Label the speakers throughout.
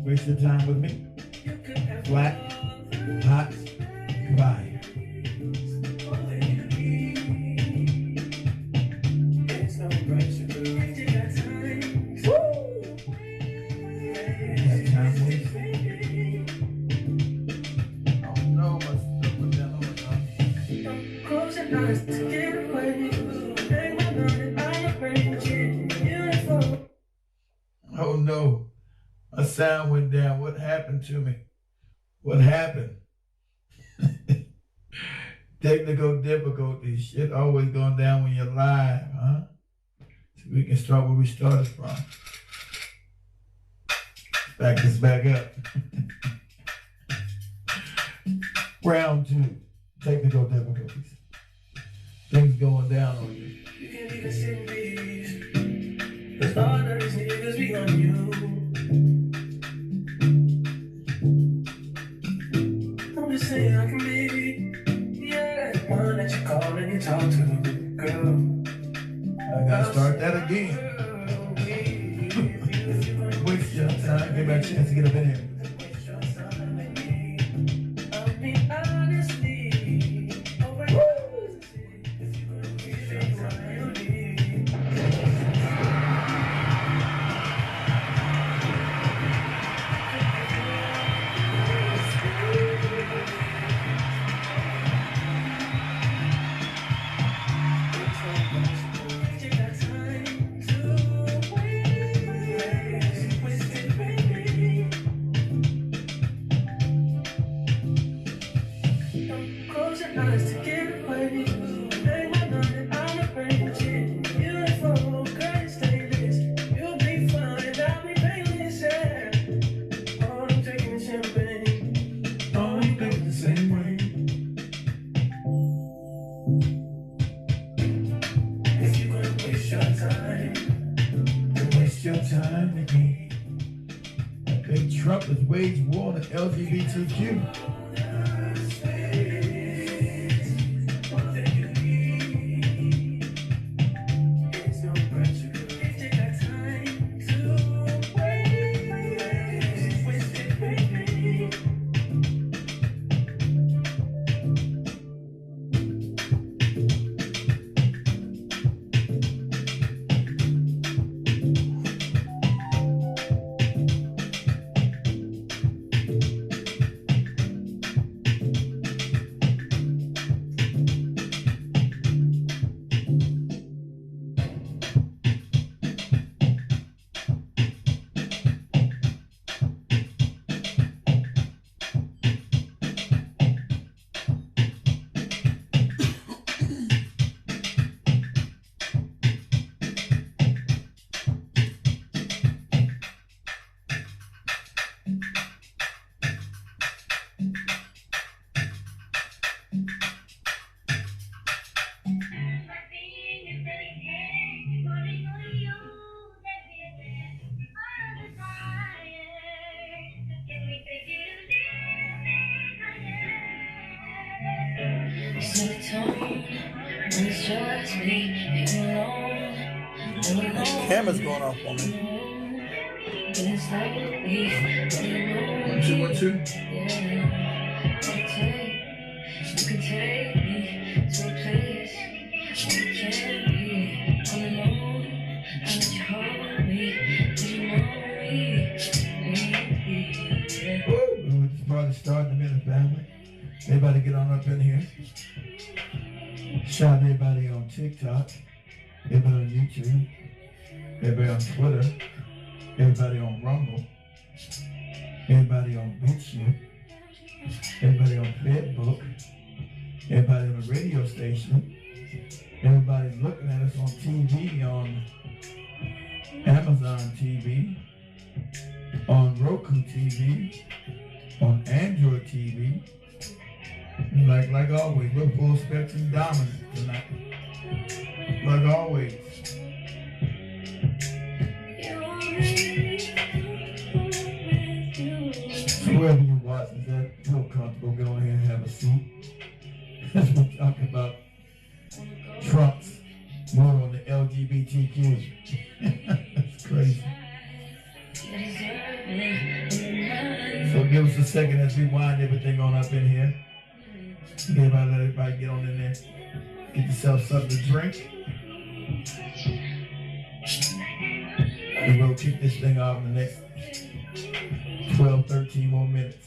Speaker 1: Waste your time with me. Flat, hot, goodbye. Oh no, my sound went down. What happened to me? What happened? Technical difficulties. Shit always going down when you're live, huh? So we can start where we started from. Back this back up. Round 2. Technical difficulties. Things going down on you. You can't even sit these. Cause all those niggas be on you. I'm just saying I can be, yeah, that one that you call and you talk to, girl. I gotta start that again. Waste your time, give me a chance to get up in here. Trump has waged war on the Lgbtq. Camera's going off on me. 1, 2, 1, 2. This party starting in a minute, family. Everybody get on up in here. Shout out everybody on TikTok, everybody on YouTube, everybody on Twitter, everybody on Rumble, everybody on BitChute, everybody on Facebook, everybody on the radio station, everybody looking at us on TV, on Amazon TV, on Roku TV, on Android TV. Like always, we're full spectrum dominant tonight. Like always. So wherever you watch, is that feel comfortable, get on here and have a seat. As we talk about Trump's war on the LGBTQ. That's crazy. Give us a second as we wind everything on up in here. Let everybody get on in there. Get yourself something to drink. And we'll kick this thing off in the next 12, 13 more minutes.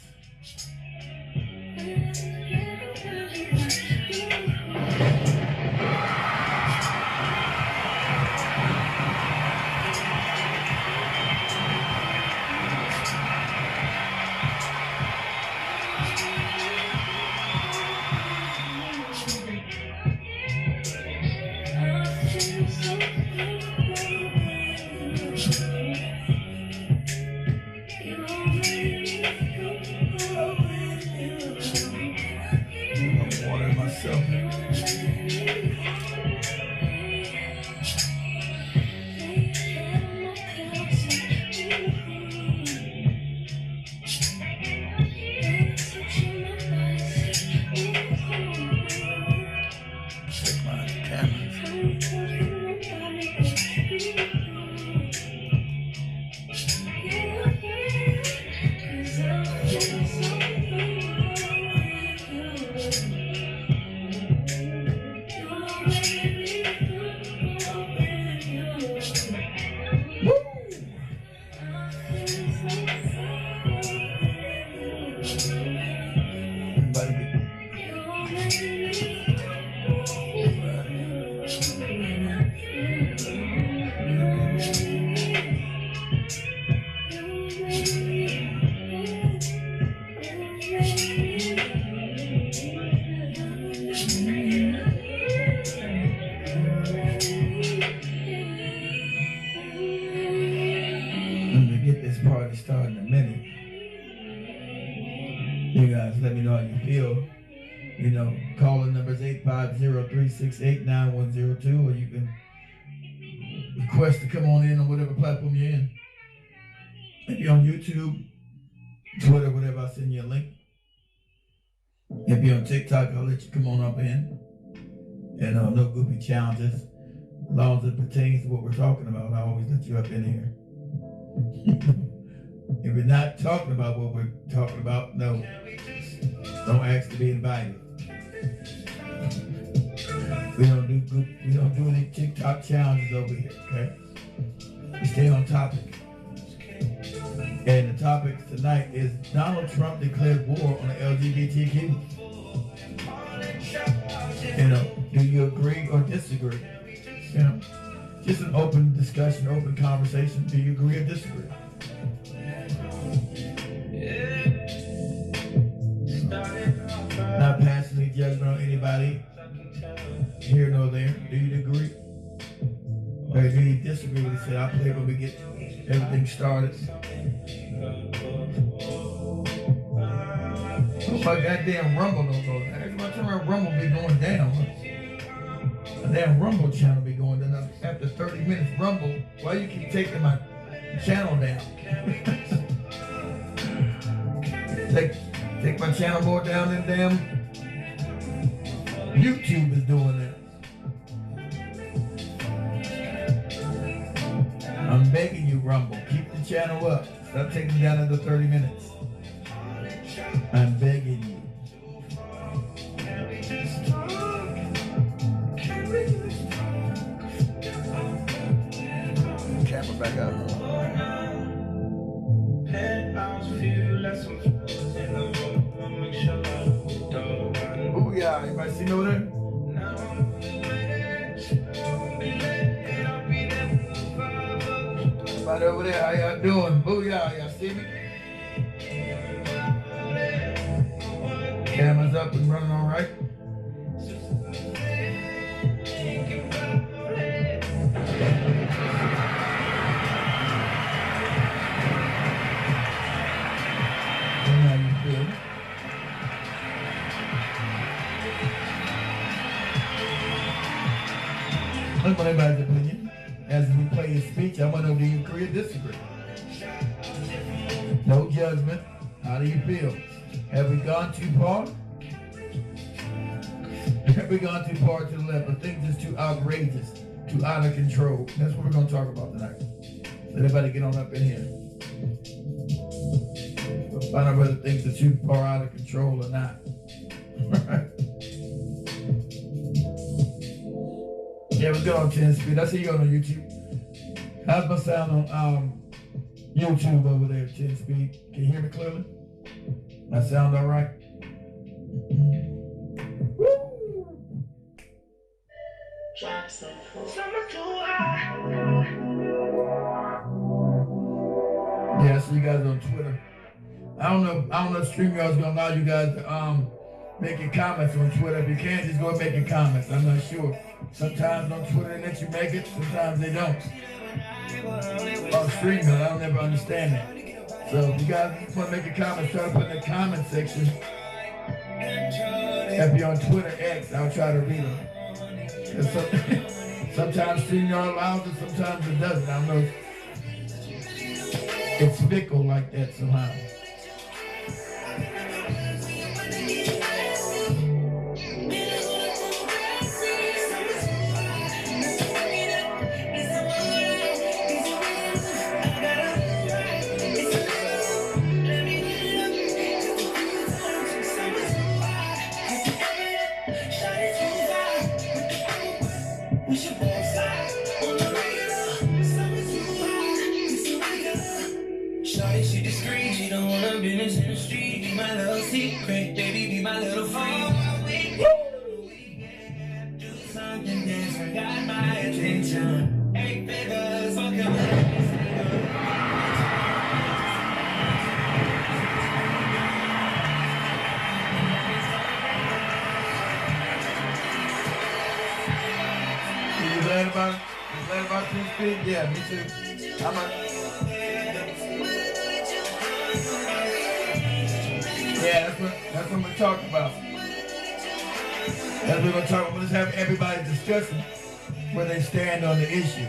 Speaker 1: Let me know how you feel. You know, call the numbers 850-368-9102, or you can request to come on in on whatever platform you're in. If you're on YouTube, Twitter, whatever, I'll send you a link. If you're on TikTok, I'll let you come on up in. And no goofy challenges. As long as it pertains to what we're talking about, I always let you up in here. If we're not talking about what we're talking about, no. Don't ask to be invited. We don't do any TikTok challenges over here, okay? We stay on topic. And the topic tonight is Donald Trump declared war on the Lgbtq. You know, do you agree or disagree? You know, just an open discussion, open conversation. Do you agree or disagree? Not passing any judgment on anybody here nor there. Do you agree? Or do you disagree with it? I'll play when we get everything started. Oh, my goddamn Rumble don't go down. Every time my Rumble be going down. The damn Rumble channel be going down. After 30 minutes, Rumble, why you keep taking my channel down? Take my channel more down than damn YouTube is doing that. I'm begging you, Rumble, keep the channel up. Stop taking it down under 30 minutes. I'm begging you. Camera back up. Booyah, anybody see no there? Everybody over there, how y'all doing? Booyah, y'all see me? Camera's up and running all right. How you feel? I want everybody's opinion. As we play his speech, I want to know, do you agree or disagree? No judgment. How do you feel? Have we gone too far? Have we gone too far to the left? Are things just too outrageous, too out of control? That's what we're going to talk about tonight. So everybody get on up in here. Find out whether things are too far out of control or not. Yeah, what's going on, 10 Speed? I see you on YouTube. How's my sound on YouTube over there, 10 Speed? Can you hear me clearly? My sound all right? Yeah, I see you guys on Twitter. I don't know if StreamYard's gonna allow you guys to making comments on Twitter. If you can't, just go and make your comments. I'm not sure. Sometimes on Twitter they let you make it, sometimes they don't. On StreamYard, I don't ever understand that. So if you guys want to make a comment, try to put in the comment section. If you're on Twitter X, I'll try to read them. Sometimes StreamYard allows it, sometimes it doesn't. I don't know. It's fickle like that somehow.
Speaker 2: She discreet, she don't want her business in the street. Be my little secret, baby, be my little freak. Do something different, got my attention. 8 figures, fuck him.
Speaker 1: You glad about it? You glad about 10 Speed? Yeah, me too. Yeah, that's what we're talking about. That's what we're going to talk about. We'll just have everybody discussing where they stand on the issue.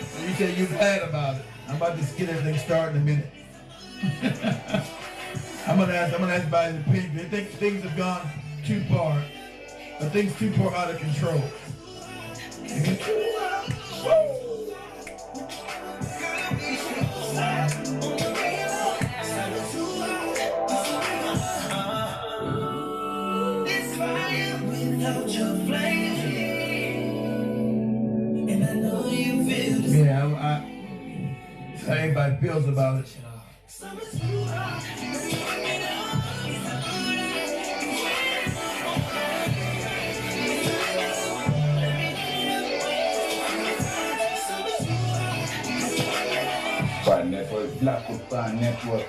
Speaker 1: So you say you're glad about it. I'm about to get everything started in a minute. I'm gonna ask everybody's opinion. They think things have gone too far. Or things too far out of control. Yeah, how everybody feels about it.
Speaker 3: Fire Network, Blackwood Fire Network.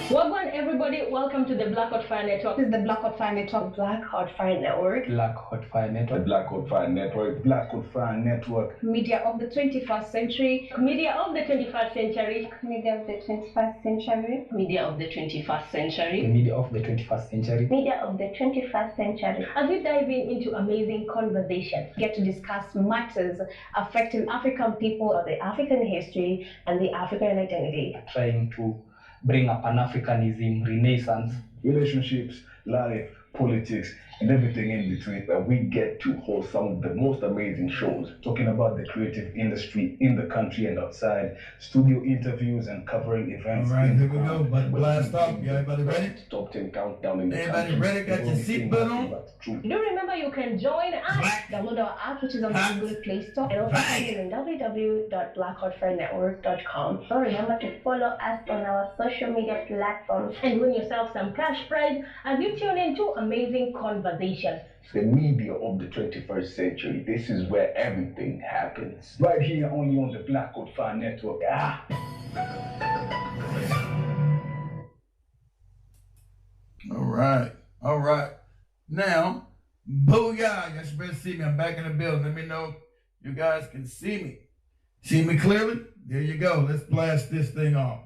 Speaker 4: Welcome everybody, welcome to the Black Hot Fire Network. This is the Black Hot Fire Network. Black Hot Fire Network.
Speaker 5: Black Hot Fire Network.
Speaker 3: Blackwood Fire Network, Blackwood Fire Network.
Speaker 4: Media of the 21st century. Media of the 21st century. Media of the 21st century. Media of the 21st century.
Speaker 5: The media of the 21st century.
Speaker 4: Media of the 21st century. As we dive into amazing conversations, get to discuss matters affecting African people, the African history, and the African identity.
Speaker 5: Trying to bring up Pan-Africanism, Renaissance,
Speaker 3: Relationships, life, politics, and everything in between. Where we get to host some of the most amazing shows, talking about the creative industry in the country and outside, studio interviews and covering events.
Speaker 1: All right, here we go. But blast off. Everybody ready?
Speaker 3: Top 10 countdown in the
Speaker 1: Everybody
Speaker 3: country.
Speaker 1: ready? Got your seatbelt on?
Speaker 4: Do remember you can join us. Download our app, which is on the Google Play Store, and also find it on www.blackhotfirenetwork.com. So remember to follow us on our social media platforms and win yourself some cash prize as you tune into amazing conversations.
Speaker 3: The media of the 21st century. This is where everything happens. Right here only on the Blackwood Fire Network.
Speaker 1: All right. Now, booyah! You should better see me. I'm back in the building. Let me know if you guys can see me. See me clearly? There you go. Let's blast this thing off.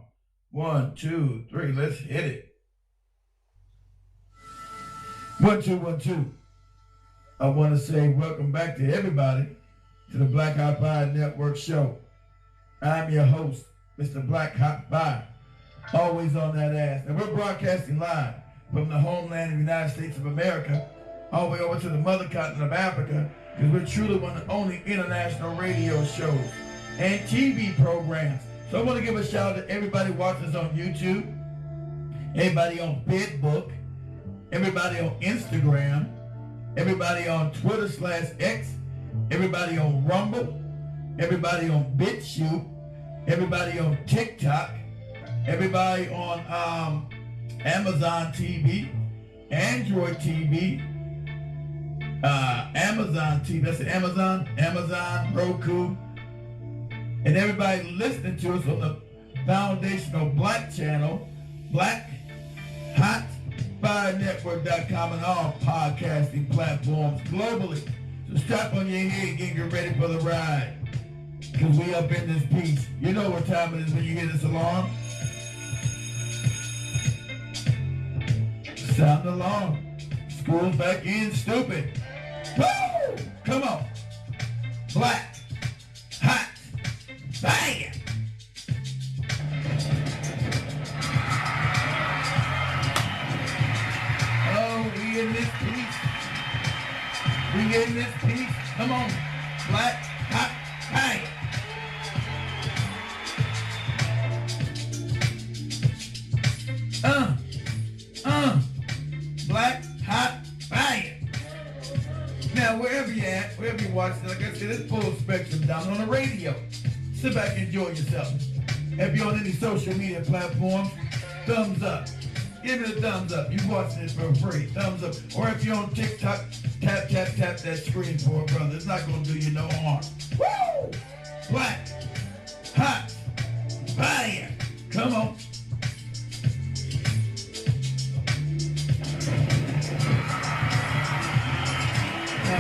Speaker 1: 1, 2, 3. Let's hit it. 1, 2, 1, 2. I want to say welcome back to everybody to the Black Hot Fire Network show. I'm your host, Mr. Black Hot Fire, always on that ass. And we're broadcasting live from the homeland of the United States of America all the way over to the mother continent of Africa, because we're truly one of the only international radio shows and TV programs So I want to give a shout out to everybody watching us on YouTube, everybody on Facebook, everybody on Instagram, everybody on Twitter/X, everybody on Rumble, everybody on BitChute, everybody on TikTok, everybody on Amazon TV, Android TV, Amazon TV, that's Amazon, Roku, and everybody listening to us on the Foundational Black channel, BlackHotFireNetwork.com, and all podcasting platforms globally. So strap on your head and get ready for the ride, because we up in this piece. You know what time it is when you hear this alarm. Sound the alarm. School's back in, stupid. Woo! Come on. Black, hot, fire. Oh, we in this piece. We in this piece. Come on. Black, hot, fire. Black, hot, fire. Now, wherever you're at, wherever you're watching, like I said, it's full spectrum down on the radio. Sit back and enjoy yourself. If you're on any social media platforms, thumbs up. Give it a thumbs up. You're watching it for free. Thumbs up. Or if you're on TikTok, tap that screen for it, brother. It's not going to do you no harm. Woo! Black, hot, fire. Come on.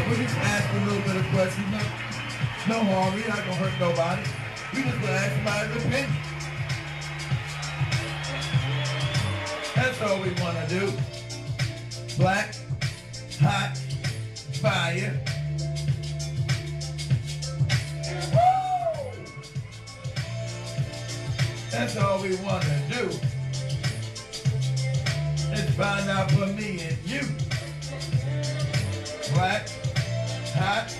Speaker 1: We just ask a little bit of questions. No harm. We're not going to hurt nobody. We just going to ask somebody's opinion. That's all we want to do. Black, hot, fire. Woo! That's all we want to do. Let's find out for me and you. Black, hot,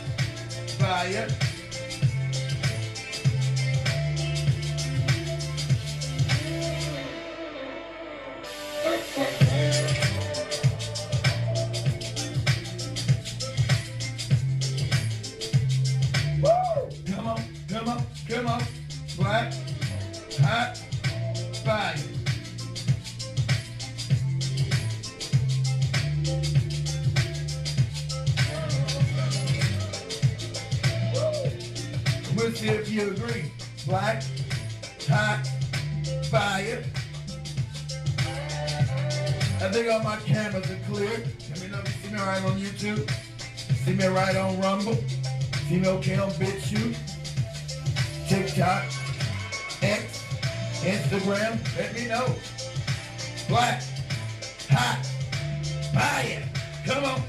Speaker 1: fire. Woo! Come on, come on, come on. Black, hot, fire. We'll see if you agree. Black, hot, fire. I think all my cameras are clear. Let me know if you see me right on YouTube. See me right on Rumble. See me okay on BitChute, TikTok, X, Instagram. Let me know. Black, hot, fire. Come on.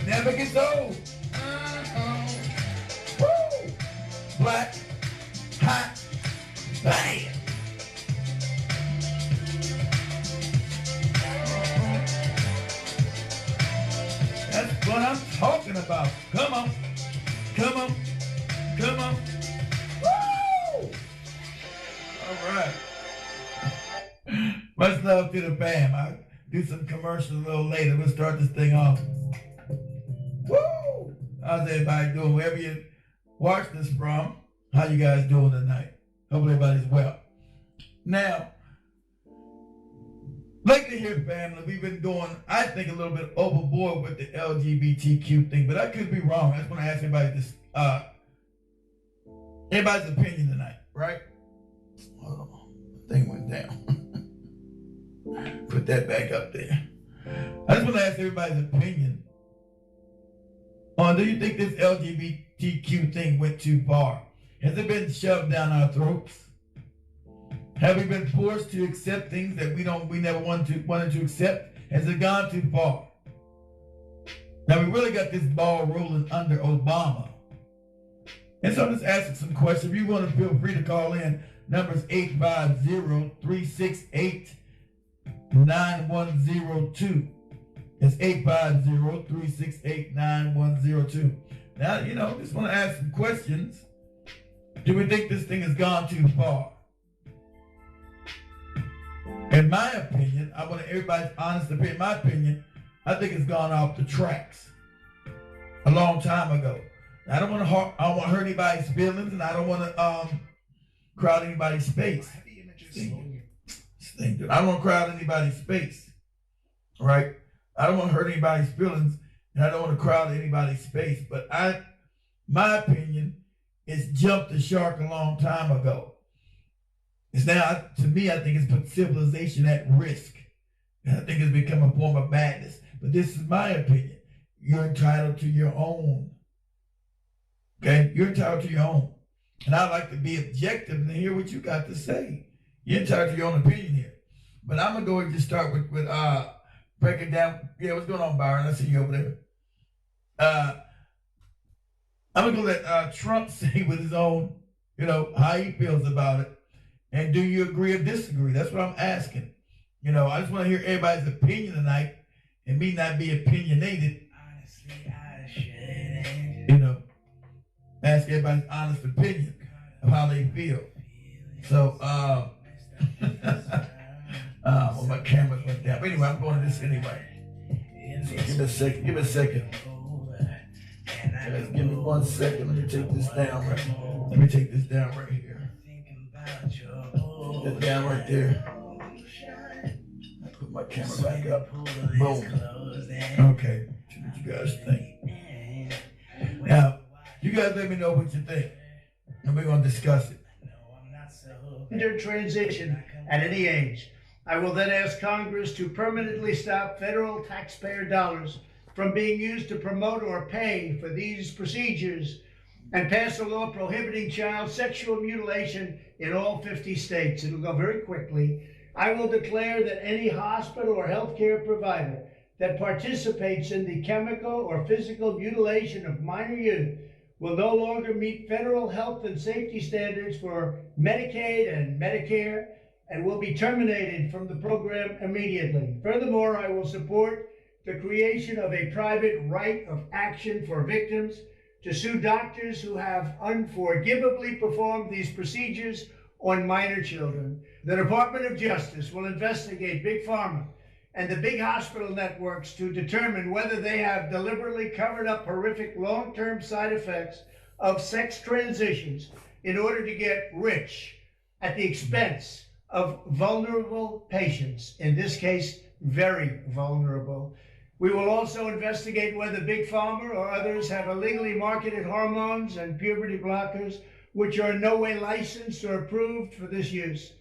Speaker 1: Never gets old. Woo! Black, hot, fire. That's what I'm talking about. Come on, come on, come on. Woo! All right. Much love to the fam. I'll do some commercials a little later. We'll start this thing off. Woo! How's everybody doing? Wherever you watch this from, how you guys doing tonight? Hopefully everybody's well. Now, like to hear, family, we've been going, I think, a little bit overboard with the LGBTQ thing, but I could be wrong. I just want to ask everybody's opinion tonight, right? Hold on. The thing went down. Put that back up there. I just want to ask everybody's opinion on, do you think this LGBTQ thing went too far? Has it been shoved down our throats? Have we been forced to accept things that we never wanted to accept? Has it gone too far? Now, we really got this ball rolling under Obama. And so I'm just asking some questions. If you want to, feel free to call in. Numbers 850-368-9102. It's 850-368-9102. Now, just want to ask some questions. Do we think this thing has gone too far? In my opinion, I want everybody's honest opinion. In my opinion, I think it's gone off the tracks a long time ago. I don't want to hurt anybody's feelings, and I don't want to crowd anybody's space. I don't want to crowd anybody's space, right? I don't want to hurt anybody's feelings, and I don't want to crowd anybody's space. But my opinion, it's jumped the shark a long time ago. It's now, to me, I think it's put civilization at risk. And I think it's become a form of madness. But this is my opinion. You're entitled to your own. Okay? You're entitled to your own. And I like to be objective and hear what you got to say. You're entitled to your own opinion here. But I'm going to go and just start with breaking down. Yeah, what's going on, Byron? I see you over there. I'm going to let Trump say with his own, how he feels about it. And do you agree or disagree? That's what I'm asking. I just want to hear everybody's opinion tonight and me not be opinionated.
Speaker 2: Honestly, I shouldn't.
Speaker 1: Ask everybody's honest opinion of how they feel. So, well, my camera went down. But anyway, I'm going to this anyway. So give me a second. Give me a second. Give me 1 second. Let me take this down right here. Let me take this down right here. Put it down right there. I put my camera back up. Boom. Okay. See what you guys think. Now, you guys let me know what you think. And we're going to discuss it.
Speaker 6: Gender transition at any age. I will then ask Congress to permanently stop federal taxpayer dollars from being used to promote or pay for these procedures and pass a law prohibiting child sexual mutilation in all 50 states. It'll go very quickly. I will declare that any hospital or healthcare provider that participates in the chemical or physical mutilation of minor youth will no longer meet federal health and safety standards for Medicaid and Medicare and will be terminated from the program immediately. Furthermore, I will support the creation of a private right of action for victims to sue doctors who have unforgivably performed these procedures on minor children. The Department of Justice will investigate Big Pharma and the big hospital networks to determine whether they have deliberately covered up horrific long-term side effects of sex transitions in order to get rich at the expense of vulnerable patients, in this case, very vulnerable. We will also investigate whether Big Pharma or others have illegally marketed hormones and puberty blockers which are in no way licensed or approved for this use.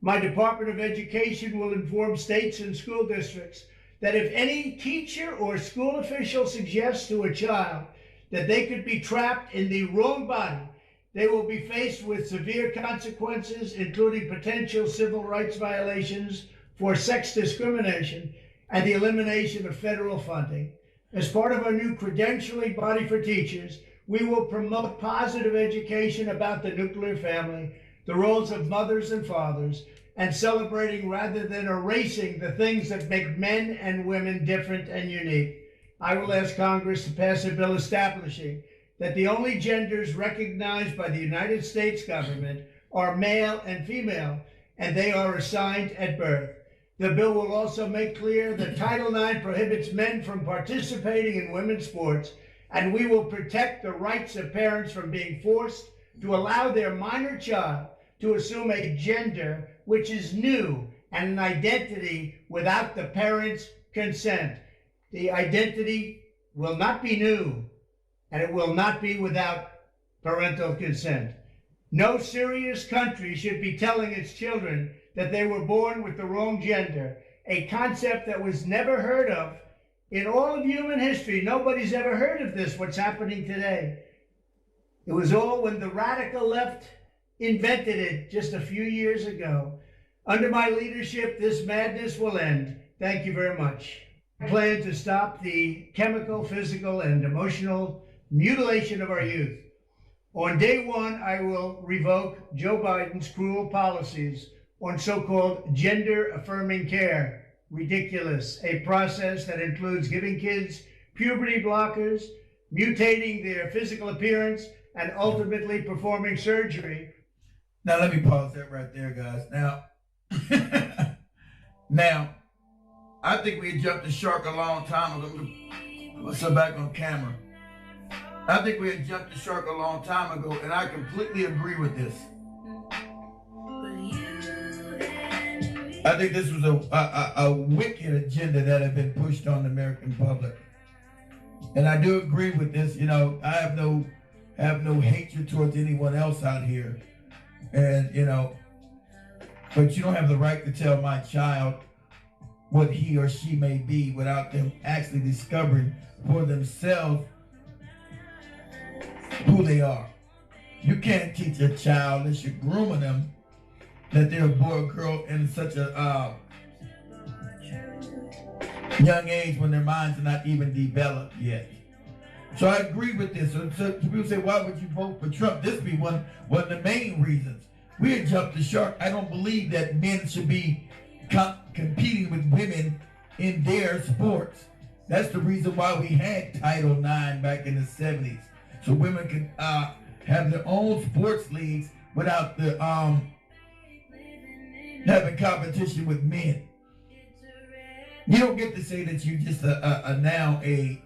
Speaker 6: My Department of Education will inform states and school districts that if any teacher or school official suggests to a child that they could be trapped in the wrong body, they will be faced with severe consequences, including potential civil rights violations for sex discrimination and the elimination of federal funding. As part of our new credentialing body for teachers, we will promote positive education about the nuclear family, the roles of mothers and fathers, and celebrating rather than erasing the things that make men and women different and unique. I will ask Congress to pass a bill establishing that the only genders recognized by the United States government are male and female, and they are assigned at birth. The bill will also make clear that Title IX prohibits men from participating in women's sports, and we will protect the rights of parents from being forced to allow their minor child to assume a gender which is new and an identity without the parents' consent. The identity will not be new, and it will not be without parental consent. No serious country should be telling its children that they were born with the wrong gender, a concept that was never heard of in all of human history. Nobody's ever heard of this, what's happening today. It was all when the radical left invented it just a few years ago. Under my leadership, this madness will end. Thank you very much. I plan to stop the chemical, physical, and emotional mutilation of our youth. On day one, I will revoke Joe Biden's cruel policies on so-called gender-affirming care. ridiculous. A process that includes giving kids puberty blockers, mutating their physical appearance, and ultimately performing surgery.
Speaker 1: Now let me pause that right there, guys. Now, I think we had jumped the shark a long time ago. Let's go back on camera. I think we had jumped the shark a long time ago, and I completely agree with this. I think this was a wicked agenda that had been pushed on the American public. And I do agree with this. You know, I have no hatred towards anyone else out here. And, you know, but you don't have the right to tell my child what he or she may be without them actually discovering for themselves who they are. You can't teach a child unless you're grooming them that they're a boy or girl in such a young age when their minds are not even developed yet. So I agree with this. So people say, why would you vote for Trump? This would be one of the main reasons. We had jumped the shark. I don't believe that men should be competing with women in their sports. That's the reason why we had Title IX back in the 70s. So women can have their own sports leagues without the having competition with men. You don't get to say that you're just now a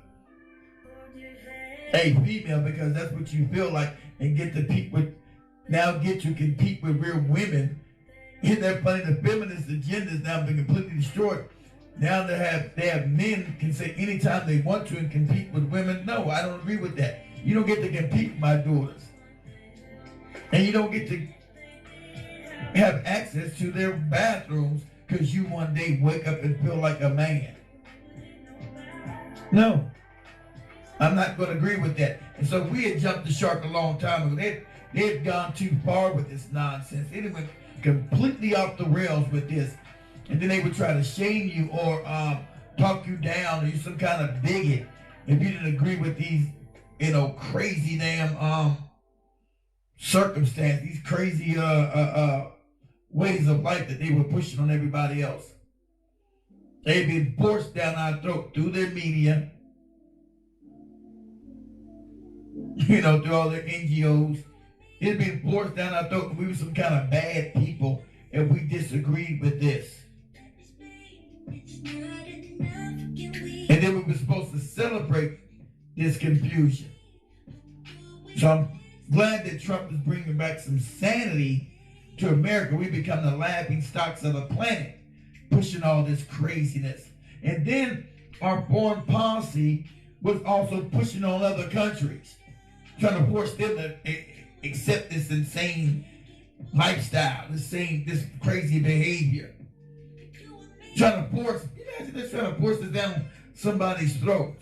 Speaker 1: female because that's what you feel like, and get to compete with real women. Isn't that funny? The feminist agenda has now been completely destroyed. Now they have men can say anytime they want to and compete with women. No, I don't agree with that. You don't get to compete with my daughters. And you don't get to have access to their bathrooms because you one day wake up and feel like a man. No, I'm not going to agree with that. And so we had jumped the shark a long time ago. They had gone too far with this nonsense. They went completely off the rails with this. And then they would try to shame you or talk you down, or you're some kind of bigot if you didn't agree with these, you know, crazy damn circumstances, these crazy ways of life that they were pushing on everybody else. They've been forced down our throat through their media, you know, through all their NGOs. It's been forced down our throat. We were some kind of bad people and we disagreed with this. And then we were supposed to celebrate this confusion. So I'm glad that Trump is bringing back some sanity to America. We become the laughing stocks of the planet, pushing all this craziness. And then our foreign policy was also pushing on other countries, trying to force them to accept this insane lifestyle, this crazy behavior. Trying to force, imagine this, trying to force it down somebody's throat.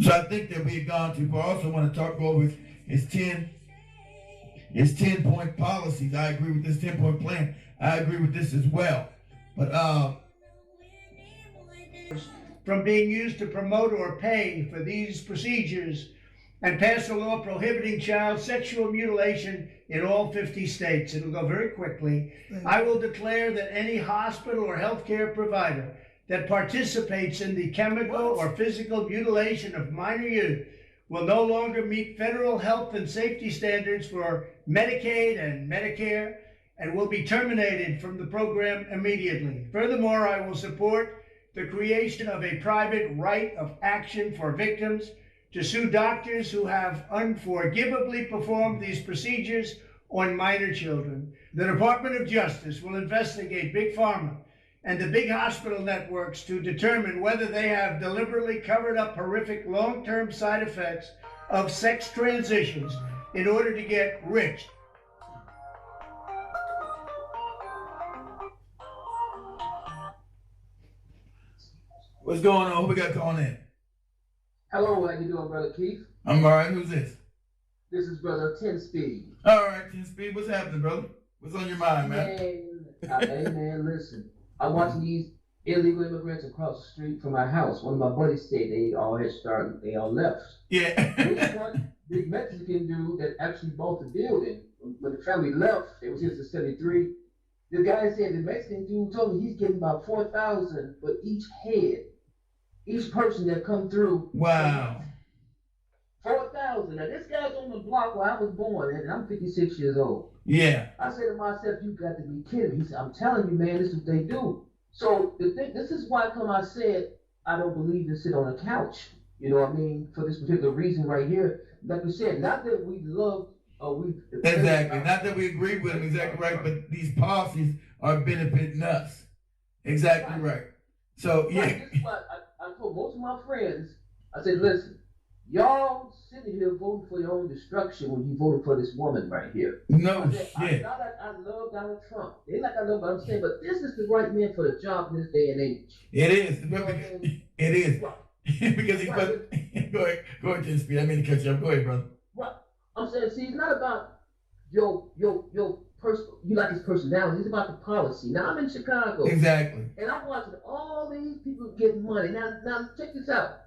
Speaker 1: So I think that we had gone too far. I also want to talk over his 10-point policies. I agree with this 10-point plan. I agree with this as well. But
Speaker 6: from being used to promote or pay for these procedures, and pass a law prohibiting child sexual mutilation in all 50 states. It'll go very quickly. I will declare that any hospital or healthcare provider that participates in the chemical or physical mutilation of minor youth will no longer meet federal health and safety standards for Medicaid and Medicare and will be terminated from the program immediately. Furthermore, I will support the creation of a private right of action for victims to sue doctors who have unforgivably performed these procedures on minor children. The Department of Justice will investigate Big Pharma and the big hospital networks to determine whether they have deliberately covered up horrific long-term side effects of sex transitions in order to get rich.
Speaker 1: what's going on? Who we got calling in?
Speaker 7: Hello, how you doing, Brother Keith?
Speaker 1: I'm all right. Who's this?
Speaker 7: This is Brother 10 Speed.
Speaker 1: All right, 10 Speed. What's happening, brother? What's on your mind, man?
Speaker 7: Hey, man, listen. I'm watching these illegal immigrants across the street from my house. One of my buddies said they all left.
Speaker 1: Yeah.
Speaker 7: This one big Mexican dude that actually bought the building. When the family left, it was just in 73. The guy said, the Mexican dude told me he's getting about 4,000 for each head, each person that come through.
Speaker 1: Wow.
Speaker 7: 4,000. Now this guy's on the block where I was born, and I'm 56 years old.
Speaker 1: Yeah.
Speaker 7: I said to myself, you got to be kidding me. He said, I'm telling you, man, this is what they do. So the thing, this is why I said I don't believe in sit on a couch. You know what I mean? For this particular reason right here. Like we said, not that we love
Speaker 1: exactly. Not that we agree with them, exactly right, but these policies are benefiting us. Exactly right. So, yeah.
Speaker 7: Right. This is why I told most of my friends, I said, listen, y'all sitting here voting for your own destruction when you voted for this woman right here.
Speaker 1: No
Speaker 7: shit. I love Donald Trump. They like I love what I'm saying, but this is the right man for the job in this day and age.
Speaker 1: It is.
Speaker 7: You know what I mean?
Speaker 1: It is.
Speaker 7: Right.
Speaker 1: Because he put, go ahead, Jen Speed. I mean to cut you off. Go ahead, brother.
Speaker 7: Right. I'm saying, see, it's not about your person. You like his personality. It's about the policy. Now I'm in Chicago.
Speaker 1: Exactly.
Speaker 7: And I'm watching all these people get money. Now check this out.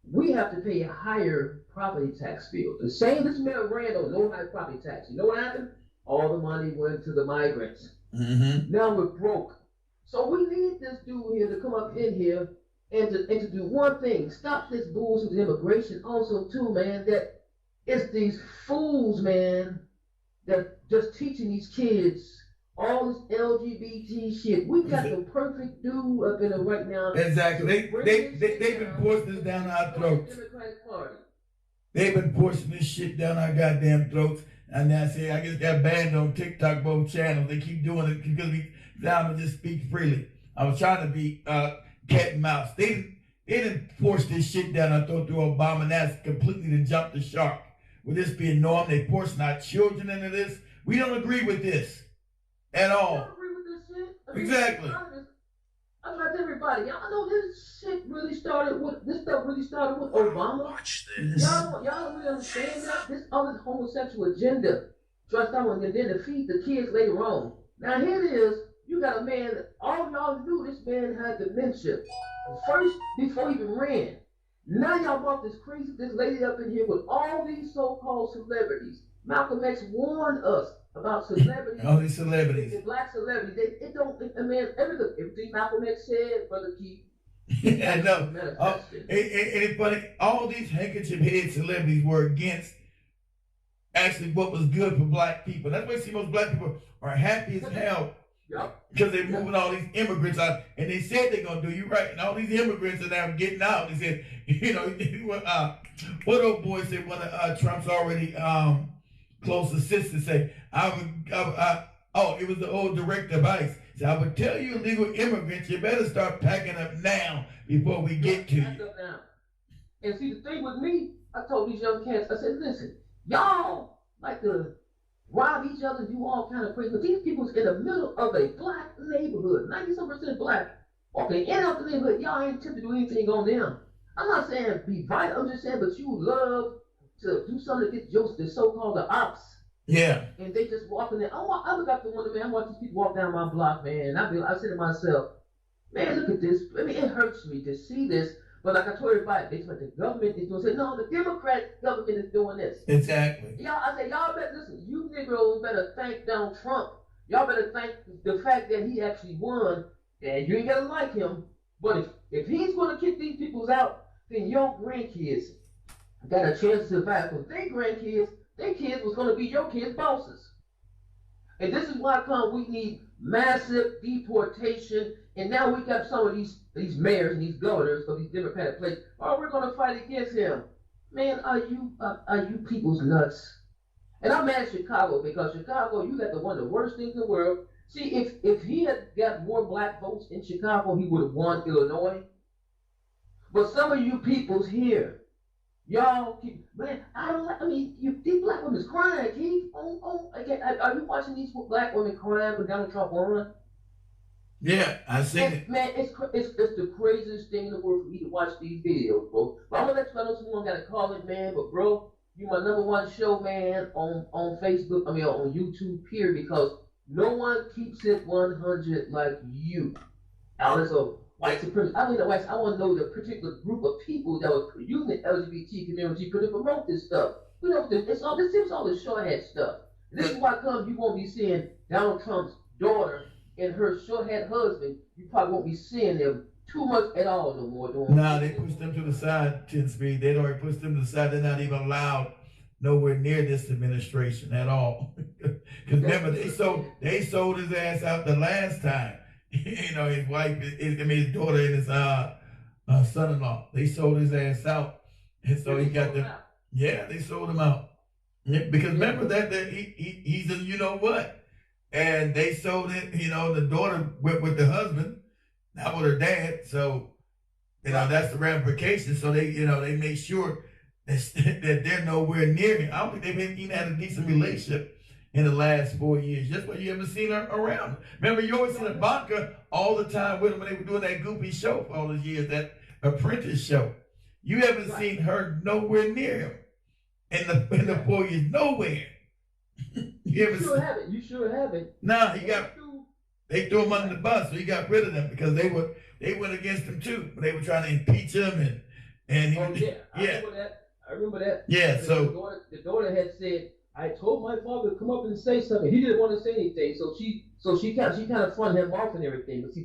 Speaker 7: We have to pay a higher property tax bill. The same this mayor ran on no high property tax. You know what happened? All the money went to the migrants.
Speaker 1: Mm-hmm.
Speaker 7: Now we're broke. So we need this dude here to come up in here and to do one thing. Stop this bullshit with immigration. Also, too, man, that it's these fools, man, that just teaching these kids all this LGBT shit. We got the perfect dude up in it right now.
Speaker 1: Exactly. They've been forcing this down our throats. They've been forcing this shit down our goddamn throats. And I say, I just got banned on TikTok, both channels. They keep doing it because I'm just speak freely. I was trying to be cat and mouse. They didn't force this shit down our throat through Obama, and that's completely to jump the shark. With this being norm, they forcing our children into this. We don't agree with this at all.
Speaker 7: I don't agree with this shit. I mean,
Speaker 1: exactly.
Speaker 7: I'm like everybody. Y'all know this shit really started with Obama.
Speaker 2: Watch this.
Speaker 7: Y'all don't really understand that. This homosexual agenda. Trust I want to then defeat the kids later on. Now here it is. You got a man that all y'all knew this man had dementia. First, before he even ran. Now y'all brought this lady up in here with all these so-called celebrities. Malcolm X warned us about celebrities.
Speaker 1: All these celebrities.
Speaker 7: The black celebrities. Everything Malcolm X said, Brother Keith.
Speaker 1: I know. And it's funny, all these handkerchief head celebrities were against actually what was good for black people. That's why you see most black people are happy as hell.
Speaker 7: Yep.
Speaker 1: Because they're moving all these immigrants out, and they said they're gonna do you right, and all these immigrants are now getting out. They said, you know, what old boy said one of Trump's already close assistants say, it was the old director of ICE. So I would tell you illegal immigrants, you better start packing up now before we get to you.
Speaker 7: Now. And see, the thing with me, I told these young cats, I said, listen, y'all like to rob each other, do all kind of crazy. But these people's in the middle of a black neighborhood, 97% black. Okay, in out the neighborhood, y'all ain't tempted to do anything on them. I'm not saying be violent, I'm just saying, but you love to do something to get the so-called the ops.
Speaker 1: Yeah.
Speaker 7: And they just walk in there. I look up to one of them, man, I watch these people walk down my block, man, and I say to myself, man, look at this. I mean, it hurts me to see this. But like I told everybody, they said the government is doing. Say no, the Democrat government is doing this.
Speaker 1: Exactly.
Speaker 7: I said y'all better listen. You Negroes better thank Donald Trump. Y'all better thank the fact that he actually won. And you ain't gotta like him, but if he's gonna kick these peoples out, then your grandkids got a chance to survive. Because their kids was gonna be your kids' bosses. And this is why we need massive deportation. And now we got some of these mayors and these governors of these Democratic places. Oh, we're gonna fight against him. Man, are you people's nuts? And I'm mad at Chicago because Chicago, you got one of the worst things in the world. See, if he had got more black votes in Chicago, he would have won Illinois. But some of you peoples here, y'all keep, man, these black women's crying, Keith. Are you watching these black women crying when Donald Trump won?
Speaker 1: Yeah, I seen it.
Speaker 7: Man, it's the craziest thing in the world for me to watch these videos, bro. But I'm gonna let you know someone gotta call it, man. But bro, you my #1 show, man, on Facebook. On YouTube, period, because no one keeps it 100 like you. Also, white supremacy. I want to know the particular group of people that were using the LGBT community to promote this stuff. We know this is all the shorthead stuff. This is why you won't be seeing Donald Trump's daughter and her short-haired husband, you probably won't be seeing them too much at all no more.
Speaker 1: Nah, they pushed them to the side, 10 speed. They'd already pushed them to the side. They're not even allowed nowhere near this administration at all. Because remember, they sold his ass out the last time. You know, his wife, his daughter and his son-in-law. They sold his ass out. And so he got them. Yeah, they sold him out. Yeah, because remember that he's a you know what. And they sold it, you know, the daughter went with the husband, not with her dad. So, you know, that's the ramification. So they, you know, they make sure that they're nowhere near him. I don't think they've even had a decent relationship in the last 4 years. Just why you haven't seen her around. Remember, you always seen Ivanka all the time with him when they were doing that goofy show for all those years, that Apprentice show. You haven't seen her nowhere near him in the 4 years. Nowhere.
Speaker 7: You sure haven't.
Speaker 1: Nah, they threw him under the bus, so he got rid of them because they went against him too. They were trying to impeach him and he,
Speaker 7: I remember that.
Speaker 1: Yeah, so
Speaker 7: the daughter had said, I told my father to come up and say something. He didn't want to say anything, so she kind of fronted him off and everything. But see,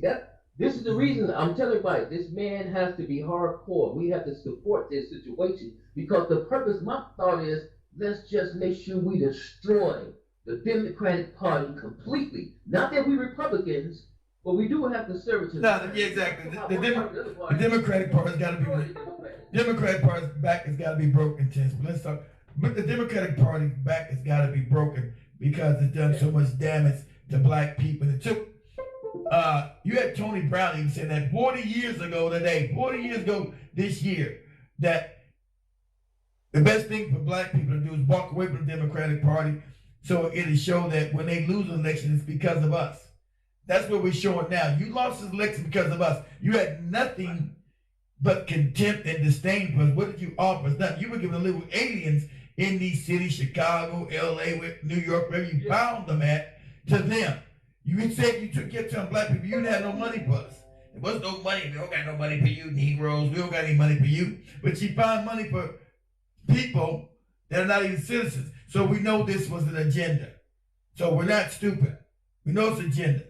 Speaker 7: this is the reason I'm telling everybody, this man has to be hardcore. We have to support this situation because the purpose, my thought is, let's just make sure we destroy the Democratic Party completely. Not that we Republicans, but we do have conservatives.
Speaker 1: No, yeah, exactly. The Democratic Party's got to be. Democratic Party's back has got to be broken, Tins. But let's talk. But the Democratic Party's back has got to be broken because it's done so much damage to black people. It took. You had Tony Brown even saying that 40 years ago this year, that the best thing for black people to do is walk away from the Democratic Party so it'll show that when they lose an election, it's because of us. That's what we're showing now. You lost this election because of us. You had nothing but contempt and disdain for us. What did you offer us? Nothing. You were giving little aliens in these cities, Chicago, LA, New York, wherever you found them at, to them. You said you took your time, black people, you didn't have no money for us. There was no money. We don't got no money for you, Negroes. We don't got any money for you. But you found money for people that are not even citizens. So we know this was an agenda. So we're not stupid. We know it's an agenda.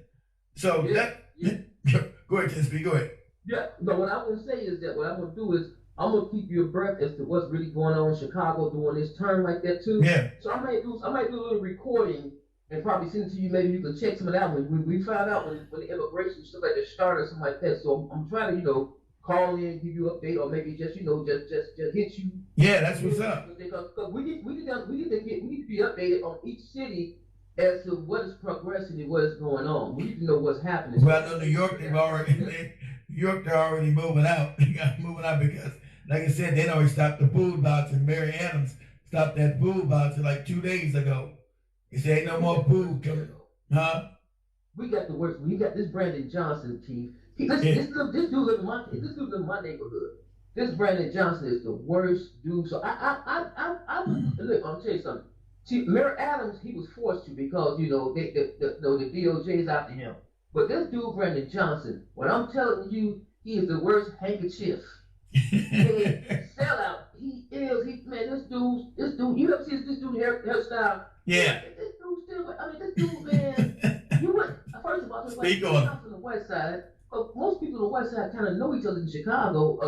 Speaker 1: So go ahead, Tinsby, go ahead.
Speaker 7: Yeah, no, what I'm going to say is that what I'm going to do is I'm going to keep you abreast as to what's really going on in Chicago during this term like that too.
Speaker 1: Yeah.
Speaker 7: So I might do a little recording and probably send it to you. Maybe you can check some of that when we found out when the immigration stuff like that started or something like that. So I'm trying to, call in, give you an update, or maybe just, just hit you.
Speaker 1: Yeah, that's what's up.
Speaker 7: Because we need to be updated on each city as to what is progressing and what is going on. We need to know what's happening.
Speaker 1: Well, I know New York, they're already moving out. They got moving out because, like I said, they already stopped the food voucher. Mary Adams stopped that food voucher like 2 days ago. He said, ain't no more food coming. Huh?
Speaker 7: We got the worst. We got this Brandon Johnson team. This dude live in my neighborhood. This Brandon Johnson is the worst dude. So look, I'm tell you something. See, Mayor Adams, he was forced to because the DOJ is after him. But this dude Brandon Johnson, what I'm telling you, he is the worst handkerchief. Sellout. He is. This dude. You ever see this dude hairstyle?
Speaker 1: Yeah.
Speaker 7: This dude, man. You went first of all.
Speaker 1: Speak on.
Speaker 7: On the west side. Most people on the west side kind of know each other in Chicago.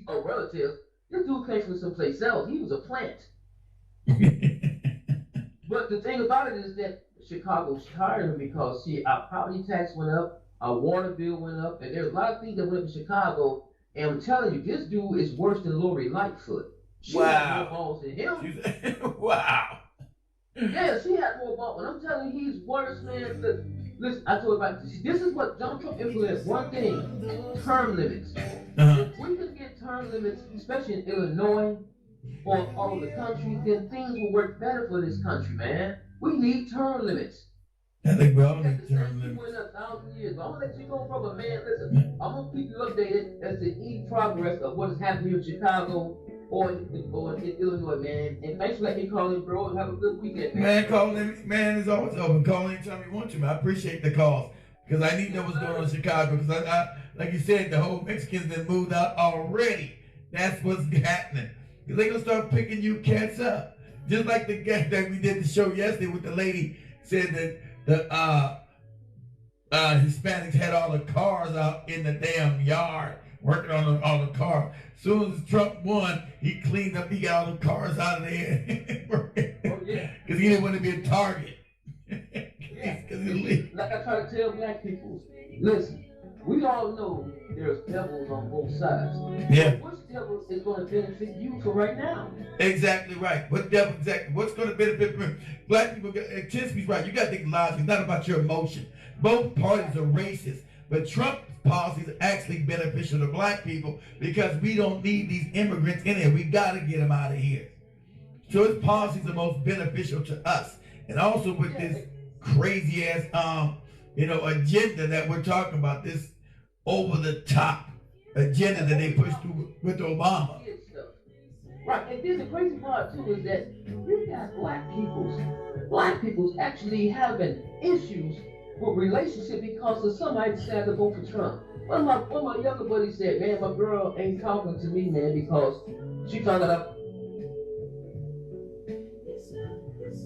Speaker 7: Or relatives. This dude came from someplace else. He was a plant. But the thing about it is that Chicago's tired because our property tax went up, our water bill went up, and there's a lot of things that went up in Chicago. And I'm telling you, this dude is worse than Lori Lightfoot. She had more balls than him.
Speaker 1: Wow.
Speaker 7: Yeah, she had more balls. And I'm telling you, he's worse, man. Listen, I told you about this. This is what Donald Trump implemented. One thing, term limits. If we can get term limits, especially in Illinois or all over the country, then things will work better for this country, man. We need term limits.
Speaker 1: I think we all need term limits.
Speaker 7: Went 1,000 years. But I'm gonna let you go, brother, man. Listen, I'm gonna keep you updated as to any progress of what is happening here in Chicago or in Illinois, man. And thanks for letting me call in, bro. And have a good weekend, man.
Speaker 1: Man, calling in, man, is always open. Call anytime you want to, man. I appreciate the calls because I need to know what's going on in Chicago. Because I like you said, the whole Mexicans that moved out already. That's what's happening. Because they're gonna start picking you cats up, just like the guy that we did the show yesterday with the lady said that Hispanics had all the cars out in the damn yard working on all the cars. As soon as Trump won, he cleaned up, he got all the cars out of there.
Speaker 7: Oh, yeah.
Speaker 1: Because he didn't want to be a target.
Speaker 7: Yeah. Like I try to tell black people, listen, we all know there's devils on both sides.
Speaker 1: Yeah.
Speaker 7: But which devil is going to benefit you for right now?
Speaker 1: Exactly right. What devil, exactly. What's going to benefit me? Black people, Tinsky's right. You got to think logically. It's not about your emotion. Both parties are racist. But Trump's policy is actually beneficial to black people because we don't need these immigrants in here. We got to get them out of here. So his policies are most beneficial to us. And also with this crazy ass, agenda that we're talking about, this over the top agenda that they pushed through with Obama.
Speaker 7: Right, and then the crazy part too is that you got black people's actually having issues with relationship because of somebody decided to vote for Trump. One of my younger buddies said, man, my girl ain't talking to me, man, because she found out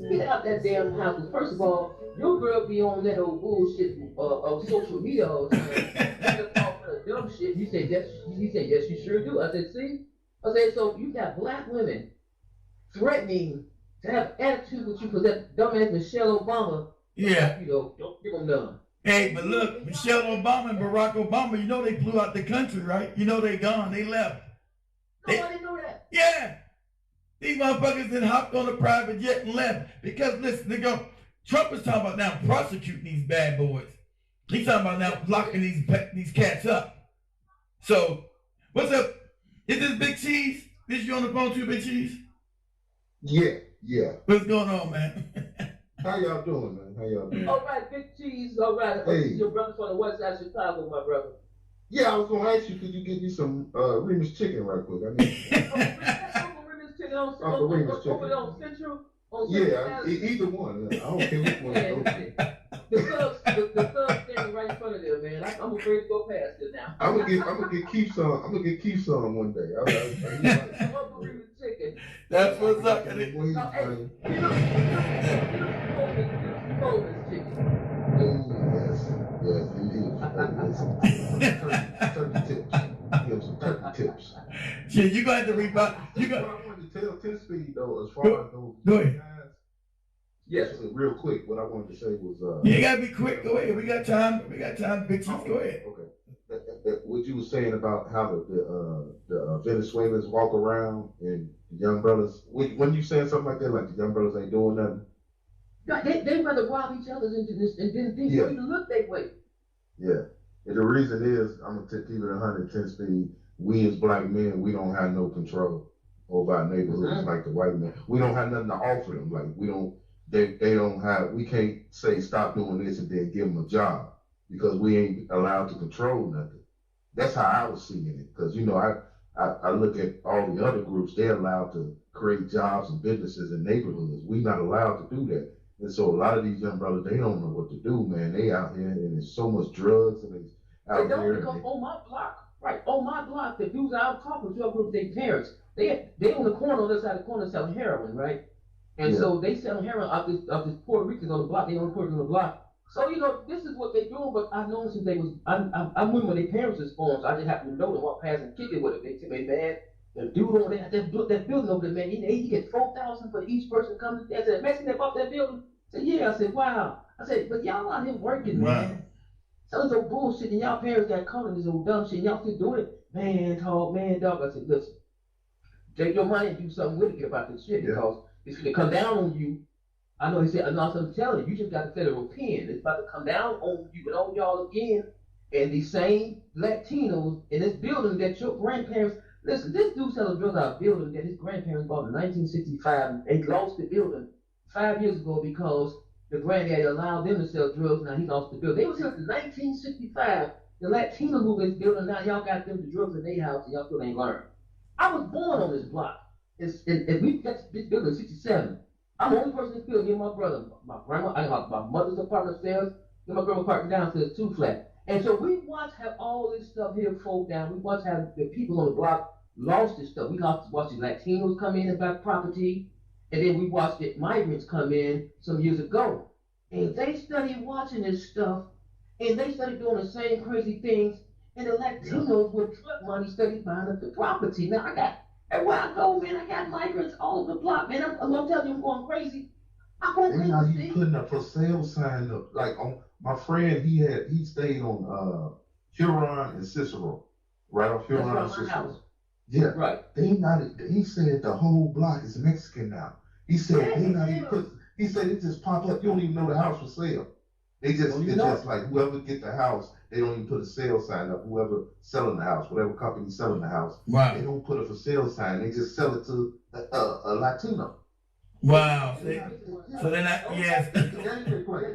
Speaker 7: get out that damn house. First of all, your girl be on that old bullshit of social media all the time. You talk for the dumb shit. You say yes. He said yes, you sure do. I said, see. I said, so you got black women threatening to have attitude with you because that dumbass Michelle Obama.
Speaker 1: Yeah.
Speaker 7: Don't give them none.
Speaker 1: Hey, but look, Michelle Obama and Barack Obama, they flew out the country, right? They gone. They left.
Speaker 7: Nobody know that.
Speaker 1: Yeah. These motherfuckers then hopped on a private jet and left. Because, listen, Trump is talking about now prosecuting these bad boys. He's talking about now locking these cats up. So, what's up? Is this Big Cheese? Is you on the phone too, Big Cheese?
Speaker 8: Yeah.
Speaker 1: What's going on, man?
Speaker 8: How y'all doing, man? How y'all doing?
Speaker 7: All right, Big Cheese. All right.
Speaker 8: Hey.
Speaker 7: Your brother from the west side of Chicago, my brother.
Speaker 8: Yeah, I was going to ask you, could you get me some Remus chicken right quick? I mean,
Speaker 7: Uncle Remus chicken
Speaker 8: Uncle Remus chicken.
Speaker 7: over there on Central?
Speaker 8: Yeah, either one. I don't care which one.
Speaker 7: The thug's standing right in front of them, man. I'm afraid to go past it now.
Speaker 8: I'm gonna get Keith some. I'm gonna get Keith some one day.
Speaker 7: Uncle Remus chicken.
Speaker 1: That's what's up.
Speaker 7: Hey, you know chicken.
Speaker 8: Yes, he is. Turkey tips. He has some turkey tips.
Speaker 1: Shit, you got to rebut. You got.
Speaker 8: What I wanted to tell 10 Speed though, as far as those
Speaker 1: Go ahead.
Speaker 8: guys.
Speaker 7: Yes.
Speaker 8: Real quick, what I wanted to say was.
Speaker 1: You gotta be quick. Go ahead. We got time. Big Cheese. Go ahead.
Speaker 8: Okay. What you were saying about how the Venezuelans walk around and the young brothers. When you saying something like that, like the young brothers ain't doing nothing.
Speaker 7: They rather rob each other and then think don't even look that way.
Speaker 8: Yeah. And the reason is, I'm going to keep it 110 Speed. We as black men, we don't have no control over our neighborhoods like the white men. We don't have nothing to offer them. Like they don't have, we can't say stop doing this and then give them a job because we ain't allowed to control nothing. That's how I was seeing it. Because, I look at all the other groups, they're allowed to create jobs and businesses in neighborhoods. We're not allowed to do that. And so a lot of these young brothers, they don't know what to do, man. They out here and there's so much drugs and they out
Speaker 7: don't
Speaker 8: here.
Speaker 7: Because on my block, the dudes I'm talking to, I grew up with their parents. They on the corner, on this side of the corner selling heroin, right? And so they selling heroin out this Puerto Ricans on the block. They on Puerto Ricans on the block. So this is what they doing. But I've known since they was I knew when their parents was born. So I just happened to know them, walk past and kick it with them. They tell me, man, the dude over there, that building over there, man, he get $4,000 for each person coming. I said, Mexican that bought that building. I said, yeah. I said, wow. I said, but y'all out here working, man. So it's old bullshit, and y'all parents got caught in this old dumb shit, and y'all still doing it. Man, dog. I said, listen, take your money and do something with it about this shit because it's gonna come down on you. I know he said, I'm telling you just got the federal pen. It's about to come down on you and on y'all again. And these same Latinos in this building that your grandparents, listen, this dude selling drugs out of a building that his grandparents bought in 1965. And they lost the building 5 years ago because the granddaddy allowed them to sell drugs. Now he lost the building. They was here in 1965. The Latinos moved this building. Now y'all got them the drugs in their house and y'all still ain't learned. I was born on this block. We got this building in 67. I'm the only person in this building, me and my brother. My grandma, I got my mother's apartment upstairs, and my grandma apartment downstairs, 2 flat. And so we watch how all this stuff here fold down. We watch how the people on the block lost this stuff. We watched the Latinos come in and buy property. And then we watched the migrants come in some years ago. And they studied watching this stuff. And they started doing the same crazy things. And the Latinos with drug money started buying up the property. Now everywhere I go, man, I got migrants all over the block, man. I'm telling you, I'm going crazy. I'm going
Speaker 8: They not
Speaker 7: crazy.
Speaker 8: even putting a for sale sign up. Like on my friend, he stayed on Huron and Cicero, right off Huron and
Speaker 7: That's right, my
Speaker 8: Cicero.
Speaker 7: house.
Speaker 8: Yeah,
Speaker 7: Right.
Speaker 8: they not. He said the whole block is Mexican now. He said they not even put. He said it just pop up. You don't even know the house for sale. They just it's just like whoever get the house, they don't even put a sale sign up. Whoever selling the house, whatever company selling the house,
Speaker 1: Wow.
Speaker 8: they don't put a for sale sign. They just sell it to a Latino.
Speaker 1: Wow. So they're not. Yes.
Speaker 7: That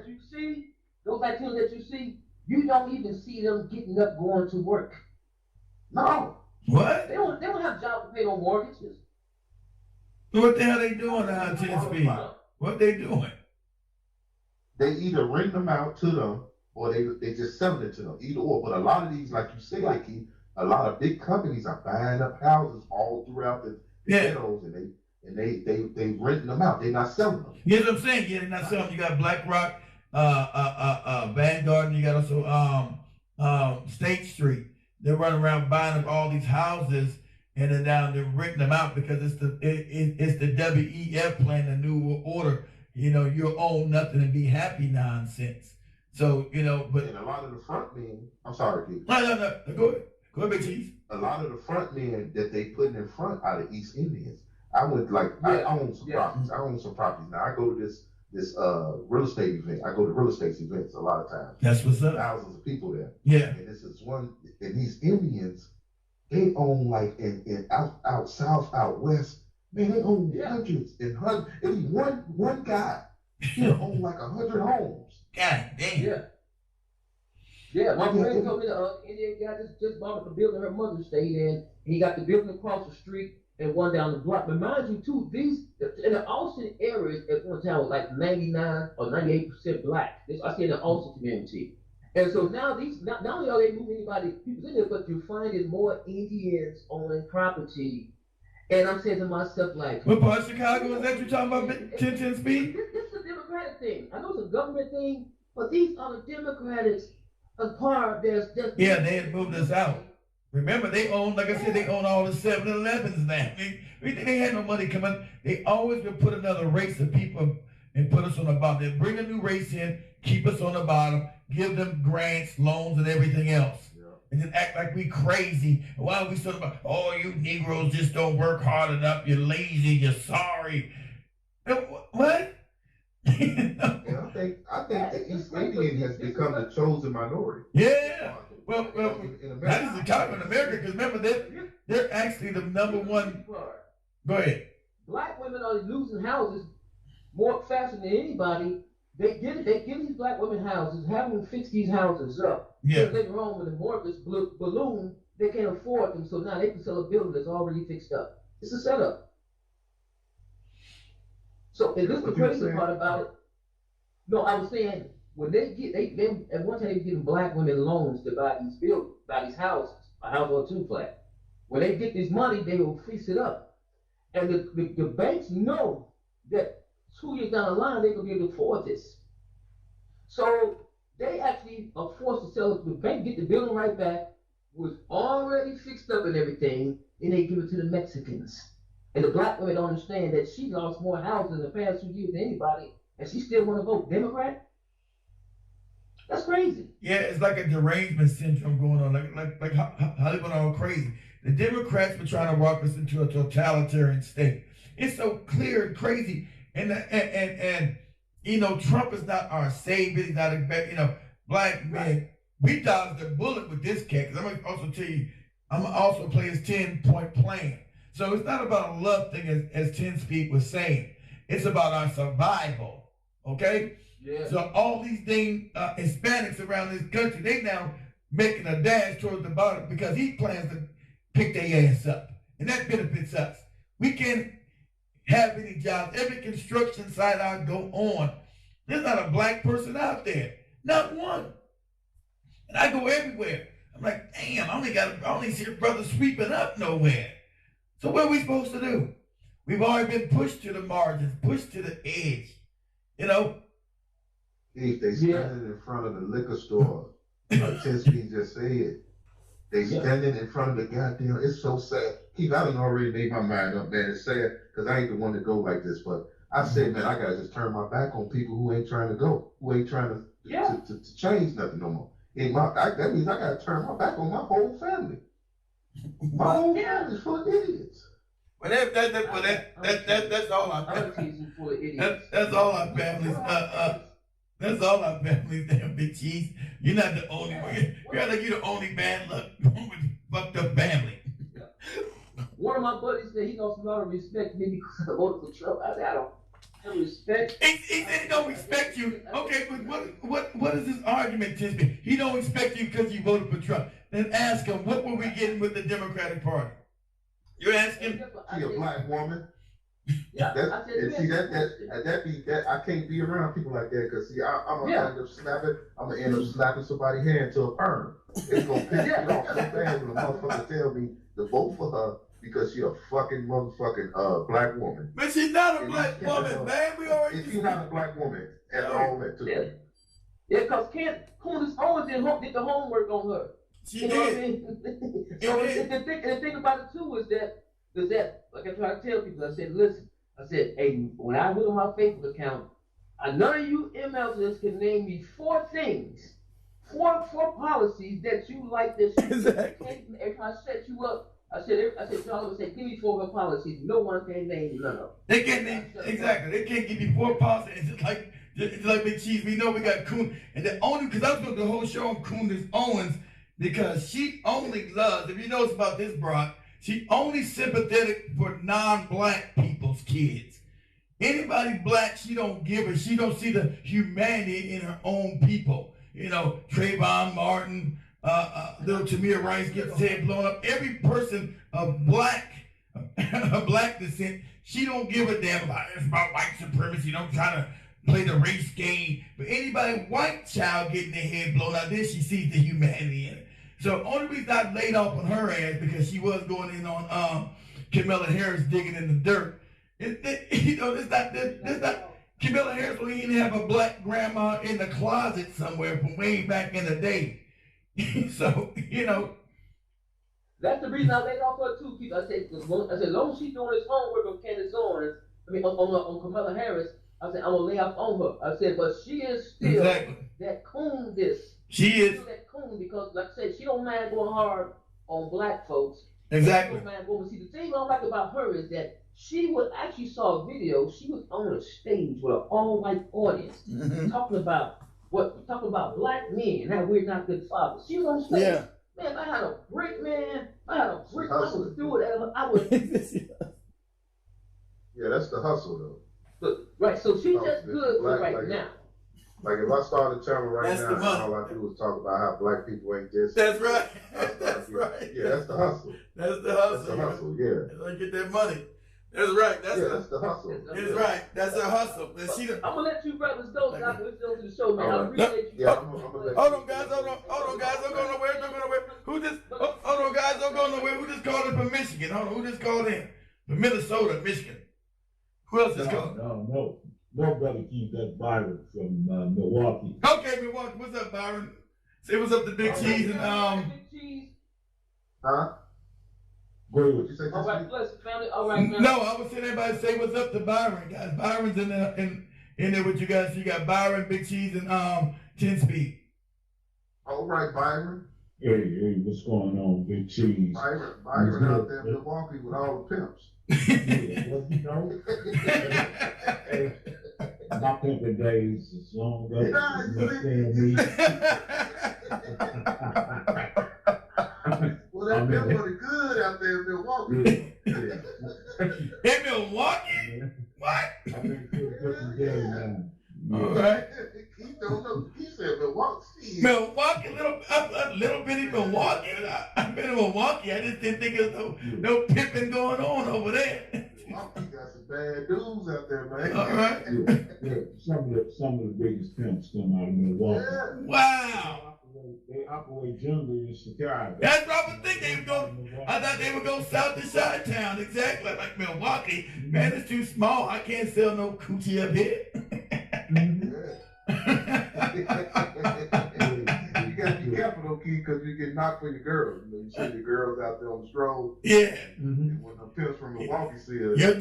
Speaker 7: you see, those Latinos that you see, you don't even see them getting up going to work. No.
Speaker 1: What?
Speaker 7: They don't have jobs to pay no mortgages.
Speaker 1: What the hell they doing now, 10 speed? What they doing?
Speaker 8: They either rent them out to them or they just selling it to them. Either or. But a lot of these, like you say, like a lot of big companies are buying up houses all throughout the ghettos, and they renting them out. They're not selling them.
Speaker 1: You know what I'm saying? Yeah, they're not selling. You got BlackRock, Vanguard, and you got also State Street. They're running around buying up all these houses, and then down they're renting them out because it's the WEF plan, the New Order. You know, you'll own nothing and be happy nonsense. So, you know, but...
Speaker 8: And a lot of the front men... I'm sorry, Keith.
Speaker 1: No. Go ahead. Go ahead, Big Cheese.
Speaker 8: A lot of the front men that they putting in front are the East Indians. I went like... I own some properties. I own some properties. Now, I go to this real estate event. I go to real estate events a lot of times.
Speaker 1: That's what's up.
Speaker 8: Thousands of people there.
Speaker 1: Yeah.
Speaker 8: And this is one... And these Indians, they own like in out south, out west... Man, they own hundreds and hundreds. It'll be one guy. He'll own like 100 homes.
Speaker 1: God damn.
Speaker 7: Yeah, my friend told me the Indian guy just bought up a building her mother stayed in. He got the building across the street and one down the block. But mind you, too, these in the Austin area at one time was like 99 or 98% black. I stay in the Austin community. And so now not only are they moving people in there, but you're finding more Indians owning property. And I'm saying to myself, like...
Speaker 1: What part of Chicago is that you're talking about, 10 speed?
Speaker 7: This is a Democratic thing. I know it's a government thing, but these are the Democrats part.
Speaker 1: Yeah, they had moved us out. Remember, they own, like I said, they own all the 7-Elevens now. They had no money coming. They always would put another race of people and put us on the bottom. They bring a new race in, keep us on the bottom, give them grants, loans, and everything else. And then act like we crazy. Why are we sort of, oh, you Negroes just don't work hard enough. You're lazy. You're sorry. What?
Speaker 8: And I think the East Indian has become the chosen minority.
Speaker 1: Yeah. Well, that is the time in America because remember they're actually the number one. Go ahead.
Speaker 7: Black women are losing houses more faster than anybody. They give these black women houses, have them fix these houses up.
Speaker 1: Yeah.
Speaker 7: Because later on, when the mortgage balloon, they can't afford them, so now they can sell a building that's already fixed up. It's a setup. So, and this is the crazy part about it. No, I was saying when they at one time they were giving black women loans to buy these houses, a house or a two flat. When they get this money, they will fix it up, and the banks know that 2 years down the line they're gonna be able to afford this. So they actually are forced to sell it to the bank, get the building right back, was already fixed up and everything, and they give it to the Mexicans. And the black women don't understand that she lost more houses in the past 2 years than anybody, and she still want to vote Democrat? That's crazy.
Speaker 1: Yeah, it's like a derangement syndrome going on, like Hollywood all crazy. The Democrats were trying to walk us into a totalitarian state. It's so clear and crazy. And you know, Trump is not our savior. He's not black men. We dodged the bullet with this cat. Because I'm going to also tell you, I'm going to also play his 10-point plan. So it's not about a love thing, as 10 Speak was saying. It's about our survival. Okay?
Speaker 7: Yeah.
Speaker 1: So all these Hispanics around this country, they now making a dash towards the bottom because he plans to pick their ass up. And that benefits us. We can't have any jobs. Every construction site I go on, there's not a black person out there. Not one. And I go everywhere. I'm like, damn, I only see a brother sweeping up nowhere. So what are we supposed to do? We've already been pushed to the margins, pushed to the edge. You know?
Speaker 8: If they standing in front of the liquor store 10 Speed just said. They standing in front of the goddamn. It's so sad. Keith, I done already made my mind up, man. It's sad because I ain't the one to go like this, but I said, man, I gotta just turn my back on people who ain't trying to go, who ain't trying to change nothing no more. That means I gotta turn my back on my whole family. My whole family's full of idiots.
Speaker 1: Well, that's all our families. That's all our families. That's all our families. Damn big cheese. You're not the only one. You're like you're the only bad luck fucked up family.
Speaker 7: One of my buddies said he lost a lot of respect me because I voted for Trump. I said I don't have respect.
Speaker 1: He said he don't respect you. Okay, but what is his argument, Tisby? He don't respect you because you voted for Trump. Then ask him, what were we getting with the Democratic Party? You're asking?
Speaker 8: She a black woman.
Speaker 7: Yeah,
Speaker 8: I can't be around people like that because see, I'm gonna end up slapping. I'm gonna end up slapping somebody's hand to a perm. It's gonna piss me off so bad when a motherfucker tell me to vote for her because she a fucking motherfucking black woman.
Speaker 1: But she's not a black woman, man. We already.
Speaker 8: She's not a black woman at all. That too.
Speaker 7: Yeah, because Candace Owens did the homework on her.
Speaker 1: She
Speaker 7: you
Speaker 1: did.
Speaker 7: Know what I mean? So the thing about it too is that like I try to tell people, I said, listen, hey, when I look at my Facebook account, none of you MLs can name me 4 things, four policies that you like this.
Speaker 1: Exactly.
Speaker 7: Every time I set you up, I said, y'all would say, give me 4 policies. No one can name none of them.
Speaker 1: They can't name, exactly. They can't give you 4 policies. It's like Big Cheese. We know we got Coon. And the only, because I was doing the whole show on Candace Owens, because she only loves, if you notice about this broad, she only sympathetic for non-black people's kids. Anybody black, she don't give her. She don't see the humanity in her own people. You know, Trayvon Martin, little Tamir Rice gets his head blown up. Every person of black descent, she don't give a damn about it. It's about white supremacy. Don't try to play the race game. But anybody white child getting their head blown out, then she sees the humanity in it. So only reason I laid off on her ass because she was going in on Kamala Harris digging in the dirt. It's not Kamala Harris will even have a black grandma in the closet somewhere from way back in the day. So,
Speaker 7: That's the reason I laid off her too, people. I said, as long as she's doing this homework on Candace Owens, on Kamala Harris, I said, I'm gonna lay off on her. I said, but she is still that coon
Speaker 1: She is
Speaker 7: that coon because, like I said, she don't mind going hard on black folks.
Speaker 1: Exactly.
Speaker 7: She don't mind going. See, the thing I like about her is that she actually saw a video. She was on a stage with an all-white audience talking about black men and how we're not good fathers. She was on stage.
Speaker 1: Yeah.
Speaker 7: Man, if I had a brick, I would do it. I would.
Speaker 8: Yeah, that's the hustle though.
Speaker 7: But, right, so she's just good for right now.
Speaker 8: Like if I start a channel right now, all I do is talk about how black people ain't this.
Speaker 1: That's right. That's right.
Speaker 8: Yeah, that's the hustle.
Speaker 1: That's the hustle.
Speaker 8: That's the hustle. Yeah.
Speaker 1: That's get that money. That's right. That's
Speaker 8: the hustle.
Speaker 1: That's right. That's her hustle.
Speaker 7: I'm gonna let you brothers go. So I can listen to the show, man. I appreciate you.
Speaker 8: Yeah,
Speaker 1: hold on, guys. Hold on, guys. Don't go nowhere. Don't go nowhere. Who just? Hold on, guys. Don't go nowhere. Who just called in from Michigan? Hold on. Who just called in? From Minnesota, Michigan. Who else just called?
Speaker 9: No, brother Keith. That's Byron from Milwaukee.
Speaker 1: Okay, Milwaukee. What's up, Byron? Say what's up to Big Cheese and
Speaker 7: Big Cheese.
Speaker 8: Huh? Go ahead. What you say?
Speaker 7: All right, bless the family. All right, man.
Speaker 1: No, I was saying everybody say what's up to Byron, guys. Byron's in there with you guys. You got Byron, Big Cheese, and 10 Speed.
Speaker 8: All right, Byron.
Speaker 9: Hey, what's going on, Big Cheese?
Speaker 8: Byron out there in Milwaukee with all the pimps.
Speaker 9: Well, you know, hey, my pimping days is long ago.
Speaker 8: Well, that pimp was good out there in Milwaukee.
Speaker 1: In Milwaukee?
Speaker 9: Yeah.
Speaker 1: What?
Speaker 9: I've been through a different day now.
Speaker 1: All right.
Speaker 8: He don't know. He said Milwaukee.
Speaker 1: Milwaukee, little bitty Milwaukee. I've been in Milwaukee. I just didn't think there was no pimping going on over there.
Speaker 8: Milwaukee got some bad dudes out there, man.
Speaker 1: All right.
Speaker 9: Yeah. Some of the biggest pimps come out of Milwaukee.
Speaker 8: Yeah.
Speaker 1: Wow.
Speaker 9: They operate jungle in Chicago.
Speaker 1: That's what I was thinking. They would go. I thought they would go south to Chi-Town, exactly like Milwaukee. Man, it's too small. I can't sell no coochie up here.
Speaker 8: You careful though, Keith, because you get knocked for your girls. You know, you see the girls out there on the stroll.
Speaker 1: Yeah.
Speaker 8: And when the pimps from Milwaukee see her,
Speaker 1: Your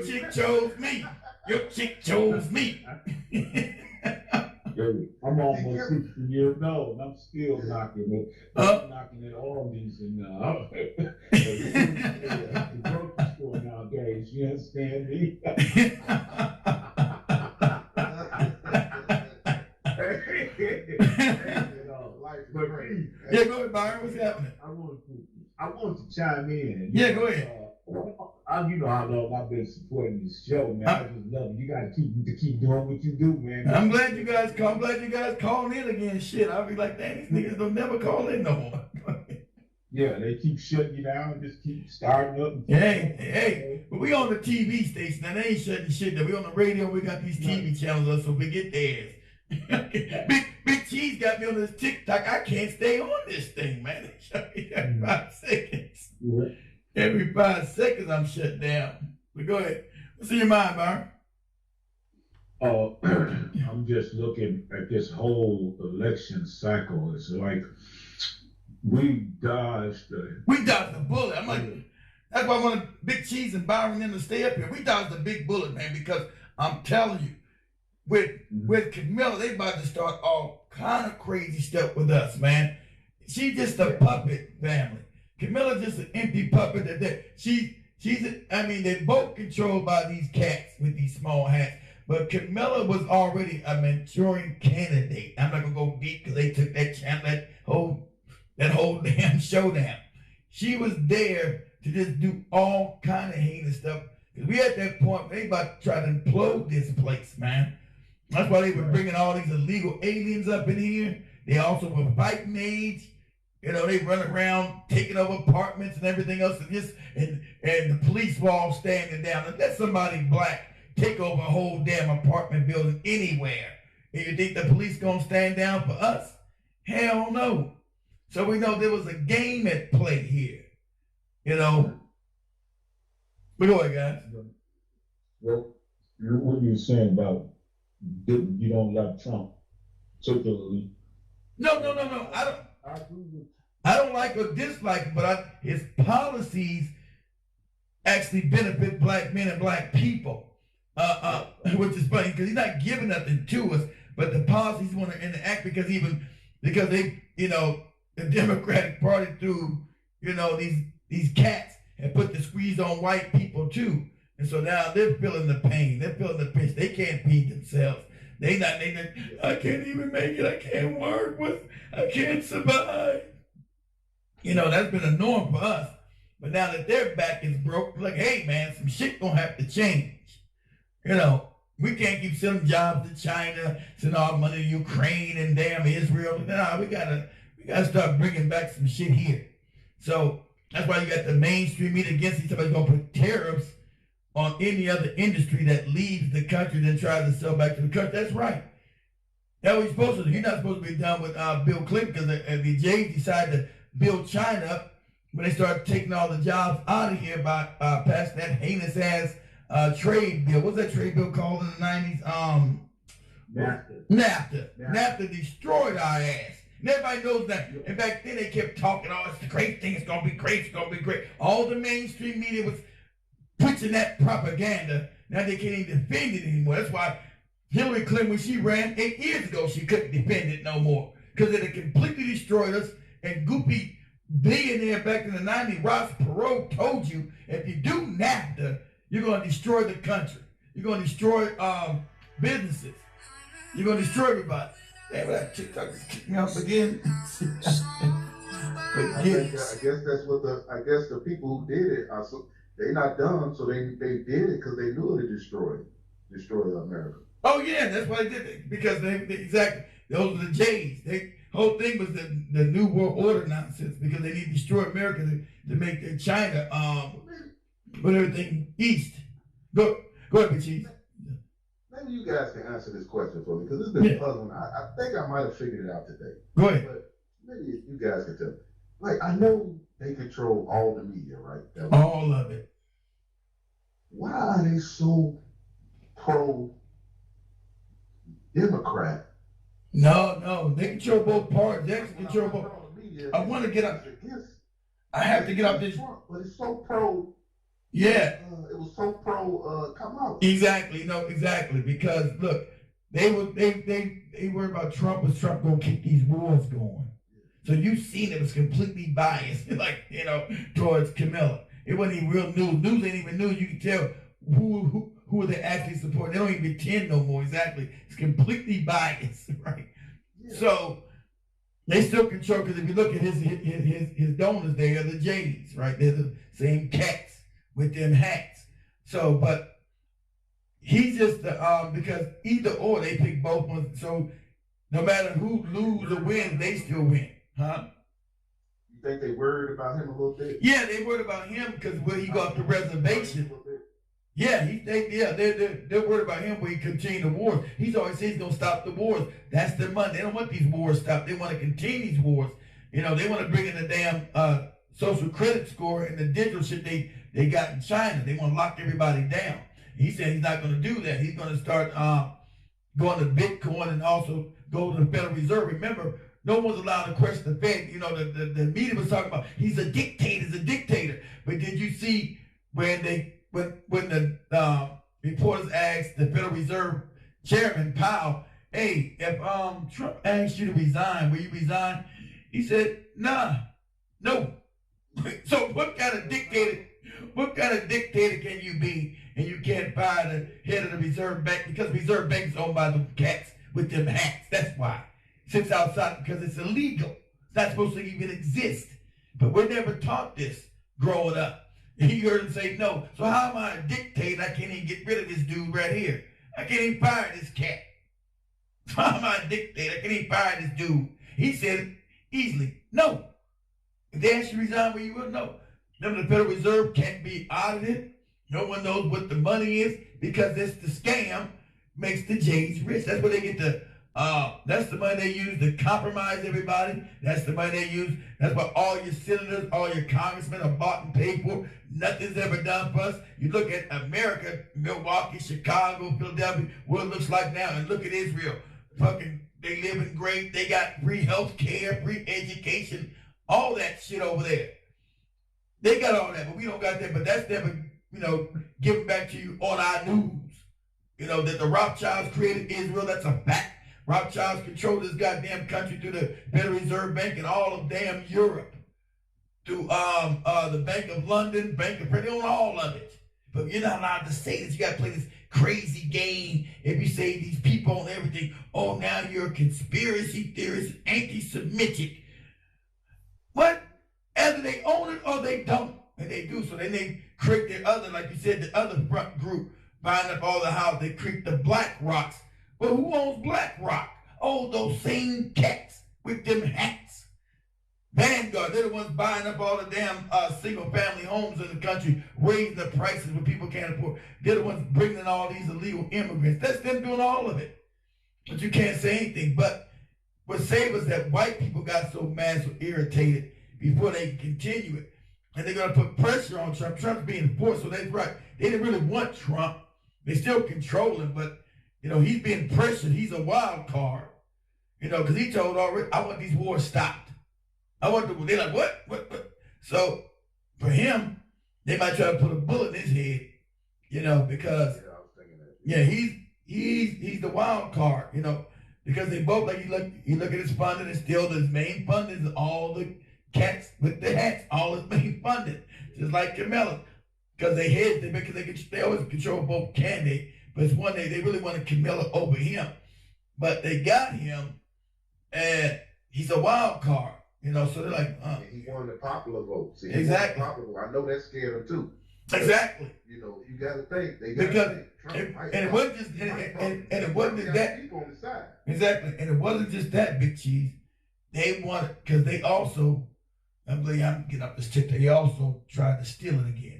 Speaker 1: chick chose me. Your chick chose me.
Speaker 9: I'm almost 60 years old and I'm still knocking it. I'm knocking at all these and the grocery store nowadays. You understand me?
Speaker 1: Yeah, go ahead, Byron. What's happening?
Speaker 9: I want to chime in.
Speaker 1: Yeah, go ahead.
Speaker 9: You know how long I've been supporting this show, man. I just love it. You gotta keep doing what you do, man.
Speaker 1: I'm glad you guys calling in again. Shit, I'll be like, damn, these niggas don't never call in no more.
Speaker 9: Yeah, they keep shutting you down, just keep starting up.
Speaker 1: Hey, but we on the TV station, and they ain't shutting shit down. We on the radio, we got these TV channels, so we get theirs. Big Cheese got me on this TikTok. I can't stay on this thing, man. They shut me down 5 seconds.
Speaker 9: Yeah.
Speaker 1: Every 5 seconds I'm shut down. But go ahead. What's in your mind, Byron?
Speaker 9: I'm just looking at this whole election cycle. It's like we dodged the
Speaker 1: bullet. I'm like, that's why I wanted Big Cheese and Byron them to stay up here. We dodged the big bullet, man, because I'm telling you, with Camilla, they about to start all kind of crazy stuff with us, man. She's just a puppet family. Camilla's just an empty puppet they're both controlled by these cats with these small hats. But Camilla was already a Manchurian candidate. I'm not gonna go deep because they took that channel, that whole damn showdown. She was there to just do all kind of heinous stuff. Because we at that point, they about to try to implode this place, man. That's why they were bringing all these illegal aliens up in here. They also were fighting AIDS. You know, they run around taking over apartments and everything else, and the police were all standing down. And let somebody black take over a whole damn apartment building anywhere. And you think the police gonna stand down for us? Hell no. So we know there was a game at play here. You know. But go ahead, guys.
Speaker 9: Well, what you're saying about you don't like Trump, particularly.
Speaker 1: No. I don't like or dislike, but his policies actually benefit black men and black people, which is funny because he's not giving nothing to us, but the policies want to enact because they, the Democratic Party through, these cats and put the squeeze on white people too. And so now they're feeling the pain. They're feeling the pinch. They can't feed themselves. I can't even make it. I can't work. I can't survive. That's been a norm for us. But now that their back is broke, like, hey, man, some shit gonna have to change. We can't keep sending jobs to China, sending all money to Ukraine and damn Israel. Nah, we gotta start bringing back some shit here. So that's why you got the mainstream media against each other. Gonna put tariffs on any other industry that leaves the country then tries to sell back to the country. That's right. That's what you're supposed to do. You're not supposed to be done with Bill Clinton because the Jays decided to build China up when they started taking all the jobs out of here by passing that heinous ass trade bill. What's that trade bill called in the 90s? NAFTA. NAFTA destroyed our ass. And everybody knows that. And back then they kept talking, oh, it's a great thing, it's gonna be great, it's gonna be great. All the mainstream media was pushing that propaganda. Now they can't even defend it anymore. That's why Hillary Clinton, when she ran 8 years ago, she couldn't defend it no more. Because it had completely destroyed us. And goopy billionaire back in the 90s, Ross Perot, told you, if you do NAFTA, you're going to destroy the country. You're going to destroy businesses. You're going to destroy everybody. Damn, that TikTok just kicked me off again.
Speaker 8: I guess that's what the people who did it they not dumb, so they did it because they knew it destroyed America.
Speaker 1: Oh yeah, that's why they did it, because exactly those are the J's. Whole thing was the New World Order nonsense because they need to destroy America to make China put everything east. Go ahead, Chief.
Speaker 8: Maybe you guys can answer this question for me because it's been puzzling. I think I might have figured it out today.
Speaker 1: Go ahead.
Speaker 8: But maybe you guys can tell me. Like, I know they control all the media, right?
Speaker 1: All of it.
Speaker 8: Why are they so pro-Democrat
Speaker 1: No, they control both parts. They actually control both. I want to get up. I have to get up this.
Speaker 8: But it's so pro.
Speaker 1: Yeah.
Speaker 8: It was so pro. Come out.
Speaker 1: Exactly. No, exactly. Because look, they worry about Trump. Was Trump gonna keep these wars going? So you've seen it was completely biased, like towards Camilla. It wasn't even real news. News ain't even news. You can tell who they actually support. They don't even pretend no more. Exactly. It's completely biased, right? Yeah. So they still control, because if you look at his donors, they are the Jays, right? They're the same cats with them hats. So, but he's just because either or they pick both ones. So no matter who lose or wins, they still win, huh?
Speaker 8: You think they worried about him a little bit?
Speaker 1: Yeah, they worried about him because where he go off the reservation. Yeah, they're worried about him when he continue the wars. He's always said he's gonna stop the wars. That's their money. They don't want these wars stopped. They want to continue these wars. They want to bring in the damn social credit score and the digital shit they got in China. They want to lock everybody down. He said he's not going to do that. He's going to start going to Bitcoin and also go to the Federal Reserve. Remember, no one's allowed to question the Fed. The media was talking about he's a dictator. But did you see when the reporters asked the Federal Reserve Chairman Powell, hey, if Trump asked you to resign, will you resign? He said, nah, no. So what kind of dictator can you be and you can't fire the head of the Reserve Bank, because Reserve Bank is owned by the cats with them hats. That's why. Sits outside because it's illegal. It's not supposed to even exist. But we're never taught this growing up. And you heard him say no. So how am I a dictator? I can't even get rid of this dude right here. I can't even fire this cat. So how am I a dictator? I can't even fire this dude. He said it easily. No. If they ask you to resign, well, you will know. Remember, the Federal Reserve can't be audited. No one knows what the money is, because it's the scam makes the Jays rich. That's where they get that's the money they use to compromise everybody. That's the money they use. That's why all your senators, all your congressmen are bought and paid for. Nothing's ever done for us. You look at America, Milwaukee, Chicago, Philadelphia, what it looks like now, and look at Israel. Fucking, they living great. They got free health care, free education, all that shit over there. They got all that, but we don't got that. But that's never, given back to you on our news. That the Rothschilds created Israel. That's a fact. Rothschilds control this goddamn country through the Federal Reserve Bank and all of damn Europe. Through the Bank of London, Bank of Britain, they own all of it. But you're not allowed to say this. You got to play this crazy game. If you say these people and everything, oh, now you're a conspiracy theorist, anti-Semitic. What? Either they own it or they don't. And they do. So then they create their other, like you said, the other front group, buying up all the houses. They create the Black Rocks. But who owns Black Rock? Oh, those same cats with them hats. Vanguard, they're the ones buying up all the damn single-family homes in the country, raising the prices when people can't afford. They're the ones bringing in all these illegal immigrants. That's them doing all of it. But you can't say anything. But what saved us that white people got so mad, so irritated before they continue it. And they're going to put pressure on Trump. Trump's being forced, so that's right. They didn't really want Trump. They still control him, but, he's being pressured. He's a wild card, because he told already, I want these wars stopped. They're like, what? So for him, they might try to put a bullet in his head, because, he's the wild card, because they both, like, you look at his funding, and still his main funding is all the cats with the hats, all his main funding, just like Camilla, because they hedge, they always control both candidates, but it's one day they really wanted Camilla over him, but they got him, and he's a wild card, so they're like,
Speaker 8: he won the popular vote. See,
Speaker 1: exactly.
Speaker 8: I know that scared him too.
Speaker 1: Exactly.
Speaker 8: You got to think. They got to think.
Speaker 1: And it wasn't just, and it wasn't just that.
Speaker 8: People on the side.
Speaker 1: Exactly, and it wasn't just that, Big Cheese. They wanted, because they also, I'm getting up this tip. They also tried to steal it again.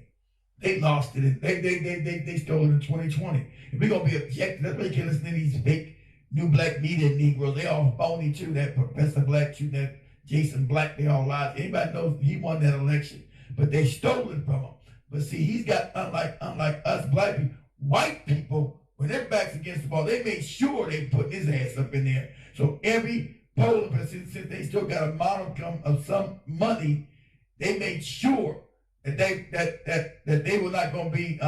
Speaker 1: They lost it. They stole it in 2020. If we're gonna be objective, that's why you can't listen to these fake new black media Negroes. They all phony too. That Professor Black too. That Jason Black. They all lies. Anybody knows he won that election, but they stole it from him. But see, he's got unlike us black people, white people when their back's against the wall, they made sure they put his ass up in there. So every polling person, since they still got a modicum of some money, they made sure that they were not going to be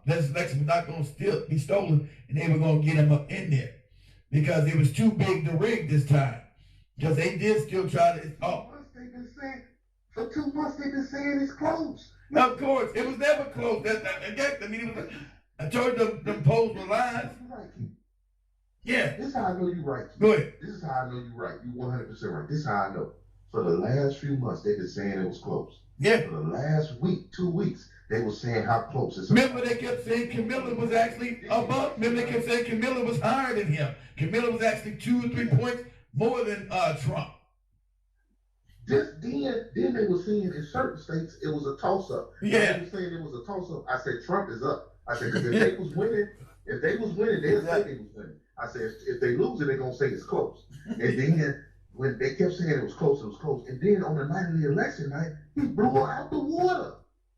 Speaker 1: this election was not going to be stolen, and they were going to get him up in there because it was too big to rig this time. Because they did still try to.
Speaker 8: For 2 months they've been saying it's closed.
Speaker 1: Of course, it was never closed. I told you the polls were lies. Yeah.
Speaker 8: This is how I know you're right.
Speaker 1: Go ahead.
Speaker 8: This is how I know you're right. You're 100% right. This is how I know. For the last few months, they've been saying it was close.
Speaker 1: Yeah.
Speaker 8: For the last week, 2 weeks, they were saying how close it's.
Speaker 1: Remember, they kept saying Camilla was actually above. Remember, they kept saying Camilla was higher than him. Camilla was actually 2 or 3 points more than Trump.
Speaker 8: Just then they were saying in certain states it was a toss-up.
Speaker 1: Yeah.
Speaker 8: They were saying it was a toss-up. I said Trump is up. I said because if they was winning, they'd say they was winning. I said if they lose it, they're gonna say it's close. And then when they kept saying it was close, and then on the night of the election night, he blew her out the water.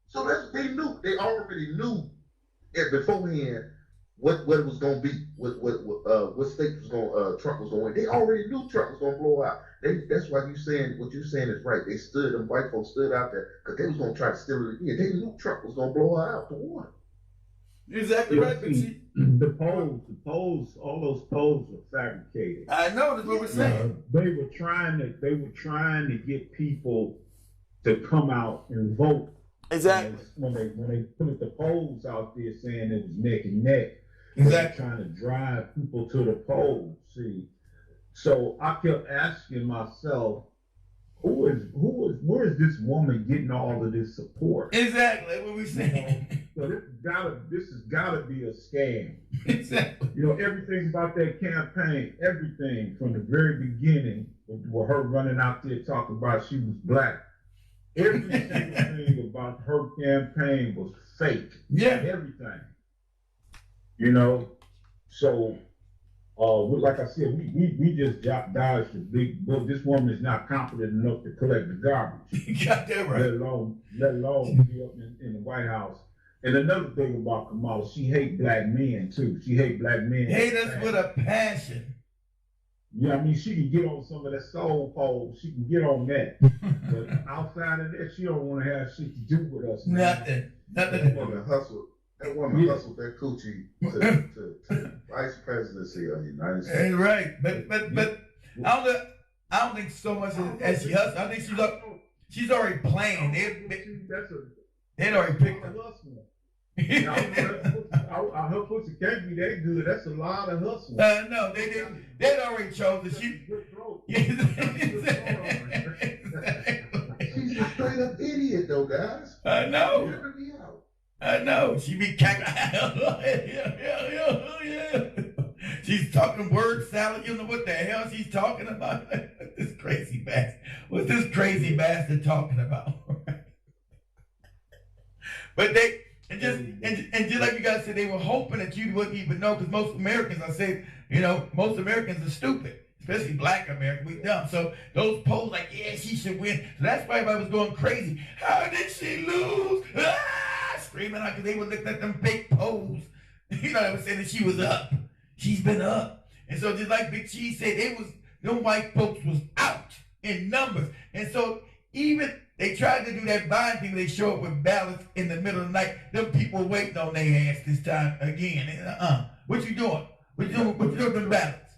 Speaker 8: So they knew. They already knew beforehand what it was gonna be, what state was gonna Trump was gonna win. They already knew Trump was gonna blow out. That's why what you're saying is right. Them white folks stood out there because they was gonna try to steal it again. They knew Trump was gonna blow her out the water.
Speaker 1: Exactly right.
Speaker 9: The polls, all those polls were fabricated.
Speaker 1: I know, that's what we're saying.
Speaker 9: They were trying to get people to come out and vote.
Speaker 1: Exactly.
Speaker 9: When they put the polls out there saying it was neck and neck.
Speaker 1: Exactly.
Speaker 9: Trying to drive people to the polls. See, so I kept asking myself, where is this woman getting all of this support?
Speaker 1: Exactly, what we saying.
Speaker 9: So this has gotta be a scam.
Speaker 1: Exactly.
Speaker 9: Everything about that campaign, everything from the very beginning, with her running out there talking about she was black. Every single thing about her campaign was fake.
Speaker 1: Yeah.
Speaker 9: Everything. So like I said, we just dodged the big book. This woman is not confident enough to collect the garbage.
Speaker 1: You got that right.
Speaker 9: Let alone be up in the White House. And another thing about Kamala, she hate black men too. She hate black men.
Speaker 1: Hate us with a passion.
Speaker 9: Yeah, I mean, she can get on some of that soul pole. She can get on that. But outside of that, she don't want to have shit to do with us.
Speaker 1: Nothing.
Speaker 8: That woman hustled that coochie to vice presidency of the United States.
Speaker 1: Right, but I don't think so much as she hustles. I think she's already playing. They'd already picked her.
Speaker 9: Her pussy can't be that good. That's a lot of hustle.
Speaker 1: No, they didn't. They'd already chose that she.
Speaker 8: She's a straight up idiot, though, guys.
Speaker 1: I know. I know. She be cackling. Yeah. She's talking word salad. You know what the hell she's talking about? This crazy bastard. What's this crazy bastard talking about? But they just like you guys said, they were hoping that you wouldn't even know, because most Americans, I said, most Americans are stupid, especially black Americans. We dumb. So those polls like, yeah, she should win. So that's why everybody was going crazy. How did she lose? Screaming out because they were looking at them fake polls. They were saying that she was up. She's been up. And so just like Big Cheese said, them white folks was out in numbers. And so even they tried to do that Biden thing where they show up with ballots in the middle of the night. Them people waiting on their ass this time again. What you doing? What you doing with the ballots?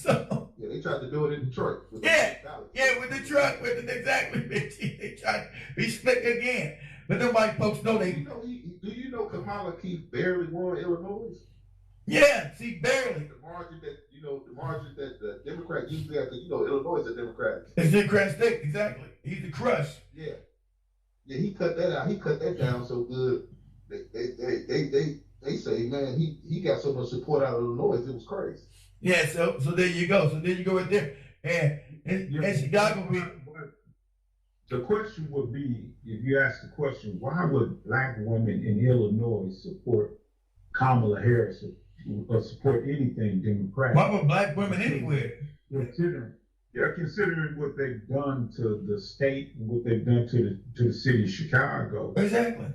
Speaker 1: So
Speaker 8: yeah, they tried to do it in Detroit.
Speaker 1: With the truck. Exactly, Big Cheese. They tried to be slick again. But them white folks know they.
Speaker 8: Do you know Kamala Keith barely won Illinois?
Speaker 1: Yeah, see, barely.
Speaker 8: The margin that the Democrat usually have, because Illinois is a Democrat.
Speaker 1: It's a Democrat state, exactly. He's the crush.
Speaker 8: Yeah, he cut that out. He cut that down so good. They say, man, he got so much support out of Illinois, it was crazy.
Speaker 1: Yeah, so there you go. So there you go right there. And Chicago be.
Speaker 9: The question would be, if you ask the question, why would black women in Illinois support Kamala Harris or support anything Democratic?
Speaker 1: Why would black women anywhere?
Speaker 9: Considering what they've done to the state and what they've done to the city of Chicago.
Speaker 1: Exactly.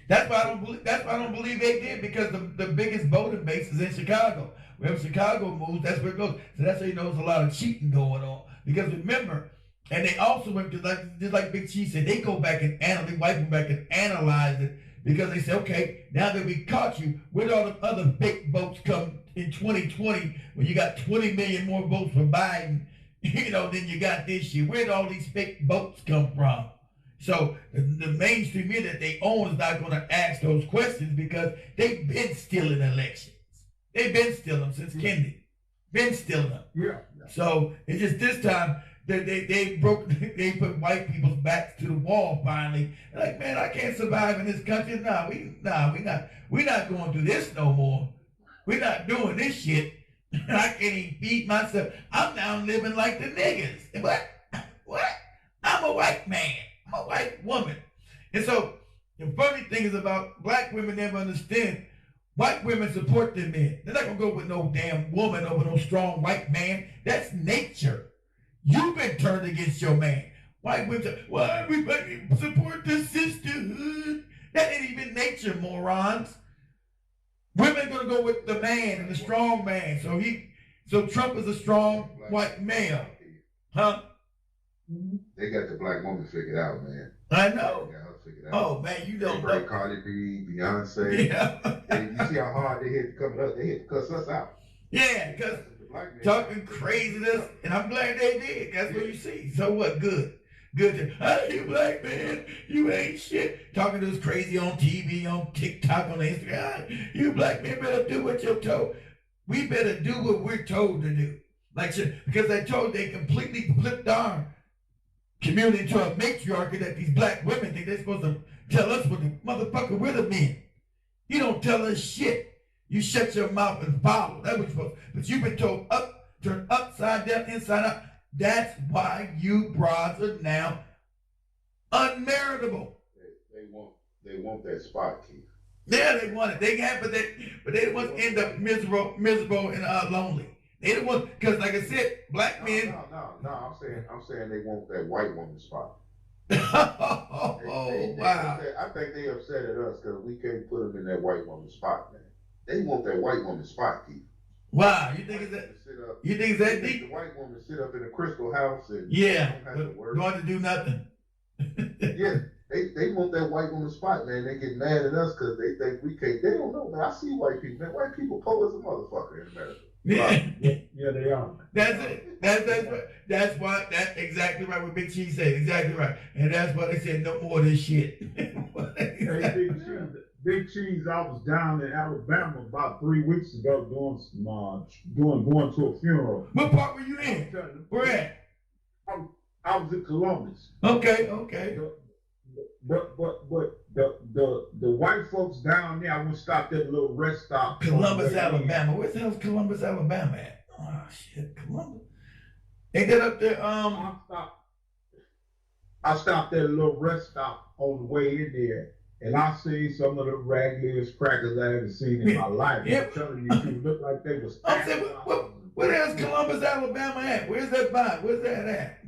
Speaker 1: That's why I don't believe. That's why I don't believe they did, because the biggest voting base is in Chicago. Wherever Chicago moves, that's where it goes. So that's how you know there's a lot of cheating going on. Because remember, and they also went to, like, just like Big Cheese said, they go back and analyze, white people back and analyze it, because they say, okay, now that we caught you, where did all the other fake votes come in 2020 when you got 20 million more votes for Biden, than you got this year? Where did all these fake votes come from? So the mainstream media that they own is not going to ask those questions, because they've been stealing elections. They've been stealing them since Kennedy. Been stealing them.
Speaker 9: Yeah.
Speaker 1: So it's just this time that they put white people's backs to the wall finally. They're like, man, I can't survive in this country. We're not going through this no more. We're not doing this shit. I can't even feed myself. I'm now living like the niggas. What? I'm a white man. I'm a white woman. And so the funny thing is about black women never understand. White women support their men. They're not gonna go with no damn woman over no strong white man. That's nature. You've been turned against your man. White women say, well, everybody support the sisterhood. That ain't even nature, morons. Women gonna go with the man and the strong man. So Trump is a strong white male. Huh?
Speaker 8: They got the black woman figured out, man.
Speaker 1: I know.
Speaker 8: They got her figured out.
Speaker 1: Oh man, you don't know.
Speaker 8: Cardi B, Beyonce.
Speaker 1: Yeah.
Speaker 8: And you see how hard they hit to come up. They hit to cuss us out.
Speaker 1: Yeah, because talking craziness, and I'm glad they did. That's what you see. So what? Good. You black man, you ain't shit. Talking to this crazy on TV, on TikTok, on Instagram. You black man better do what you're told. We better do what we're told to do. Because they completely flipped our community into a matriarchy that these black women think they're supposed to tell us what the motherfucker we're the men. You don't tell us shit. You shut your mouth and follow. That's what you're supposed to. But you've been told turn upside down, inside out. That's why you broads are now unmarriatable.
Speaker 8: They want that spot, Keith.
Speaker 1: Yeah, they want it. They have, but they don't want to end up miserable and lonely. They don't want, because like I said, black men.
Speaker 8: No. I'm saying they want that white woman spot.
Speaker 1: Wow.
Speaker 8: I think they upset at us because we can't put them in that white woman spot, man. They want that white woman spot, Keith.
Speaker 1: Wow, you think it's that? You think it's that deep?
Speaker 8: The white woman sit up in a crystal house and
Speaker 1: don't have to do nothing.
Speaker 8: Yeah, they want that white woman spot, man. They get mad at us because they think we can't. They don't know, man. I see white people, man. White people poor as a motherfucker in America.
Speaker 9: Yeah, they are.
Speaker 1: That's it. That's exactly right what Big Cheese said. Exactly right. And that's why they said no more of this shit.
Speaker 9: Hey, Big Cheese, I was down in Alabama about 3 weeks ago going to a funeral.
Speaker 1: What part were you in? Where at?
Speaker 9: I was in Columbus.
Speaker 1: Okay.
Speaker 9: But the white folks down there, I went stopped at a little rest stop.
Speaker 1: Columbus, Alabama. Where the hell's Columbus, Alabama at? Oh shit, Columbus. Ain't that up there?
Speaker 9: I stopped at a little rest stop on the way in there, and I seen some of the raggediest crackers I ever seen in my life. I'm telling you, it looked like they was.
Speaker 1: Where the hell's Columbus, Alabama at? Where's that by? Where's that at?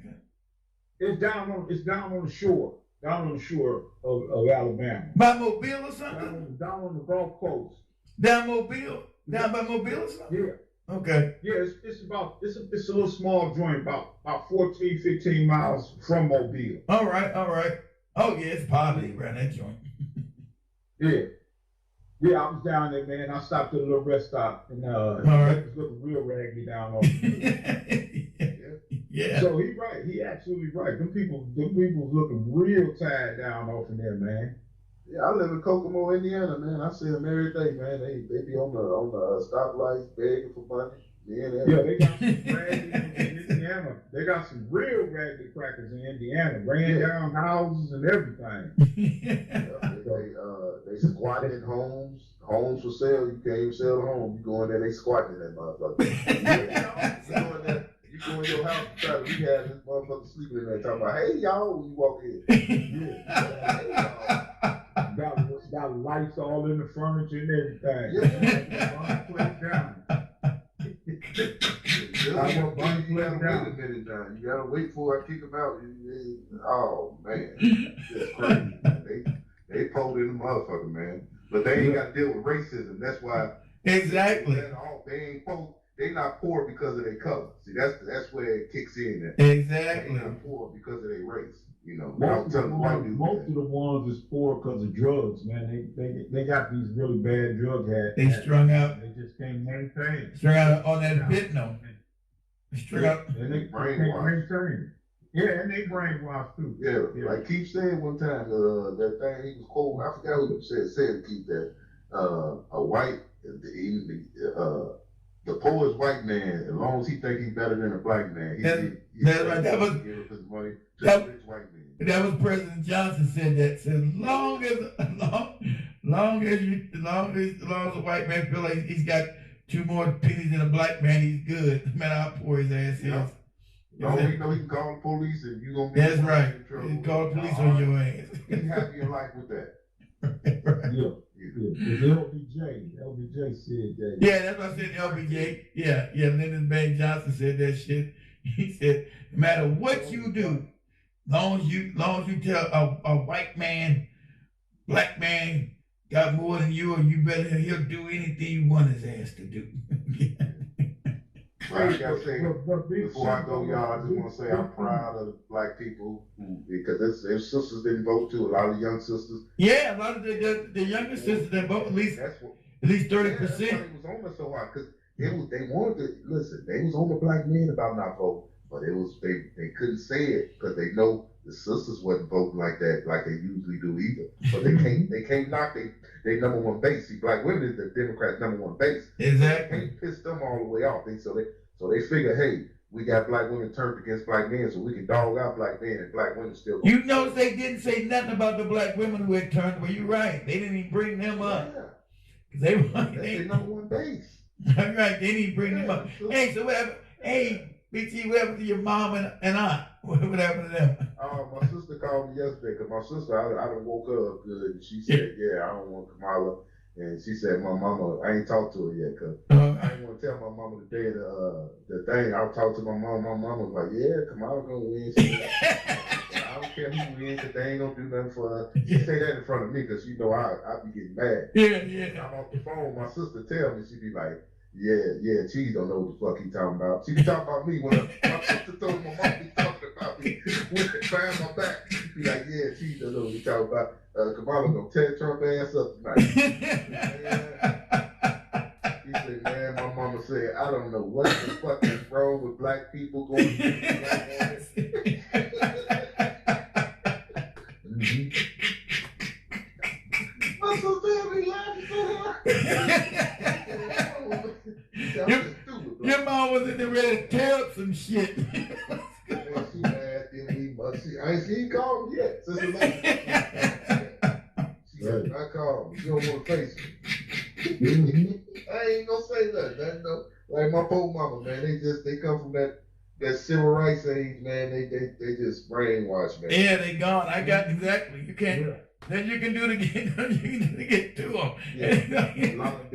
Speaker 9: It's down on the shore. Down on the shore of Alabama.
Speaker 1: By Mobile or something?
Speaker 9: Down on the Gulf Coast.
Speaker 1: Down Mobile? Down by Mobile or something?
Speaker 9: Yeah.
Speaker 1: Okay.
Speaker 9: Yeah, it's a little small joint, about 14, 15 miles from Mobile.
Speaker 1: All right. Oh yeah, it's poverty around that joint.
Speaker 9: Yeah, I was down there, man. I stopped at a little rest stop, and it was looking real raggedy down there.
Speaker 1: Yeah.
Speaker 9: So he's right. He absolutely right. Them people looking real tired down off in there, man.
Speaker 8: Yeah, I live in Kokomo, Indiana, man. I see them every day, man. They be on the stoplights begging for money.
Speaker 9: Yeah, they got some raggedy in Indiana. They got some real raggedy crackers in Indiana. Ran down houses and everything.
Speaker 8: They squatting in homes for sale. You can't even sell the home. You go in there, they squatting in that motherfucker. You go in your house and try to rehab this motherfucker sleeping in there talking about, hey y'all, when you walk in. Hey, y'all.
Speaker 9: Got lights all in the furniture and everything.
Speaker 8: You gotta wait for it, kick them out. Oh man, it's crazy. They pulled in the motherfucker, man. But they ain't got to deal with racism. That's why.
Speaker 1: Exactly.
Speaker 8: They ain't poor. They not poor because of their color. See, that's where it kicks in.
Speaker 1: Exactly.
Speaker 8: They not poor because of their race. You know,
Speaker 9: most of the ones is poor because of drugs, man. They got these really bad drug habits.
Speaker 1: They strung out.
Speaker 9: They just can't maintain.
Speaker 1: Strung out on that fentanyl. Strung out.
Speaker 9: And they can't maintain. Yeah, and they brainwashed too.
Speaker 8: Yeah, like Keith said one time, that thing he was quoting, I forgot who said Keith that a white, the poorest white man, as long as he think he's better than a black man,
Speaker 1: that's right. That was
Speaker 8: give his money to
Speaker 1: that,
Speaker 8: a rich white man.
Speaker 1: That was President Johnson said that. Said long as a white man feel like he's got 2 more pennies than a black man, he's good. No matter how poor his ass is.
Speaker 8: No, you know he can call the police and you gonna be
Speaker 1: that's right.
Speaker 8: in trouble.
Speaker 1: You can call the police on your ass.
Speaker 8: He's happy in life with that.
Speaker 1: Right.
Speaker 9: Yeah. LBJ said that.
Speaker 1: Yeah, that's what I said. LBJ. Yeah. Lyndon B. Johnson said that shit. He said, no matter what you do, long as you tell a white man, black man got more than you, or you better, he'll do anything you want his ass to do.
Speaker 8: Well, I gotta say, before I go, y'all, I just want to say I'm proud of the black people because their sisters didn't vote too. A lot of young sisters.
Speaker 1: Yeah, a lot of the younger sisters that vote at least 30%.
Speaker 8: That's why it was on us so hard because they wanted to listen. They was on the black men about not voting, but they couldn't say it because they know the sisters wasn't voting like that, like they usually do either. But they can't knock they number one base. See, black women is the Democrats' number one base.
Speaker 1: Exactly.
Speaker 8: They can't piss them all the way off. So they figure, hey, we got black women turned against black men, so we can dog out black men and black women still.
Speaker 1: You notice they didn't say nothing about the black women who had turned. Well, you're right. They didn't even bring them up.
Speaker 8: Yeah. That's their number one base.
Speaker 1: Right. They didn't even bring them up. Hey, so what happened? Hey, BT, what happened to your mom and aunt? What happened to them?
Speaker 8: My sister called me yesterday because my sister, I done woke her up good, and she said, yeah, I don't want Kamala. And she said, my mama, I ain't talked to her yet because I didn't want to tell my mama the day of the thing. I talked to my mom. My mama was like, yeah, Kamala gonna win. She said, I don't care who wins, because they ain't gonna do nothing for her. She say that in front of me because I be getting mad.
Speaker 1: Yeah.
Speaker 8: I'm off the phone. My sister tell me, she be like, yeah, Cheese don't know what the fuck he talking about. She be talking about me when my sister told my mom be talking about me behind my back. She be like, yeah, Cheese don't know what he talking about. Kamala gonna tear Trump ass up tonight. He said, man, my mama said, I don't know what the fuck is wrong with black people going to black women. My sister be laughing so hard.
Speaker 1: Your mom was in there ready to tear up some shit.
Speaker 8: She mad, I ain't seen called me yet. Since she said, I called me. She don't want to face me. I ain't gonna say nothing. No. Like my poor mama, man. They come from that civil rights age, man. They just brainwashed, man.
Speaker 1: Yeah, they gone. I got exactly. You can't. Yeah. Then you can do it again. You can get to them.
Speaker 8: Yeah. A lot of them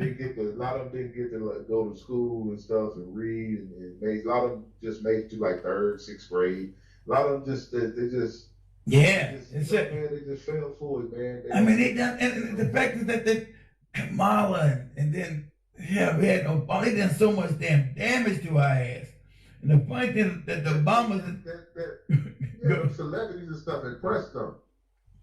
Speaker 8: didn't get to like, go to school and stuff and read and make. A lot of them just made it to like 3rd, 6th grade. A lot of them just they just fell for it, man.
Speaker 1: They done, and the fact is that Kamala and then we had Obama. They done so much damn damage to our ass. And the funny thing that the Obamas
Speaker 8: the celebrities and stuff impressed them.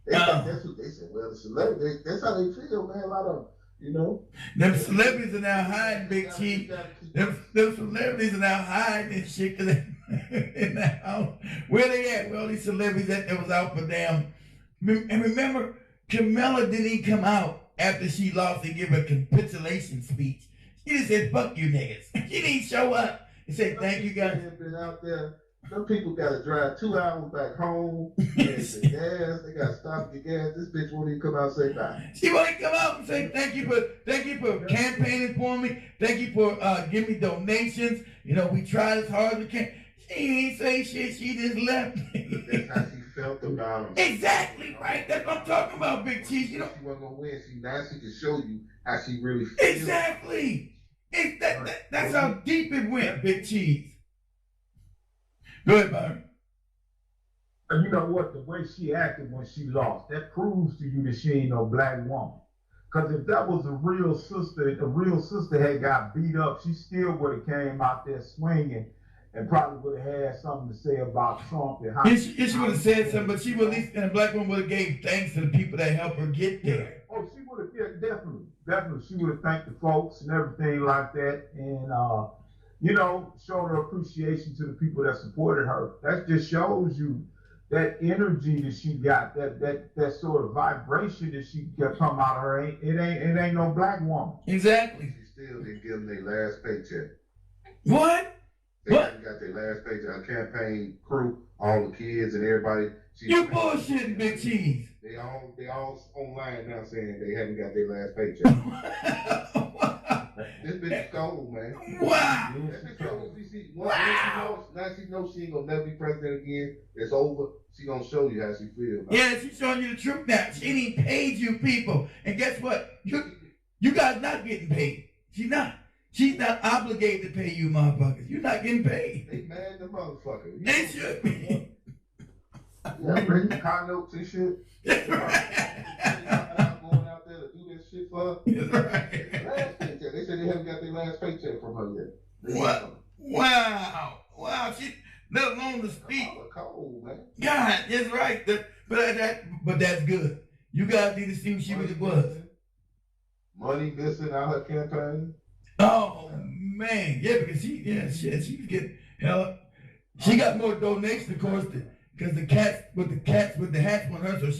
Speaker 8: That's what they said. Well, the celebrities, that's how they feel, man. A lot of them, you know.
Speaker 1: Them celebrities are now hiding, Big Chief. Them celebrities are now hiding and shit in the house. Where they at? Well, these celebrities that was out for damn. And remember, Kamala didn't even come out after she lost and give a capitulation speech. She just said, fuck you niggas. She didn't show up and say, thank you guys.
Speaker 8: Been out there. Some people got to drive 2 hours back home. Gas. They got to stop to get gas. This bitch won't even come out and say bye.
Speaker 1: She won't even come out and say thank you for campaigning for me. Thank you for giving me donations. You know, we tried as hard as we can. She ain't say shit. She just left.
Speaker 8: That's how she felt about him.
Speaker 1: Exactly right. That's what I'm talking about, Big Cheese. You know,
Speaker 8: she wasn't gonna win. Now she can show you how she really feels.
Speaker 1: Exactly. That's how deep it went, Big Cheese. Go ahead, Byron.
Speaker 9: And you know what? The way she acted when she lost, that proves to you that she ain't no black woman. Because if that was a real sister, if the real sister had got beat up, she still would have came out there swinging and probably would have had something to say about Trump and how.
Speaker 1: If she would have said something, but she would at least, and a black woman would have gave thanks to the people that helped her get there.
Speaker 9: Oh, she would have, yeah, definitely. She would have thanked the folks and everything like that, and you know, showed her appreciation to the people that supported her. That just shows you that energy that she got, that sort of vibration that she got come out of her. It ain't no black woman.
Speaker 1: Exactly.
Speaker 8: She still didn't give them their last paycheck.
Speaker 1: What?
Speaker 8: They haven't got their last paycheck. Her campaign crew, all the kids and everybody.
Speaker 1: You bullshitting, Big Cheese.
Speaker 8: They all online now saying they haven't got their last paycheck. This bitch is cold, man.
Speaker 1: Wow.
Speaker 8: This bitch cold. Wow. Now she knows she ain't gonna never be president again. It's over. She gonna show you how she feels.
Speaker 1: Yeah, she's showing you the truth now. She ain't even paid you people. And guess what? You guys not getting paid. She's not. She's not obligated to pay you motherfuckers. You're not getting paid.
Speaker 8: They mad the motherfucker.
Speaker 1: They should be.
Speaker 8: Yeah, bring car notes and shit.
Speaker 1: That's right.
Speaker 8: Going out there to do this shit for her.
Speaker 1: That's right.
Speaker 8: Last paycheck. They said they haven't got their last paycheck from her yet.
Speaker 1: What? Wow. Wow. She, let alone to speak.
Speaker 8: Cold, man.
Speaker 1: God, that's right. But that's good. You guys need to see what she really was.
Speaker 8: Money missing out her campaign.
Speaker 1: Oh man, yeah, because she's getting hell. She got more donations, of course, because the cats with the hats on her. So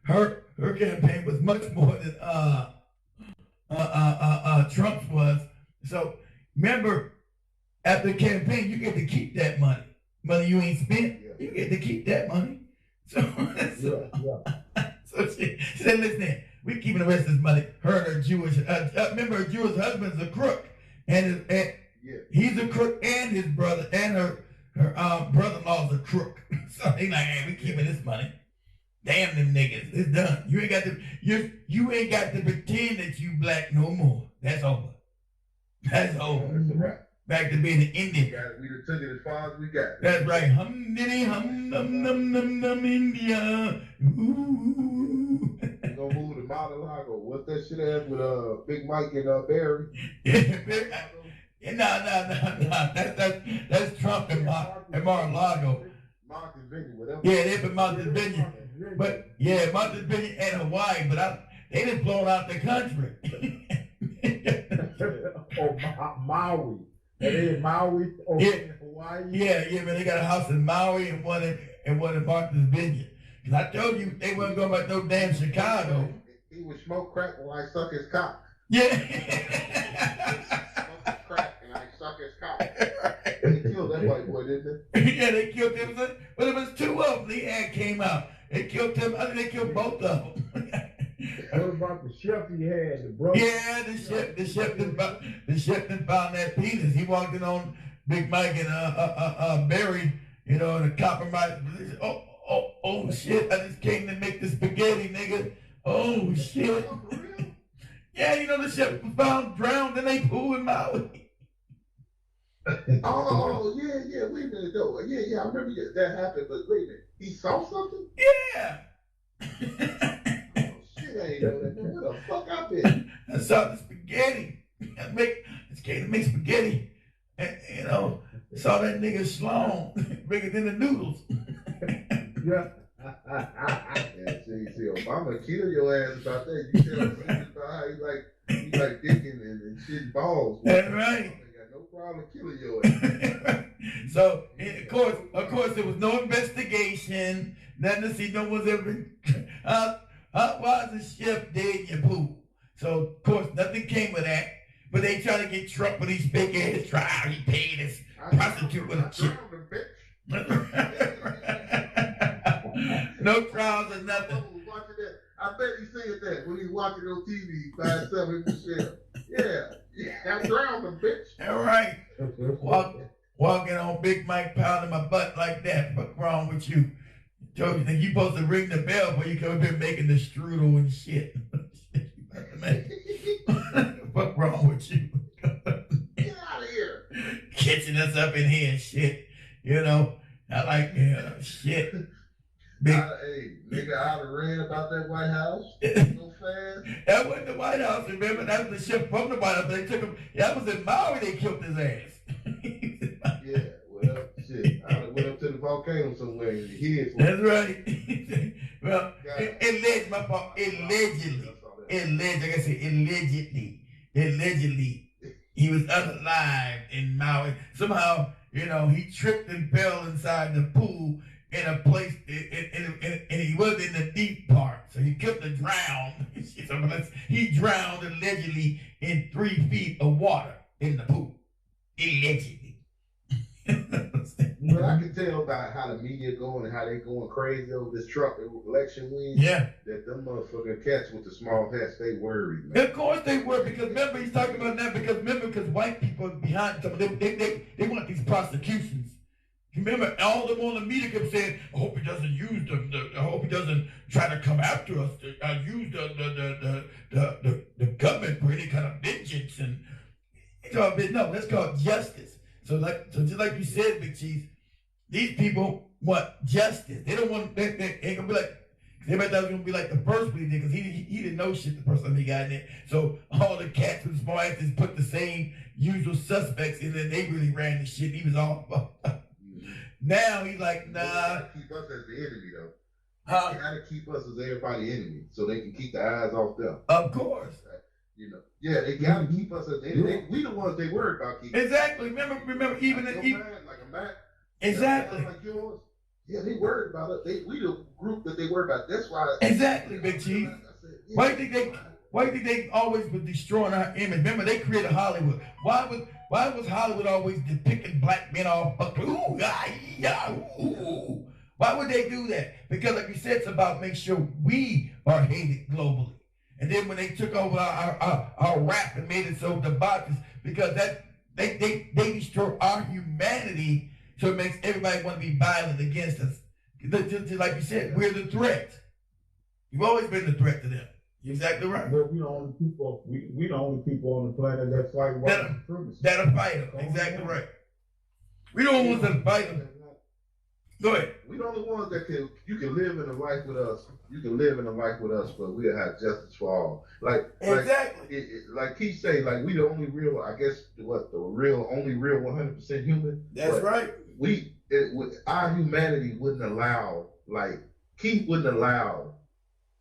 Speaker 1: her campaign was much more than Trump's was. So remember, after the campaign, you get to keep that money. Money you ain't spent, you get to keep that money. So she said, listen, we keeping the rest of this money. Her and her Jewish, remember her Jewish husband's a crook. And he's a crook, and his brother, and her brother-in-law's a crook. So they like, hey, we keeping this money. Damn them niggas, it's done. You ain't got to pretend that you black no more. That's over. That's over.
Speaker 8: That's a wrap.
Speaker 1: Back to being an Indian.
Speaker 8: We done took it as far as we got.
Speaker 1: That's right. Hum diddy hum num num num num India. Ooh.
Speaker 8: We gonna move to Mar-a-Lago. What's that shit ass with Big Mike and Barry?
Speaker 1: No. That's Trump and Mar-a-Lago.
Speaker 8: Martha's Vineyard, whatever.
Speaker 1: Yeah, they been Martha's Vineyard. But yeah, Martha's Vineyard and Hawaii, but they done blown out the country.
Speaker 9: Maui. That is Maui over in Hawaii.
Speaker 1: Yeah, man. They got a house in Maui and one in Martha's Vineyard. Cause I told you they wasn't going about no damn Chicago.
Speaker 8: He would smoke crack when I suck his cock.
Speaker 1: Yeah.
Speaker 8: Smoke crack and I suck his cock. They killed that white boy, didn't they?
Speaker 1: Yeah, they killed him. But it was two of them. The ad came out. They killed him. I think they killed both of them.
Speaker 9: What about the chef he had, the brother?
Speaker 1: Yeah, the chef that found that penis. He walked in on Big Mike and Barry, in a compromise. Oh shit! I just came to make the spaghetti, nigga. Oh shit! Yeah, the chef was found drowned in a pool in Maui.
Speaker 8: Oh yeah. Wait a minute though. Yeah. I remember that happened, but wait a minute. He saw something?
Speaker 1: Yeah.
Speaker 8: I ain't know that. Where the fuck I been?
Speaker 1: I saw the spaghetti. It's came to make spaghetti. And, saw that nigga Sloan bigger than the noodles.
Speaker 9: Yeah.
Speaker 8: See, Obama kill your ass about that. You tell him about how he like dicking and shitting balls.
Speaker 1: That's right.
Speaker 8: I got no problem killing your ass.
Speaker 1: So, of course, there was no investigation. Nothing to see. No one's ever why is the chef dead in your pool? So, of course, nothing came of that. But they try to get Trump with these big ass trial. He paid his prostitute with a chick. No trials or nothing.
Speaker 8: I bet he said that when he watching on TV by himself in Michelle. Yeah, I drowned him, bitch.
Speaker 1: All right. Walking on Big Mike pounding my butt like that. What's wrong with you? Told you that you supposed to ring the bell before you come up here making the strudel and shit. What's wrong with you?
Speaker 8: Get out of here.
Speaker 1: Catching us up in here and shit. I like shit.
Speaker 8: Hey, nigga, I'd have ran about that White House so fast.
Speaker 1: That wasn't the White House, remember? That was the ship from the White House. They took him. That was in Maui. They killed his ass.
Speaker 8: Yeah, well, shit. I went up to the volcano somewhere and hid for
Speaker 1: That's right. Well, allegedly, my fault. Allegedly, like I said, allegedly, he was unalive in Maui. Somehow, you know, he tripped and fell inside the pool in a place, and he was in the deep part, so he couldn't have drowned. He drowned allegedly in 3 feet of water in the pool. Allegedly.
Speaker 8: But I can tell by how the media going and how they going crazy over this Trump election win.
Speaker 1: Yeah.
Speaker 8: That them motherfucking cats with the small hats, they worried, man.
Speaker 1: Of course they were, because remember he's talking about that because white people behind some of them, they want these prosecutions. Remember, all of them on the media kept saying, I hope he doesn't use I hope he doesn't try to come after us, use the government for any kind of vengeance. And no, that's called justice. So just like you said, Big Cheese, these people want justice. They don't want, they ain't gonna be like, everybody thought it was gonna be like the first one he did, because he didn't know shit the first time he got in there. So all the cats with small asses put the same usual suspects in there. They really ran the shit. He was all Now he's like, nah.
Speaker 8: They gotta keep us as the enemy, though. They gotta keep us as everybody's enemy, so they can keep the eyes off them.
Speaker 1: Of course.
Speaker 8: You know, yeah, they gotta keep us as the enemy. We the ones they worry about keeping.
Speaker 1: Exactly. Remember, even
Speaker 8: like
Speaker 1: even.
Speaker 8: Like a Mac.
Speaker 1: Exactly.
Speaker 8: Like yours. Yeah, they worried about us. We the group that they worry about. That's why.
Speaker 1: Exactly, Big Chief. Why do you think they always were destroying our image? Remember, they created Hollywood. Why was Hollywood always depicting black men all fucked? Ooh, yeah, ooh. Why would they do that? Because, like you said, it's about make sure we are hated globally. And then when they took over our rap and made it so debaucherous, because that they destroy our humanity, so it makes everybody want to be violent against us. Just like you said, we're the threat. You've always been the threat to them. You're exactly right.
Speaker 9: But we the only people. We the only people on the planet that fight white supremacy.
Speaker 1: That'll fight them. Exactly right. We the only ones that fight them. Go ahead.
Speaker 8: We the only ones that you can live in a life with us. You can live in a life with us, but we'll have justice for all.
Speaker 1: Exactly.
Speaker 8: Like he say, like we the only real. I guess only real 100% human.
Speaker 1: That's right.
Speaker 8: Our humanity wouldn't allow, Keith wouldn't allow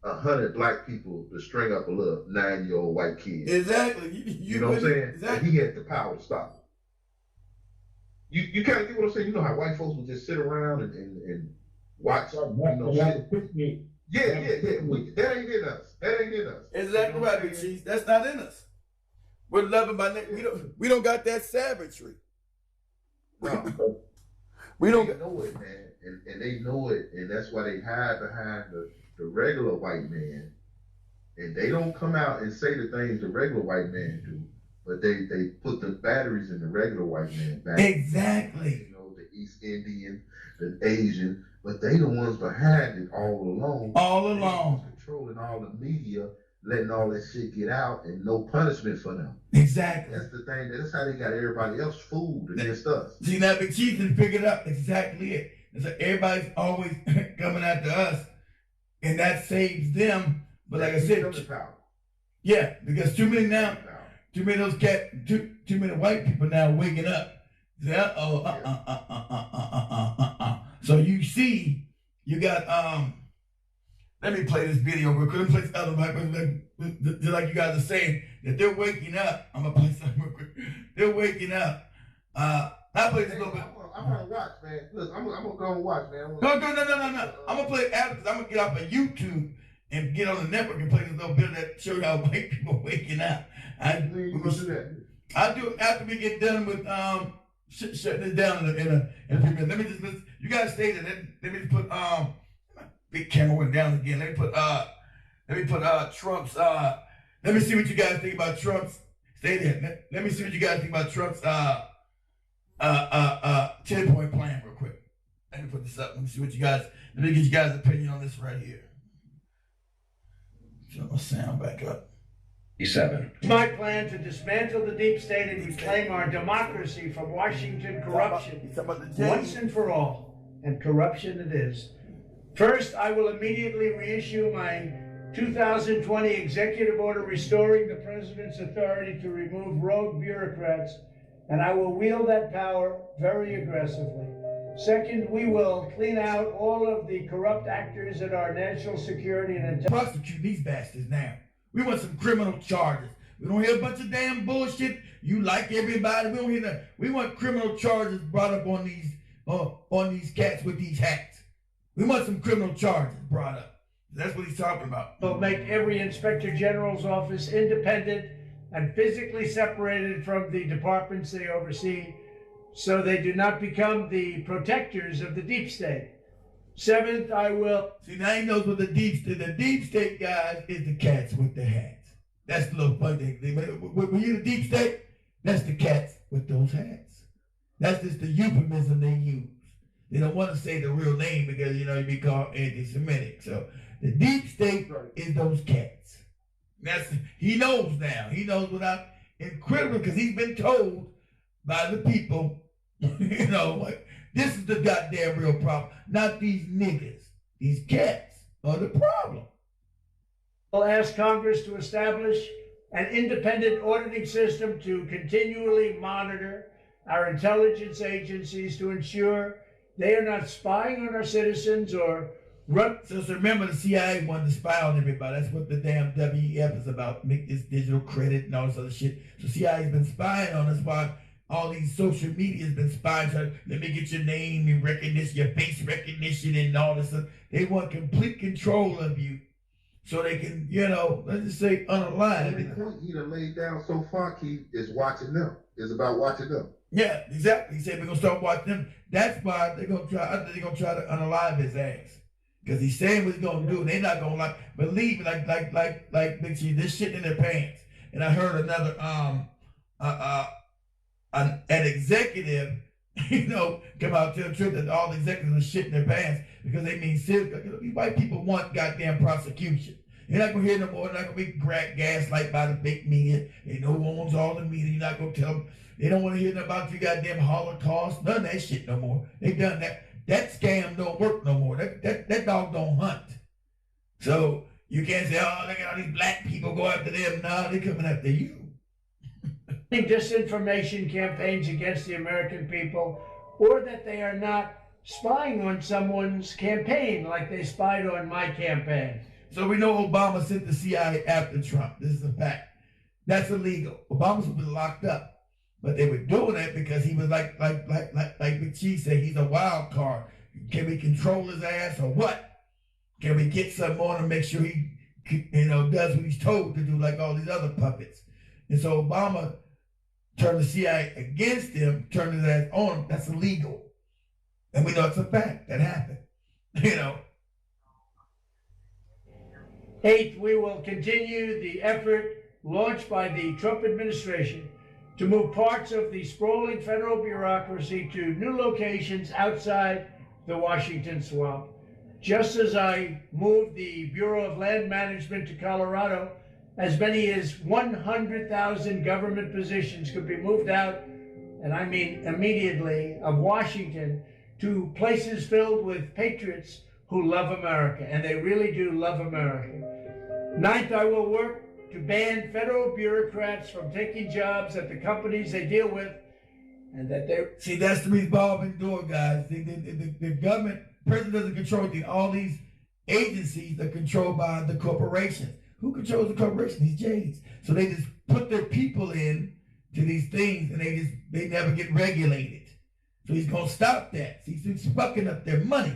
Speaker 8: 100 black people to string up a little 9-year-old white kid.
Speaker 1: Exactly.
Speaker 8: You know what I'm saying?
Speaker 1: Exactly.
Speaker 8: And he had the power to stop him. You kind of get what I'm saying? You know how white folks would just sit around and watch, shit. Yeah. That ain't in us.
Speaker 1: Exactly right, Big Cheese. That's not in us. We're loving by we don't got that savagery.
Speaker 8: No.
Speaker 1: We don't
Speaker 8: know it, man, and they know it, and that's why they hide behind the regular white man, and they don't come out and say the things the regular white man do, but they put the batteries in the regular white man back.
Speaker 1: Exactly.
Speaker 8: You know, the East Indian, the Asian, but they the ones behind it all along.
Speaker 1: All along.
Speaker 8: Controlling all the media, letting all that shit get out, and no punishment for them.
Speaker 1: Exactly.
Speaker 8: That's the thing. That's how they got everybody else fooled against us.
Speaker 1: See, now Big Chief has figured out exactly it. And so everybody's always coming after us, and that saves them. But like I said, yeah, because too many of those too many white people now waking up. So you see, you got let me play this video real quick. Let me play this other mic, just like you guys are saying that they're waking up. I'm gonna play something real quick. They're waking up. I'll play this a little bit.
Speaker 8: I'm gonna watch, man. Look, I'm gonna go and watch, man.
Speaker 1: No. I'm gonna play it after, because I'm gonna get off of YouTube and get on the network and play this little bit that shows how white people are waking up. I'll do it after we get done with shutting this down in a few minutes. Let me you guys stay there. Let me just put big camera went down again. Let me put Trump's let me see what you guys think about Trump's. Stay there. Let me see what you guys think about Trump's 10-point plan real quick. Let me put this up. Let me get you guys' opinion on this right here. Turn my sound back up.
Speaker 6: My plan to dismantle the deep state and reclaim our democracy from Washington corruption once and for all. And corruption it is. First, I will immediately reissue my 2020 executive order restoring the president's authority to remove rogue bureaucrats, and I will wield that power very aggressively. Second, we will clean out all of the corrupt actors in our national security and
Speaker 1: prosecute these bastards now. We want some criminal charges. We don't hear a bunch of damn bullshit. You like everybody. We don't hear that. We want criminal charges brought up on these cats with these hats. We want some criminal charges brought up. That's what he's talking about.
Speaker 6: We'll make every inspector general's office independent and physically separated from the departments they oversee, so they do not become the protectors of the deep state. Seventh, I will...
Speaker 1: See, now he knows what the deep state guys is the cats with the hats. That's the little funny thing. When you're the deep state, that's the cats with those hats. That's just the euphemism they use. They don't want to say the real name because, you know, you'd be called anti-Semitic. So the deep state is those cats. He knows now. He knows without incredible, because he's been told by the people, you know, this is the goddamn real problem. Not these niggas. These cats are the problem.
Speaker 6: I'll ask Congress to establish an independent auditing system to continually monitor our intelligence agencies to ensure they are not spying on our citizens or run.
Speaker 1: So remember, the CIA wanted to spy on everybody. That's what the damn WEF is about. Make this digital credit and all this other shit. So CIA's been spying on us while all these social media has been spying. So let me get your name and recognition, your face recognition and all this stuff. They want complete control of you. So they can, you know, let's just say unalive.
Speaker 8: The point he done laid down so far, Keith, is watching them. It's about watching them.
Speaker 1: Yeah, exactly. He said we're gonna start watching them. That's why they're gonna try. I think they're gonna try to unalive his ass because he's saying what he's gonna do, and they're not gonna believe like Big Cheese. This shit in their pants. And I heard another an executive, you know, come out to the truth that all the executives are shit in their pants because they mean serious. You know, these white people want goddamn prosecution. You're not gonna hear no more. They're not gonna be gaslight by the fake media. They know who owns all the media. You're not gonna tell them. They don't want to hear nothing about your goddamn Holocaust. None of that shit no more. They done that. That scam don't work no more. That dog don't hunt. So you can't say, oh, look at all these black people go after them. No, they're coming after you.
Speaker 6: Disinformation campaigns against the American people, or that they are not spying on someone's campaign like they spied on my campaign.
Speaker 1: So we know Obama sent the CIA after Trump. This is a fact. That's illegal. Obama's been locked up. But they were doing it because he was like Big Cheese said, he's a wild card. Can we control his ass or what? Can we get something on him, make sure he, you know, does what he's told to do like all these other puppets? And so Obama turned the CIA against him, turned his ass on him. That's illegal. And we know it's a fact that happened, you know.
Speaker 6: Eighth, we will continue the effort launched by the Trump administration to move parts of the sprawling federal bureaucracy to new locations outside the Washington swamp. Just as I moved the Bureau of Land Management to Colorado, as many as 100,000 government positions could be moved out, and I mean immediately, of Washington to places filled with patriots who love America, and they really do love America. Ninth, I will work to ban federal bureaucrats from taking jobs at the companies they deal with, and that they...
Speaker 1: See, that's the revolving door, guys. The government, president doesn't control anything. All these agencies are controlled by the corporations. Who controls the corporation? These Jays. So they just put their people in to these things, and they never get regulated. So he's gonna stop that. He's fucking up their money,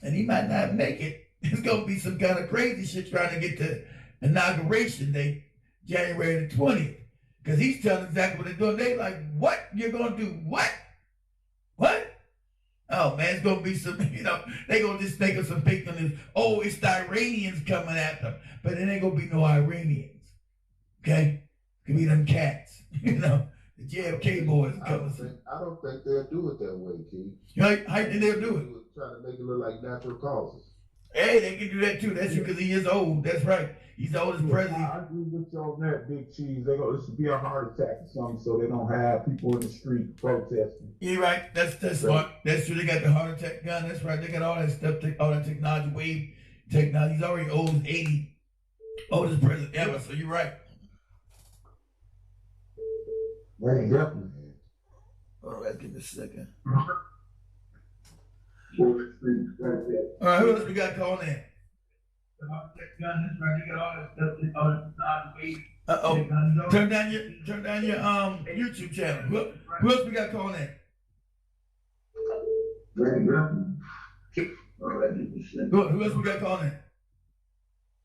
Speaker 1: and he might not make it. It's gonna be some kind of crazy shit trying to get to inauguration date, January the 20th. Because he's telling exactly what they're doing. They like, what? You're going to do what? What? Oh, man, it's going to be some, you know, they're going to just think of some fake news. Oh, it's the Iranians coming at them. But it ain't going to be no Iranians. Okay? It could be them cats. You know, the JFK boys coming.
Speaker 8: I don't think they'll do it that way, Keith.
Speaker 1: How you think they'll do it?
Speaker 8: Trying to make it look like natural causes.
Speaker 1: Hey, they can do that too. That's because he is old. That's right. He's the oldest president.
Speaker 9: I agree with you on that, Big Cheese. This should be a heart attack or something, so they don't have people in the street protesting.
Speaker 1: You're right. That's smart. That's true. They got the heart attack gun. That's right. They got all that stuff, all that technology, wave technology. He's already old. He's 80. Oldest president ever. So you're right.
Speaker 9: Right, definitely.
Speaker 1: All right, give me a second. All right, who else we got calling in? The heart attack gun. That's right. They got all that stuff, all that technology, wave. Uh-oh. Turn down your YouTube channel. Who else we got calling in? Who else we got calling in?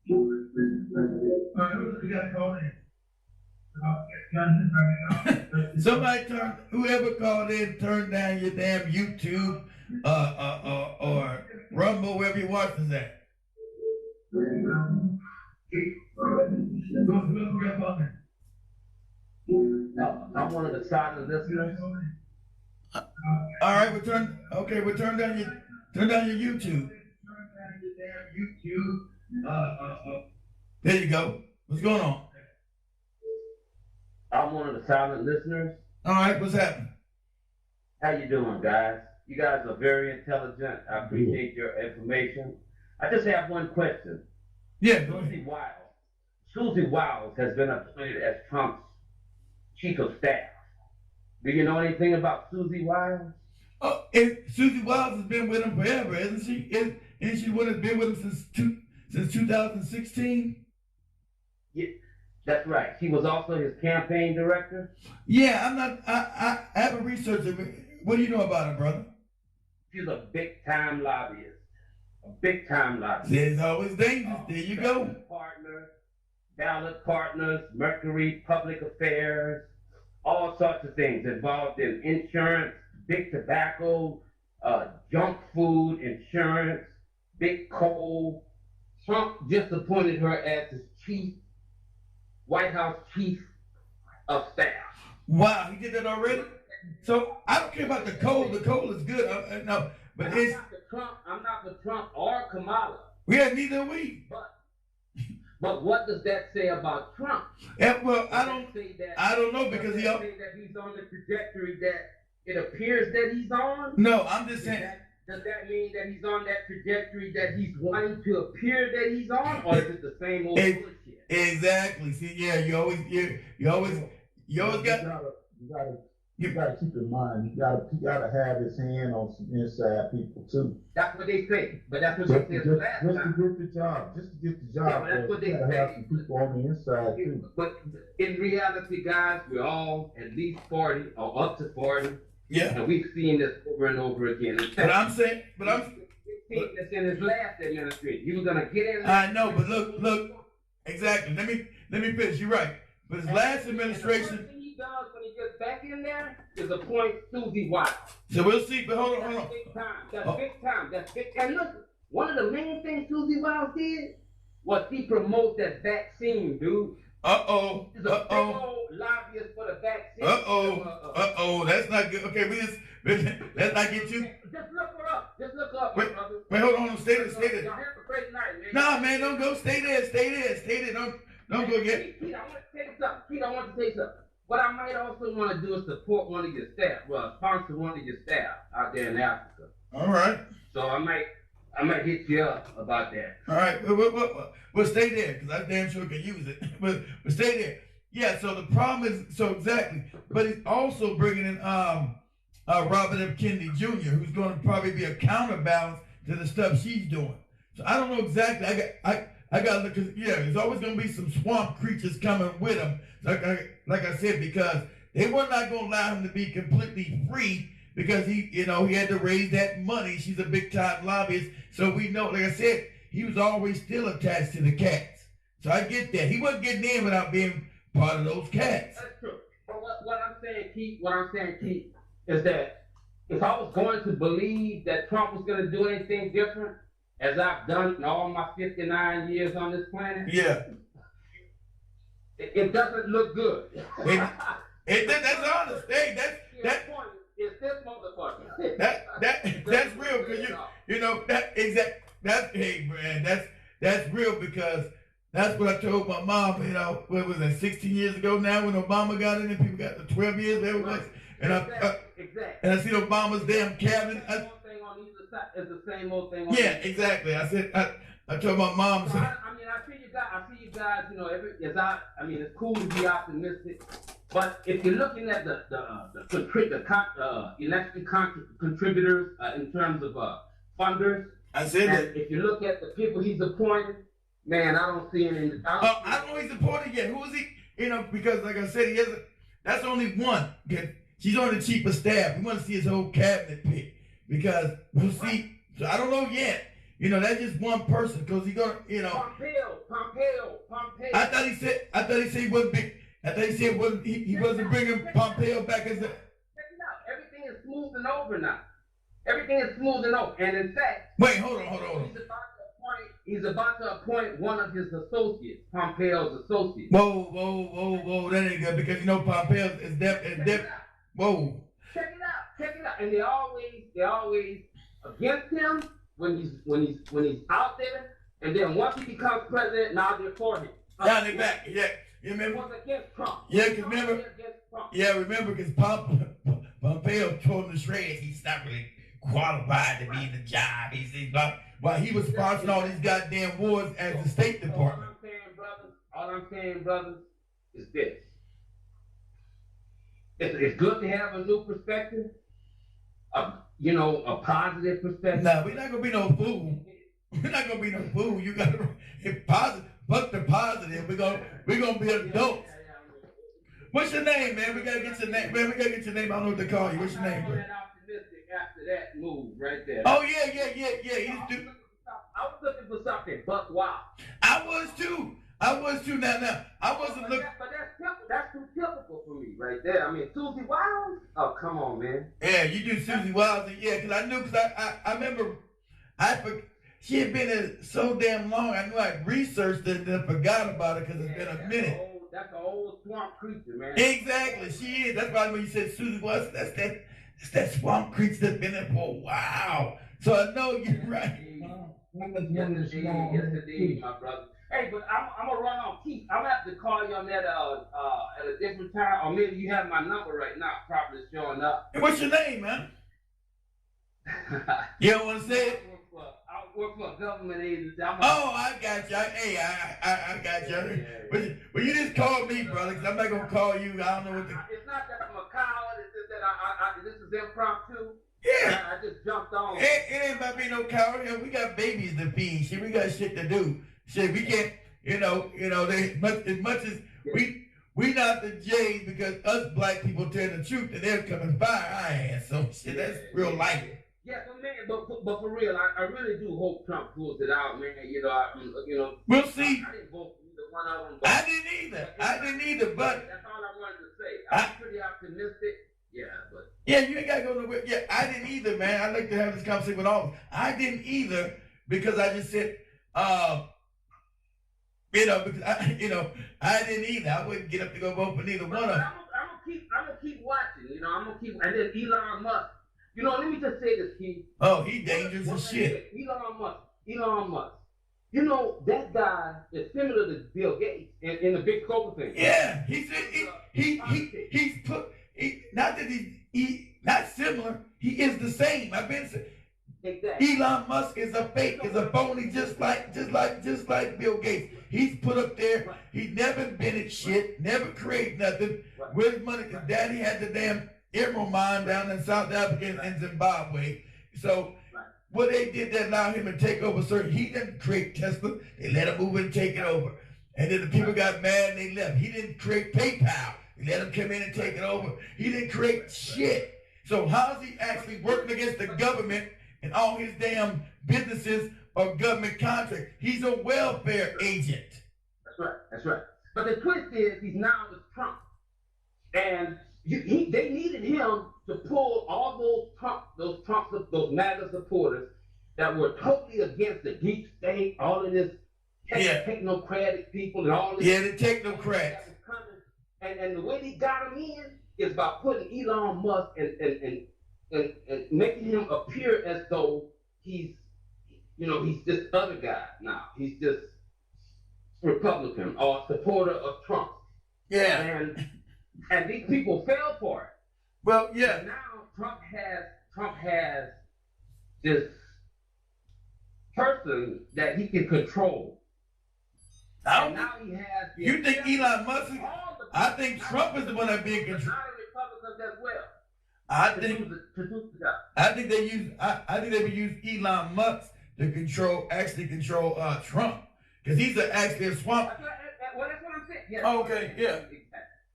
Speaker 1: Who else we got calling in? Somebody whoever called in, turn down your damn YouTube or Rumble, wherever you're watching that. Who else we got calling in?
Speaker 7: I'm one of the silent listeners.
Speaker 1: All right, turn down your YouTube. There you go. What's going on?
Speaker 7: I'm one of the silent listeners.
Speaker 1: All right, what's happening?
Speaker 7: How you doing, guys? You guys are very intelligent. I appreciate your information. I just have one question.
Speaker 1: Yeah, go ahead.
Speaker 7: Susie Wiles has been appointed as Trump's chief of staff. Do you know anything about Susie Wiles?
Speaker 1: Oh, and Susie Wiles has been with him forever, isn't she? And she would have been with him since 2016.
Speaker 7: Yeah, that's right. She was also his campaign director.
Speaker 1: Yeah, I haven't researched it. What do you know about her, brother?
Speaker 7: She's a big time lobbyist. A big time lobbyist.
Speaker 1: There's always dangerous. There you go.
Speaker 7: Ballot partners, Mercury Public Affairs, all sorts of things involved in insurance, big tobacco, junk food, insurance, big coal. Trump just appointed her as his White House chief of staff.
Speaker 1: Wow, he did that already? So I don't care about the coal. The coal is good. No, but
Speaker 7: I'm not for Trump or Kamala.
Speaker 1: Yeah, neither are we.
Speaker 7: But what does that say about Trump?
Speaker 1: Yeah, well, I don't know because
Speaker 7: say that he's on the trajectory that it appears that he's on.
Speaker 1: No, I'm just saying.
Speaker 7: Does that mean that he's on that trajectory that he's wanting to appear that he's on, or is it the same old bullshit?
Speaker 1: Exactly. See, yeah, you always got.
Speaker 9: You gotta keep in mind, you gotta have his hand on some inside people too.
Speaker 7: That's what they say, but that's what they said last time.
Speaker 9: Just to get the job,
Speaker 7: Yeah, but that's what they say.
Speaker 9: Have some people on the inside too.
Speaker 7: But in reality, guys, we're all at least 40 or up to 40.
Speaker 1: Yeah.
Speaker 7: And we've seen this over and over again.
Speaker 1: But I'm saying,
Speaker 7: that's in his last administration. He was gonna get in.
Speaker 1: I know, but look, exactly. Let me finish. You're right. But his last administration.
Speaker 7: Does when he gets back in there is appoint Susie Wiles.
Speaker 1: So we'll see, but hold on.
Speaker 7: That's big time. That's big. And look, one of the main things Susie Wiles did was he promote that vaccine, dude. He's a big old lobbyist for the vaccine.
Speaker 1: That's not good. Okay, let's not get you.
Speaker 7: Just look her up.
Speaker 1: Wait,
Speaker 7: brother.
Speaker 1: Wait, hold on. Stay there.
Speaker 7: Y'all have a great night, man.
Speaker 1: Nah, man, don't go. Stay there. Don't go yet.
Speaker 7: Pete, I want to tell you something. What I might also want to do is support one of your staff. Well, sponsor one of your staff out there in Africa.
Speaker 1: All right.
Speaker 7: So I might hit you up about that.
Speaker 1: All right. We'll stay there because I damn sure can use it. But stay there. Yeah. So the problem is exactly. But he's also bringing in Robert F. Kennedy Jr., who's going to probably be a counterbalance to the stuff she's doing. So I don't know exactly. I got to look. There's always going to be some swamp creatures coming with him. Like I said, because they were not going to allow him to be completely free because he had to raise that money. She's a big time lobbyist. So we know, like I said, he was always still attached to the cats. So I get that. He wasn't getting in without being part of those cats.
Speaker 7: That's true. But what I'm saying, Keith, is that if I was going to believe that Trump was going to do anything different, as I've done in all my 59 years on this planet,
Speaker 1: yeah.
Speaker 7: It doesn't look good.
Speaker 1: That's honest. Hey, that's
Speaker 7: this motherfucker.
Speaker 1: That's real because you know that exact. hey man, that's real because that's what I told my mom. You know, what was that? 16 years ago now, when Obama got in, and people got the 12 years. There was, and and I see Obama's damn cabinet.
Speaker 7: It's the same old thing.
Speaker 1: Yeah, exactly. I said I told my mom.
Speaker 7: So I mean, I see you guys. You know, it's cool to be optimistic, but if you're looking at the election contributors in terms of funders,
Speaker 1: I said that.
Speaker 7: If you look at the people he's appointed, man, I don't see any.
Speaker 1: I don't know he's appointed yet. Who is he? You know, because like I said, he isn't. That's only one. She's on the chief of staff. We want to see his whole cabinet pick because we'll see. So I don't know yet. You know, that's just one person because he's gonna. You know.
Speaker 7: Pompeo.
Speaker 1: I thought he said he wasn't big. I thought he said he wasn't bringing Pompeo back as a.
Speaker 7: Check it out. Everything is smoothing over now. Everything is smoothing over, and in fact.
Speaker 1: Wait, hold on.
Speaker 7: He's about to appoint one of his associates, Pompeo's associates.
Speaker 1: Whoa, that ain't good because you know Pompeo is deaf. Whoa.
Speaker 7: Check it out. And they always against him when he's out there, and then once he becomes president, now they're for him.
Speaker 1: Now they're back. Yeah, you remember?
Speaker 7: Was against Trump.
Speaker 1: Yeah, cause remember? Yeah, remember? Cause Pompeo told him to shreds. He's not really qualified to be in the job. While he was sponsoring all these goddamn wars as the State Department.
Speaker 7: All I'm saying, brothers, is this. It's good to have a new perspective, a positive perspective.
Speaker 1: Nah, we're not gonna be no fool. You gotta if positive. Fuck the positive. We're gonna be adults. What's your name, man? We gotta get your name. Man, we gotta get your name. I don't know what to call you. What's your name, bro?
Speaker 7: After that move right there.
Speaker 1: Oh yeah.
Speaker 7: I was looking for something buck wild.
Speaker 1: I was too. Now I wasn't looking.
Speaker 7: But that's too typical for me right there. I mean, Susie Wild. Oh, come on, man.
Speaker 1: Yeah, you do Susie Wild. Yeah, because I knew. Because I remember. She had been there so damn long. I knew I researched it and then forgot about it because it's been a minute.
Speaker 7: That's an old swamp creature, man.
Speaker 1: Exactly, she is. That's why when you said Susie Wild, that's that swamp creature that's been there for a while. So I know you're right.
Speaker 7: Yes, indeed, my brother. Hey, but I'm gonna run on Keith. I'm gonna have to call you on that at a different time, or maybe you have my number right now, probably showing up.
Speaker 1: Hey, what's your name, man? You don't want to say it?
Speaker 7: I work for a government agency.
Speaker 1: I got you. Hey, I got you. Yeah. But you just called me, brother, because I'm not gonna call you. I don't know what the.
Speaker 7: It's not that I'm a coward. It's just that this is impromptu.
Speaker 1: Yeah.
Speaker 7: I just jumped on.
Speaker 1: It ain't about being no coward. You know, we got babies to feed. Shit, we got shit to do. Shit, we can't. You know. As much as we not the J's because us black people tell the truth and they'll come and fire our ass. So shit, that's real life.
Speaker 7: Yeah, but for real, I really do hope Trump pulls it out, man.
Speaker 1: We'll see.
Speaker 7: I didn't vote for either one of them.
Speaker 1: I didn't either, but
Speaker 7: that's all I wanted to say. I'm pretty optimistic. Yeah, but
Speaker 1: you ain't gotta go nowhere. Yeah, I didn't either, man. I like to have this conversation with all of them. I didn't either because I just said, because I didn't either. I wouldn't get up to go vote for neither one of them.
Speaker 7: I'm gonna keep watching. I'm gonna keep, and then Elon Musk. Let me just say this, Keith.
Speaker 1: Oh, he dangerous as shit.
Speaker 7: Elon Musk. That guy is similar to Bill Gates in the big scope of things.
Speaker 1: Yeah, he said he's not that he's not similar. He is the same. I've been saying.
Speaker 7: Exactly.
Speaker 1: Elon Musk is a fake, is a phony, just like Bill Gates. He's put up there.
Speaker 7: Right.
Speaker 1: He never invented shit, never created nothing.
Speaker 7: Right.
Speaker 1: Where's his money? His daddy had the damn emerald mine down in South Africa and Zimbabwe. So what they did that allowed him to take over certain, he didn't create Tesla. They let him move it and take it over. And then the people got mad and they left. He didn't create PayPal. They let him come in and take it over. He didn't create shit. So how's he actually working against the government and all his damn businesses or government contracts? He's a welfare agent.
Speaker 7: That's right. But the twist is he's now with Trump. And they needed him to pull all those MAGA supporters that were totally against the deep state, all of this technocratic people and all this.
Speaker 1: Yeah, the technocrats.
Speaker 7: And the way they got him in is by putting Elon Musk and making him appear as though he's he's this other guy now. He's this Republican or supporter of Trump.
Speaker 1: Yeah.
Speaker 7: And these people fell for it.
Speaker 1: Well, yeah.
Speaker 7: And now Trump has this person that he can control. And now he has.
Speaker 1: You think Elon Musk? I think Trump is the one that's being controlled.
Speaker 7: Republicans as well.
Speaker 1: I think they would use Elon Musk to actually control Trump, because he's actually a swamp.
Speaker 7: Well, that's what I'm saying. Yes.
Speaker 1: Okay, yeah.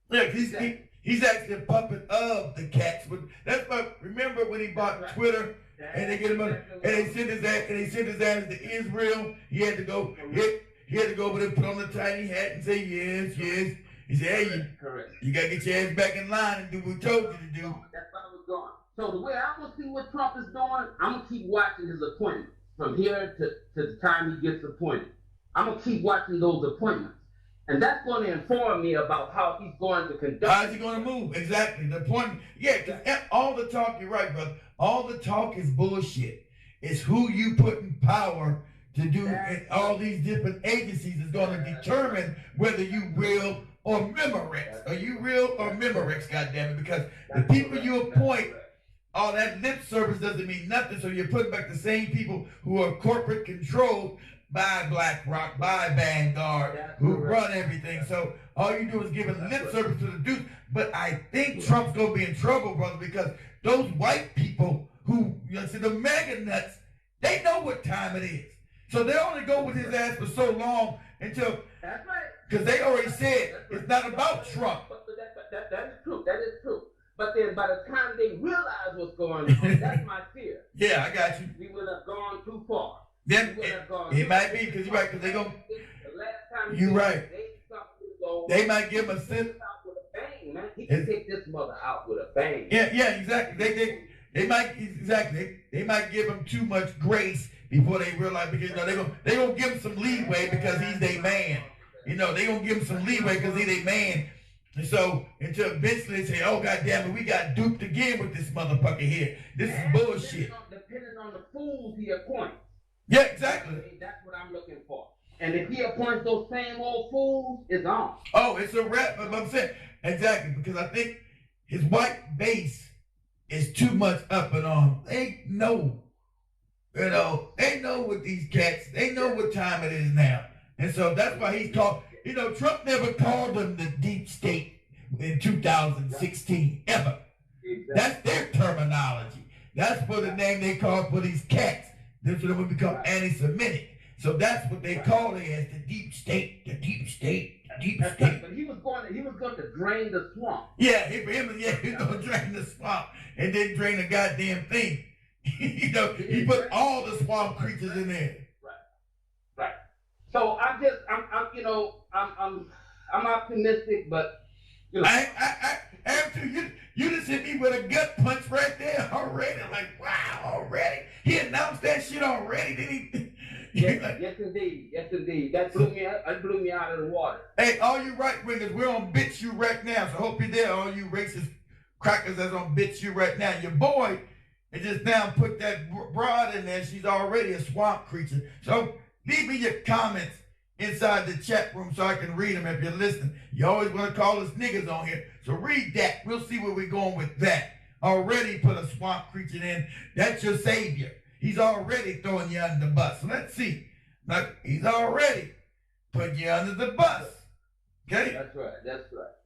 Speaker 1: Yeah, he's actually a puppet of the cats. But that's what. Remember when he bought Twitter and they get him and they sent his ass to Israel. He had to go. He had to go over there, put on the tiny hat, and say yes, yes. He said, "Hey, you gotta get your ass back in line and do what we told you to do."
Speaker 7: That's how it's going. So the way I'm gonna see what Trump is doing, I'm gonna keep watching his appointments from here to the time he gets appointed. I'm gonna keep watching those appointments. And that's going to inform me about how he's going to conduct.
Speaker 1: How's he going to move? Exactly. The point, because all the talk, you're right, brother. All the talk is bullshit. It's who you put in power to do in all these different agencies is going to determine whether you real or Memorex. Are you real or Memorex, goddammit? Because the people you appoint, all that lip service doesn't mean nothing. So you're putting back the same people who are corporate controlled by BlackRock, by Vanguard, who run everything. So all you do is give lip service to the dudes. But I think Trump's going to be in trouble, brother, because those white people who, the mega nuts, they know what time it is. So they only go with his ass for so long until, because they already said it's not about Trump.
Speaker 7: That is true. That is true. But then by the time they realize what's going on, that's my fear.
Speaker 1: Yeah, I got you.
Speaker 7: We would have gone too far.
Speaker 1: Then it might be, because you're right, because they're going to, you're right. They might give him a sentence.
Speaker 7: He can take this mother out with a bang.
Speaker 1: Yeah, exactly. They might give him too much grace before they realize, because they're gonna give him some leeway because he's their man. They're gonna give him some leeway because he's their man. And so until eventually they say, "Oh God damn it, we got duped again with this motherfucker here. This is bullshit."
Speaker 7: Depending on the fools he appoints.
Speaker 1: Yeah, exactly.
Speaker 7: That's what I'm looking for. And if he appoints those same old fools, it's on.
Speaker 1: Oh, it's a wrap. I'm saying exactly, because I think his white base is too much up and on. They know, they know what these cats. They know what time it is now, and so that's why he's called. Trump never called them the deep state in 2016 ever. Exactly. That's their terminology. That's for the name they call for these cats. That's what would become anti-Semitic. So that's what they call it as the deep state, the deep state, the deep state.
Speaker 7: But he was going to drain the swamp.
Speaker 1: Yeah, he was going to drain the swamp and then drain the goddamn thing. He put all the swamp creatures in there.
Speaker 7: Right. So I'm optimistic, but
Speaker 1: I am too. You just hit me with a gut punch right there already. I'm like, wow, already? He announced that shit already, did he?
Speaker 7: Yes, indeed. That blew me out of the water.
Speaker 1: Hey, all you right wingers, we're on BitChute right now, so hope you're there. All you racist crackers that's on BitChute right now. Your boy has just now put that broad in there. She's already a swamp creature. So leave me your comments inside the chat room so I can read them if you're listening. You always want to call us niggas on here, so read that. We'll see where we're going with that. Already put a swamp creature in. That's your savior. He's already throwing you under the bus. So let's see. Like, he's already putting you under the bus. Okay?
Speaker 7: That's right.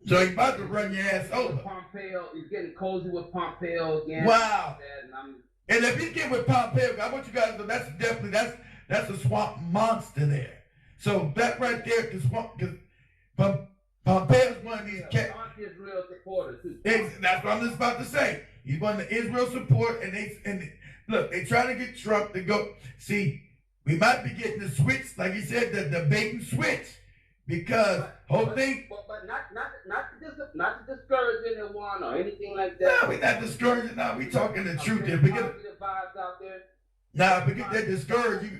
Speaker 1: So he's about to run your ass over.
Speaker 7: Pompeo, he's getting cozy with Pompeo again.
Speaker 1: Wow. And if he's getting with Pompeo, I want you guys to know that's a swamp monster there. So that right there, because Pompeo's one of these cats.
Speaker 7: Israel supporter too.
Speaker 1: That's what I'm just about to say. He's one of the Israel support, and look, they trying to get Trump to go. See, we might be getting the switch, like he said, the bait and switch, because whole thing.
Speaker 7: But not to discourage anyone or anything like that.
Speaker 1: No, we're not discouraging. No, we talking the truth there. Forget that discourage.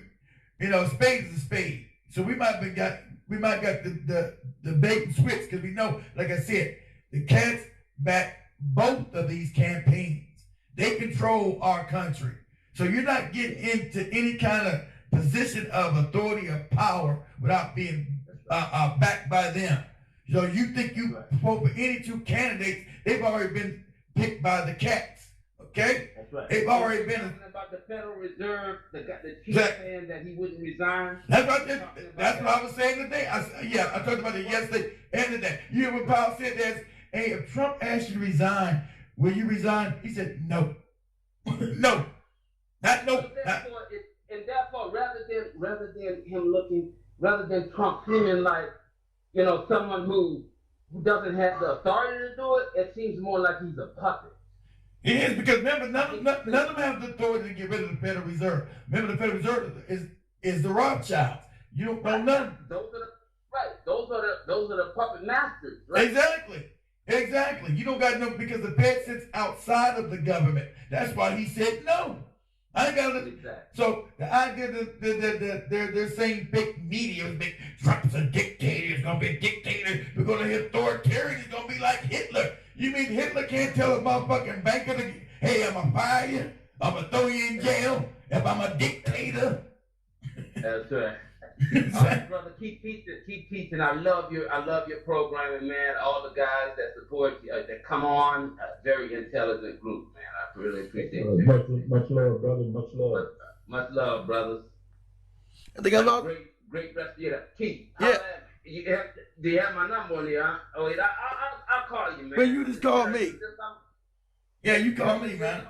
Speaker 1: Spade is a spade. So we might got the bait and switch, because we know, like I said, the cats back both of these campaigns. They control our country. So you're not getting into any kind of position of authority or power without being backed by them. So you think you vote for any two candidates, they've already been picked by the cats. Okay?
Speaker 7: That's right.
Speaker 1: They've already been.
Speaker 7: Talking about the Federal Reserve, the chief saying that he wouldn't resign.
Speaker 1: That's what I was saying today. I talked about it yesterday and today. You hear what Powell said? Hey, if Trump asked you to resign, will you resign? He said no. No. Not no.
Speaker 7: And therefore, rather than Trump seeming like, you know, someone who doesn't have the authority to do it, it seems more like he's a puppet.
Speaker 1: It is, because remember, none of them have the authority to get rid of the Federal Reserve. Remember, the Federal Reserve is the Rothschilds. You don't know none.
Speaker 7: Those are the puppet masters, right?
Speaker 1: Exactly. You don't got no, because the Fed sits outside of the government. That's why he said no. I ain't got to. Exactly. So the idea that they're saying fake media, Trump's a dictator, he's gonna be a dictator, we're gonna hit authoritarian, he's gonna be like Hitler. You mean Hitler can't tell a motherfucking banker to, hey, I'm gonna fire you, I'm gonna throw you in jail if I'm a dictator?
Speaker 7: That's right. All right, brother, keep teaching. I love your programming, man. All the guys that support you, that come on, a very intelligent group, man. I really appreciate it.
Speaker 9: Much love, brother. Much love.
Speaker 7: Much love, brothers.
Speaker 1: I think I love.
Speaker 7: Great rest of your Keith.
Speaker 1: Yeah.
Speaker 7: Do you have my number on here? Huh? Oh, wait, I'll call you, man.
Speaker 1: Well, you just call me. Yeah, you call me, man.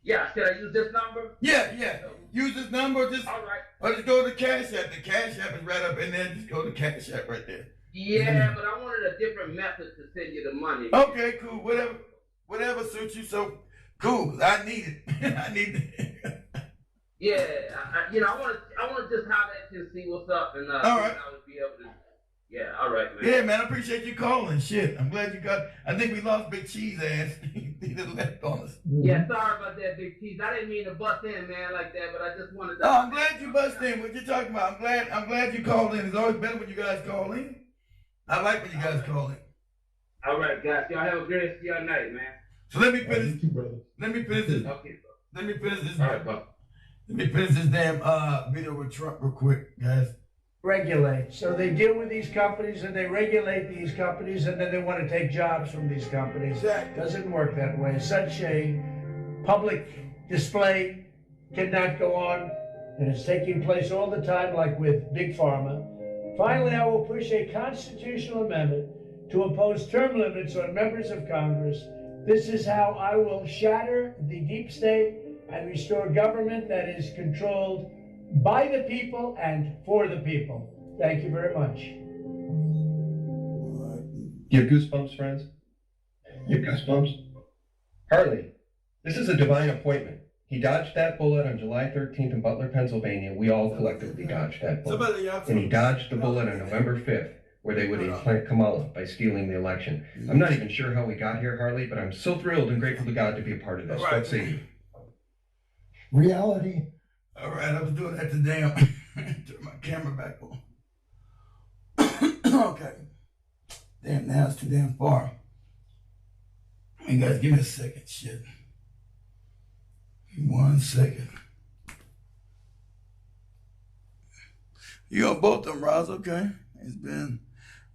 Speaker 7: Yeah, should I use this number?
Speaker 1: Yeah. Use this number,
Speaker 7: all right.
Speaker 1: Or just go to the Cash App. The Cash App is right up in there. Just go to Cash App right there.
Speaker 7: Yeah, but I wanted a different method to send you the money.
Speaker 1: Okay, cool. Whatever suits you. So cool. I need it. I need it.
Speaker 7: Yeah, I want to just holler at you and see what's up, and
Speaker 1: all right.
Speaker 7: I would be able to. Yeah, all right, man.
Speaker 1: Yeah, man, I appreciate you calling. Shit, I'm glad you got. I think we lost Big Cheese ass. He just left on us.
Speaker 7: Yeah, sorry about that, Big Cheese. I didn't mean to bust in, man, like that, but I just wanted to.
Speaker 1: Oh, I'm glad you bust in. What you talking about? I'm glad you called in. It's always better when you guys call in. I like when you guys call in.
Speaker 7: All right, guys. Y'all have a great rest of your night, man.
Speaker 1: So let me finish. Let me finish this.
Speaker 7: Okay, bro.
Speaker 1: Let me finish this.
Speaker 7: All right, bro.
Speaker 1: Let me finish this damn video with Trump real quick, guys.
Speaker 6: Regulate. So they deal with these companies and they regulate these companies, and then they want to take jobs from these companies.
Speaker 1: Exactly.
Speaker 6: Doesn't work that way. Such a public display cannot go on, and it's taking place all the time, like with Big Pharma. Finally, I will push a constitutional amendment to impose term limits on members of Congress. This is how I will shatter the deep state and restore government that is controlled by the people and for the people. Thank you very much.
Speaker 10: You have goosebumps, friends? You have goosebumps? Harley, this is a divine appointment. He dodged that bullet on July 13th in Butler, Pennsylvania. We all collectively dodged that bullet. And he dodged the bullet on November 5th, where they would implant Kamala by stealing the election. I'm not even sure how we got here, Harley, but I'm so thrilled and grateful to God to be a part of this. What say you?
Speaker 1: Reality. All right, I was doing that to damn. Turn my camera back on. Okay. Damn, now it's too damn far. Hey guys, give me a second, shit. 1 second. You on both of them, Roz, okay? It's been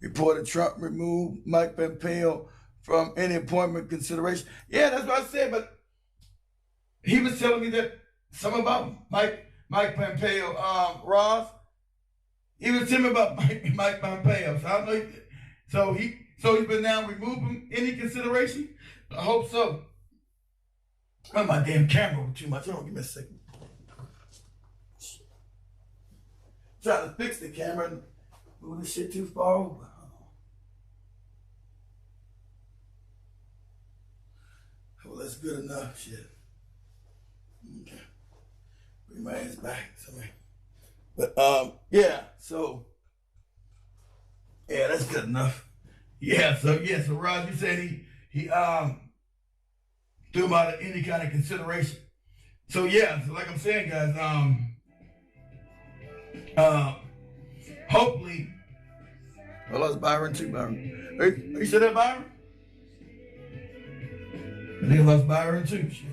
Speaker 1: reported Trump removed Mike Pompeo from any appointment consideration. Yeah, that's what I said, but he was telling me that something about Mike Pompeo, Ross. He was telling me about Mike Pompeo. So I don't know. So he's been now removing any consideration. I hope so. Oh, my damn camera too much. Hold on, give me a second. Trying to fix the camera and move this shit too far over. Well, that's good enough, shit. Okay. Bring my ass back. Sorry. But yeah, so yeah, that's good enough. Yeah, so Rod, you said he threw him out of any kind of consideration. So yeah, so like I'm saying, guys, hopefully, I lost Byron too, Byron. Are you still there, Byron? I think I lost Byron too, shit.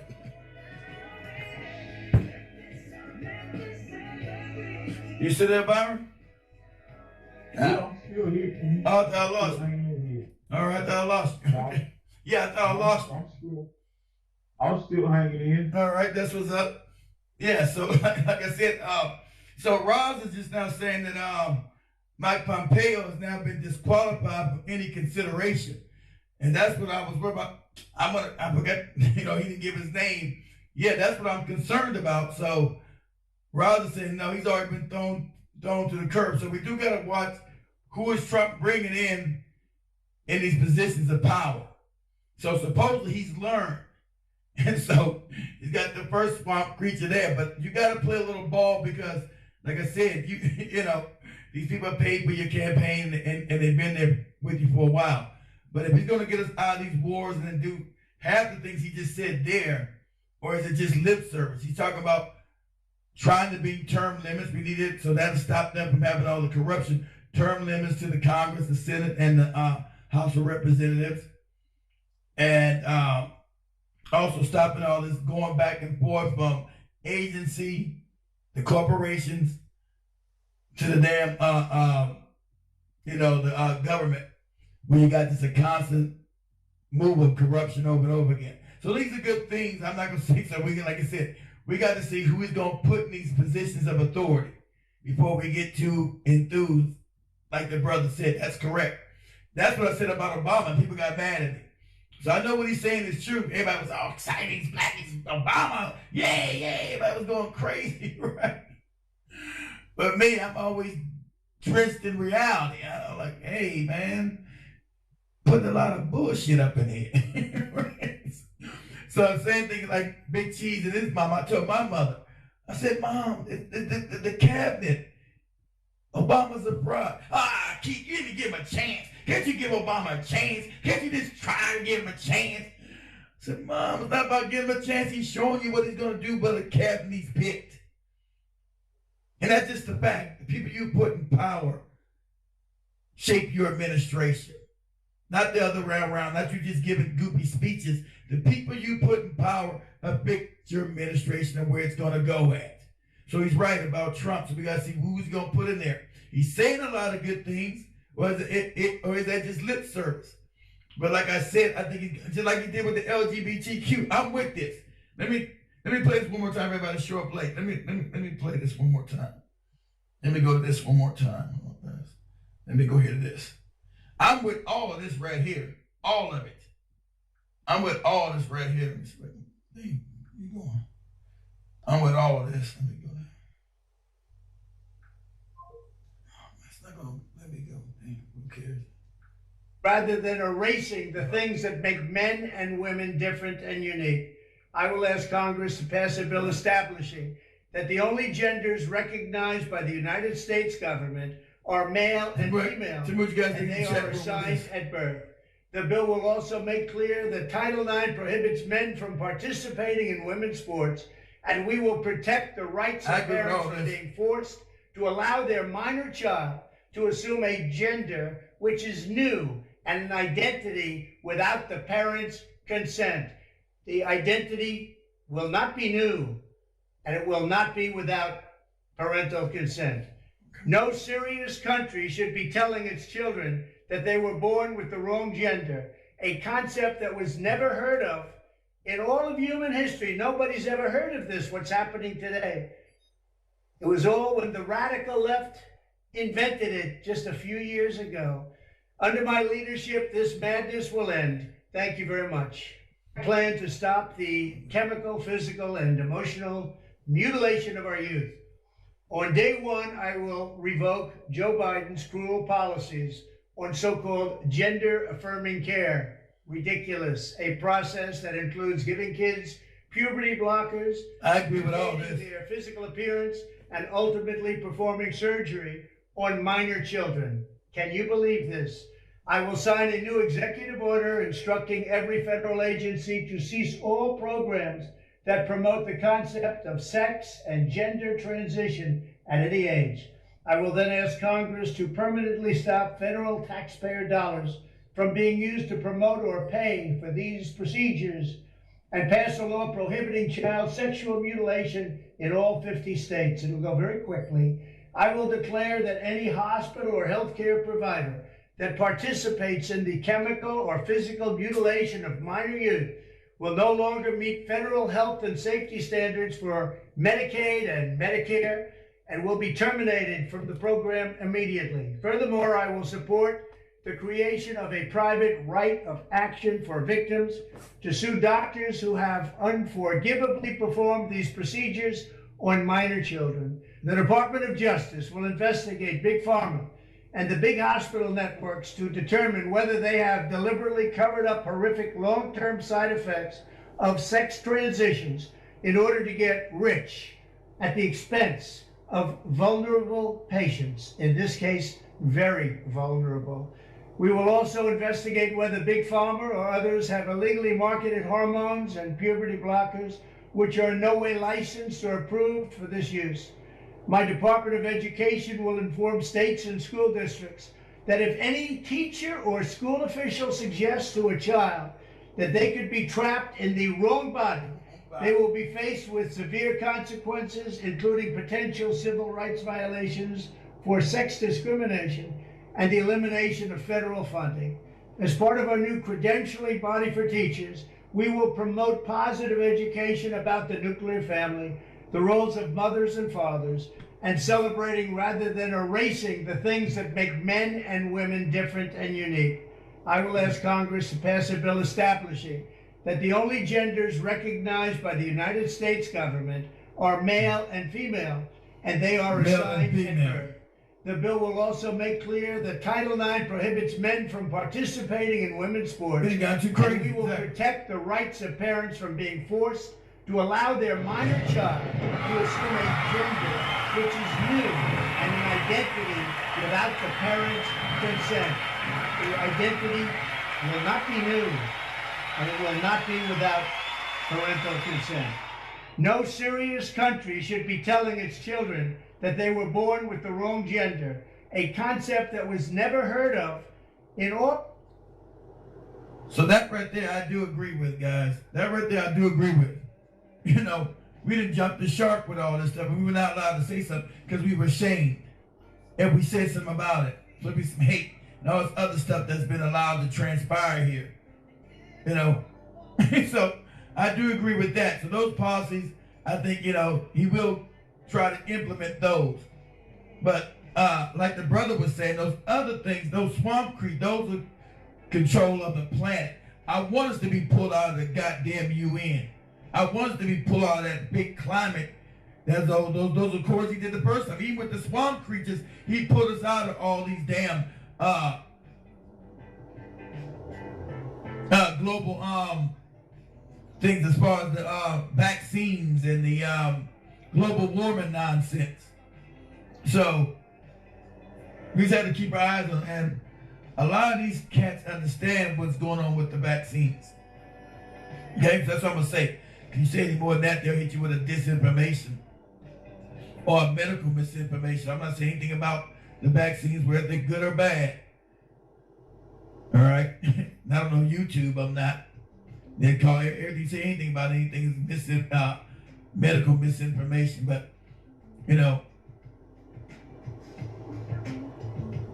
Speaker 1: You still there, Byron?
Speaker 9: Yeah, I'm still here.
Speaker 1: Oh, I thought I lost you. All right, I thought I lost you. Yeah, I thought I lost you.
Speaker 9: I'm still hanging in.
Speaker 1: All right, that's what's up. Yeah, so like I said, so Roz is just now saying that Mike Pompeo has now been disqualified from any consideration. And that's what I was worried about. I forgot, he didn't give his name. Yeah, that's what I'm concerned about. So Roz is saying, no, he's already been thrown to the curb. So we do got to watch who is Trump bringing in these positions of power. So supposedly he's learned. And so he's got the first swamp creature there. But you got to play a little ball because, like I said, these people are paid for your campaign and they've been there with you for a while. But if he's going to get us out of these wars and then do half the things he just said there, or is it just lip service? He's talking about trying to be term limits. We need it so that'll stop them from having all the corruption. Term limits to the Congress, the Senate, and the House of Representatives. And also stopping all this going back and forth from agency, the corporations, to the damn, the government, where you got just a constant move of corruption over and over again. So these are good things. I'm not going to say so. Like I said, we got to see who is going to put in these positions of authority before we get too enthused, like the brother said. That's correct. That's what I said about Obama. People got mad at me. So I know what he's saying is true. Everybody was all excited. He's black. He's Obama. Yeah. Everybody was going crazy, right? But me, I'm always drenched in reality. I'm like, hey, man, putting a lot of bullshit up in here. Right? So same thing like Big Cheese and his mom. I told my mother, I said, Mom, the cabinet, Obama's a fraud. You didn't give him a chance. Can't you give Obama a chance? Can't you just try to give him a chance? I said, Mom, it's not about giving him a chance. He's showing you what he's going to do, but the cabinet he's picked. And that's just the fact. The people you put in power shape your administration. Not the other way around. Not you just giving goopy speeches. The people you put in power affect your administration and where it's going to go at. So he's right about Trump. So we got to see who he's going to put in there. He's saying a lot of good things, or is that just lip service? But like I said, I think just like he did with the LGBTQ, I'm with this. Let me play this one more time. Everybody show up late. Let me play this one more time. Let me go to this one more time. Let me go here to this. I'm with all of this right here. All of it. I'm with all this right here. Hey, where you going? I'm with all of this. Let me go there. It's not going to let me go. Hey, who cares?
Speaker 6: Rather than erasing the things that make men and women different and unique, I will ask Congress to pass a bill establishing that the only genders recognized by the United States government are male and female, and they are assigned at birth. The bill will also make clear that Title IX prohibits men from participating in women's sports, and we will protect the rights of parents from being forced to allow their minor child to assume a gender which is new and an identity without the parent's consent. The identity will not be new, and it will not be without parental consent. No serious country should be telling its children that they were born with the wrong gender, a concept that was never heard of in all of human history. Nobody's ever heard of this, what's happening today. It was all when the radical left invented it just a few years ago. Under my leadership, this madness will end. Thank you very much. I plan to stop the chemical, physical, and emotional mutilation of our youth. On day one, I will revoke Joe Biden's cruel policies on so-called gender-affirming care. Ridiculous. A process that includes giving kids puberty blockers,
Speaker 1: I agree with all this,
Speaker 6: their physical appearance, and ultimately performing surgery on minor children. Can you believe this? I will sign a new executive order instructing every federal agency to cease all programs that promote the concept of sex and gender transition at any age. I will then ask Congress to permanently stop federal taxpayer dollars from being used to promote or pay for these procedures and pass a law prohibiting child sexual mutilation in all 50 states. It will go very quickly. I will declare that any hospital or healthcare provider that participates in the chemical or physical mutilation of minor youth will no longer meet federal health and safety standards for Medicaid and Medicare and will be terminated from the program immediately. Furthermore, I will support the creation of a private right of action for victims to sue doctors who have unforgivably performed these procedures on minor children. The Department of Justice will investigate Big Pharma and the big hospital networks to determine whether they have deliberately covered up horrific long-term side effects of sex transitions in order to get rich at the expense of vulnerable patients, in this case, very vulnerable. We will also investigate whether Big Pharma or others have illegally marketed hormones and puberty blockers which are in no way licensed or approved for this use. My Department of Education will inform states and school districts that if any teacher or school official suggests to a child that they could be trapped in the wrong body, they will be faced with severe consequences, including potential civil rights violations for sex discrimination and the elimination of federal funding. As part of our new credentialing body for teachers, we will promote positive education about the nuclear family, the roles of mothers and fathers, and celebrating rather than erasing the things that make men and women different and unique. I will ask Congress to pass a bill establishing that the only genders recognized by the United States government are male and female, and they are assigned at birth. The bill will also make clear that Title IX prohibits men from participating in women's sports, and we will protect the rights of parents from being forced to allow their minor child to assume a gender which is new and an identity without the parents' consent. The identity will not be new, and it will not be without parental consent. No serious country should be telling its children that they were born with the wrong gender, a concept that was never heard of in all.
Speaker 1: So that right there I do agree with, guys. That right there I do agree with. You know, we didn't jump the shark with all this stuff, and we were not allowed to say something because we were ashamed. And we said something about it. So there'll be some hate and all this other stuff that's been allowed to transpire here. You know, so I do agree with that. So those policies, I think, you know, he will try to implement those. But like the brother was saying, those other things, those swamp creeks, those are control of the planet. I want us to be pulled out of the goddamn UN. I want us to be pulled out of that big climate. That's those accords he did the first time. Even with the swamp creatures, he put us out of all these damn global things as far as the vaccines and the global warming nonsense. So we just have to keep our eyes on, and a lot of these cats understand what's going on with the vaccines. Okay, so that's what I'm gonna say. If you say any more than that, they'll hit you with a disinformation or a medical misinformation. I'm not saying anything about the vaccines, whether they're good or bad. All right, not on YouTube. I'm not. They call everything, say anything about anything is medical misinformation, but you know.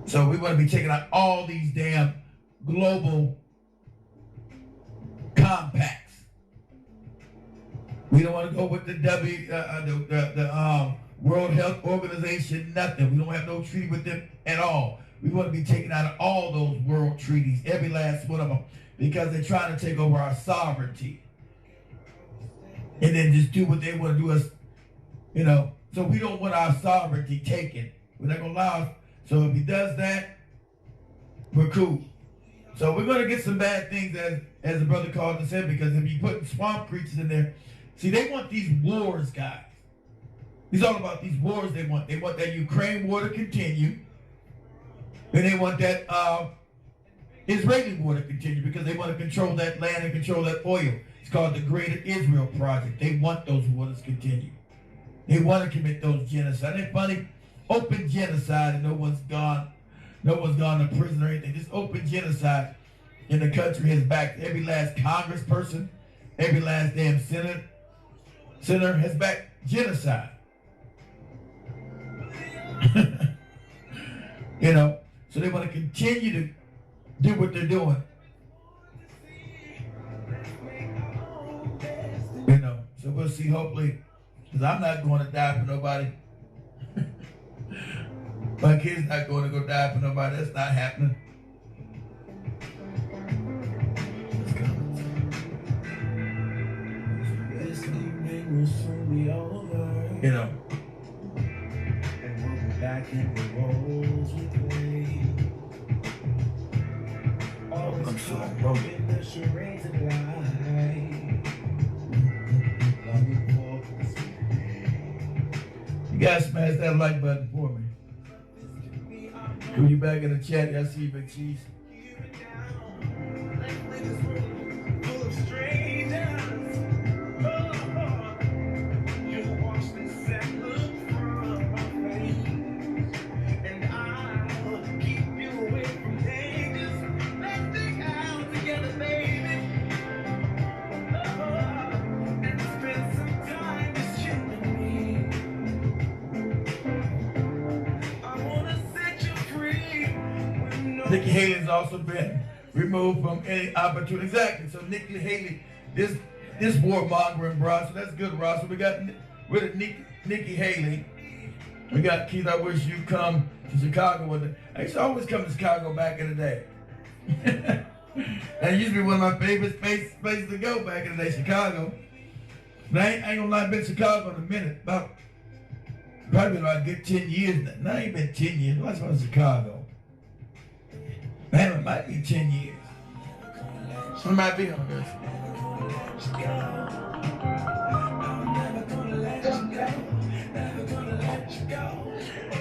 Speaker 1: So we want to be taking out all these damn global compacts. We don't want to go with the World Health Organization, nothing. We don't have no treaty with them at all. We want to be taking out all those world treaties, every last one of them, because they're trying to take over our sovereignty. And then just do what they want to do us, you know. So we don't want our sovereignty taken. We're not going to allow us. So if he does that, we're cool. So we're going to get some bad things, as the brother called and said, because if you put swamp creatures in there, see, they want these wars, guys. It's all about these wars they want. They want that Ukraine war to continue. And they want that Israeli war to continue because they want to control that land and control that oil. It's called the Greater Israel Project. They want those wars to continue. They want to commit those genocide. Isn't it funny? Open genocide and no one's gone to prison or anything. Just open genocide in the country has backed every last congressperson, every last damn senator has backed genocide. You know, so they want to continue to do what they're doing. You know, so we'll see, hopefully, because I'm not going to die for nobody. My kid's not going to go die for nobody. That's not happening. You know.
Speaker 2: And we'll be back in the roles we play.
Speaker 1: I'm sorry,
Speaker 2: In the charades of life.
Speaker 1: You guys smash that like button for me. When you back in the chat, y'all see Big Cheese. Nikki Haley has also been removed from any opportunity. Exactly. So Nikki Haley, this warmongering, bro. So that's good, Ross. So we got rid of Nikki Haley. We got Keith. I wish you'd come to Chicago with it. I used to always come to Chicago back in the day. That used to be one of my favorite places to go back in the day, Chicago. But I ain't gonna lie, I've been to Chicago in a minute. Probably about a good 10 years now. No, it ain't been 10 years. Last time I was in Chicago. Man, it might be 10 years. It might be on this.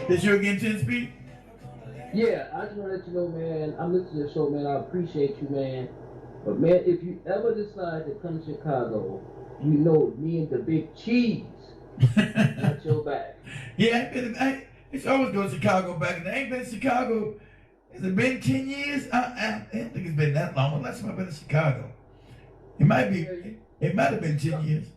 Speaker 1: Did you again 10 speed?
Speaker 7: Yeah, I just want to let you know, man, I'm listening to the show, man. I appreciate you, man. But, man, if you ever decide to come to Chicago, you know me and the Big Cheese got your back.
Speaker 1: Yeah, it's always go to Chicago back in the day. I ain't been to Chicago. Has it been 10 years? I don't think it's been that long. Last time I've been to Chicago. It might be. It might have been 10 years.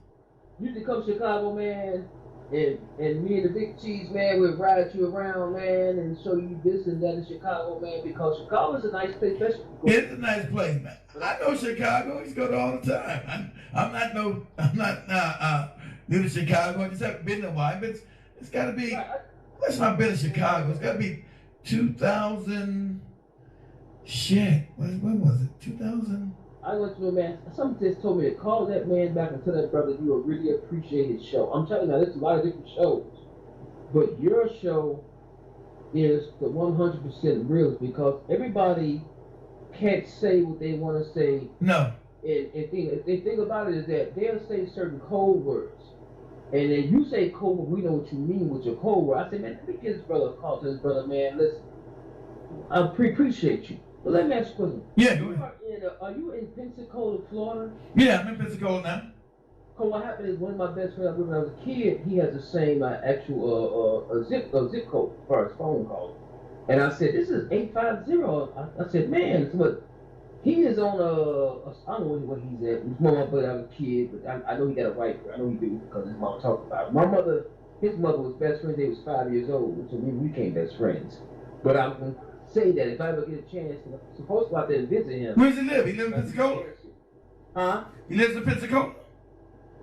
Speaker 7: You can come to Chicago, man, and me and the Big Cheese, man, we'll ride you around, man, and show you this and that in Chicago, man, because Chicago is a nice place, especially.
Speaker 1: It's a nice place, man. I know Chicago. I used to go there all the time. I'm not new to Chicago. I just haven't been there a while. But it's got to be. Let's not been to Chicago. It's got to be 2000. Shit. When was it? 2000.
Speaker 7: I want to know, man, someone just told me to call that man back and tell that brother you will really appreciate his show. I'm telling you now, there's a lot of different shows, but your show is the 100% real because everybody can't say what they want to say.
Speaker 1: No.
Speaker 7: And the thing about it is that they'll say certain code words. And then you say code word, we know what you mean with your code word. I say, man, let me give this brother a call to this brother, man. Listen, I appreciate you. But let me ask you a question.
Speaker 1: Yeah, go ahead.
Speaker 7: Are you in Pensacola, Florida?
Speaker 1: Yeah, I'm in Pensacola now.
Speaker 7: Because what happened is one of my best friends when I was a kid, he has the same actual zip code as far as phone calls. And I said, this is 850. I said, man, but he is on I don't know what he's at. His mama, but I was a kid, but I know he got a right for it. I know he did because his mom talked about it. His mother was best friends. They was 5 years old, so we became best friends. But I'm going to say that if I ever get a chance, I'm supposed to go out there and visit him.
Speaker 1: Where does he live? He lives in Pensacola?
Speaker 7: Huh?
Speaker 1: He lives in Pensacola?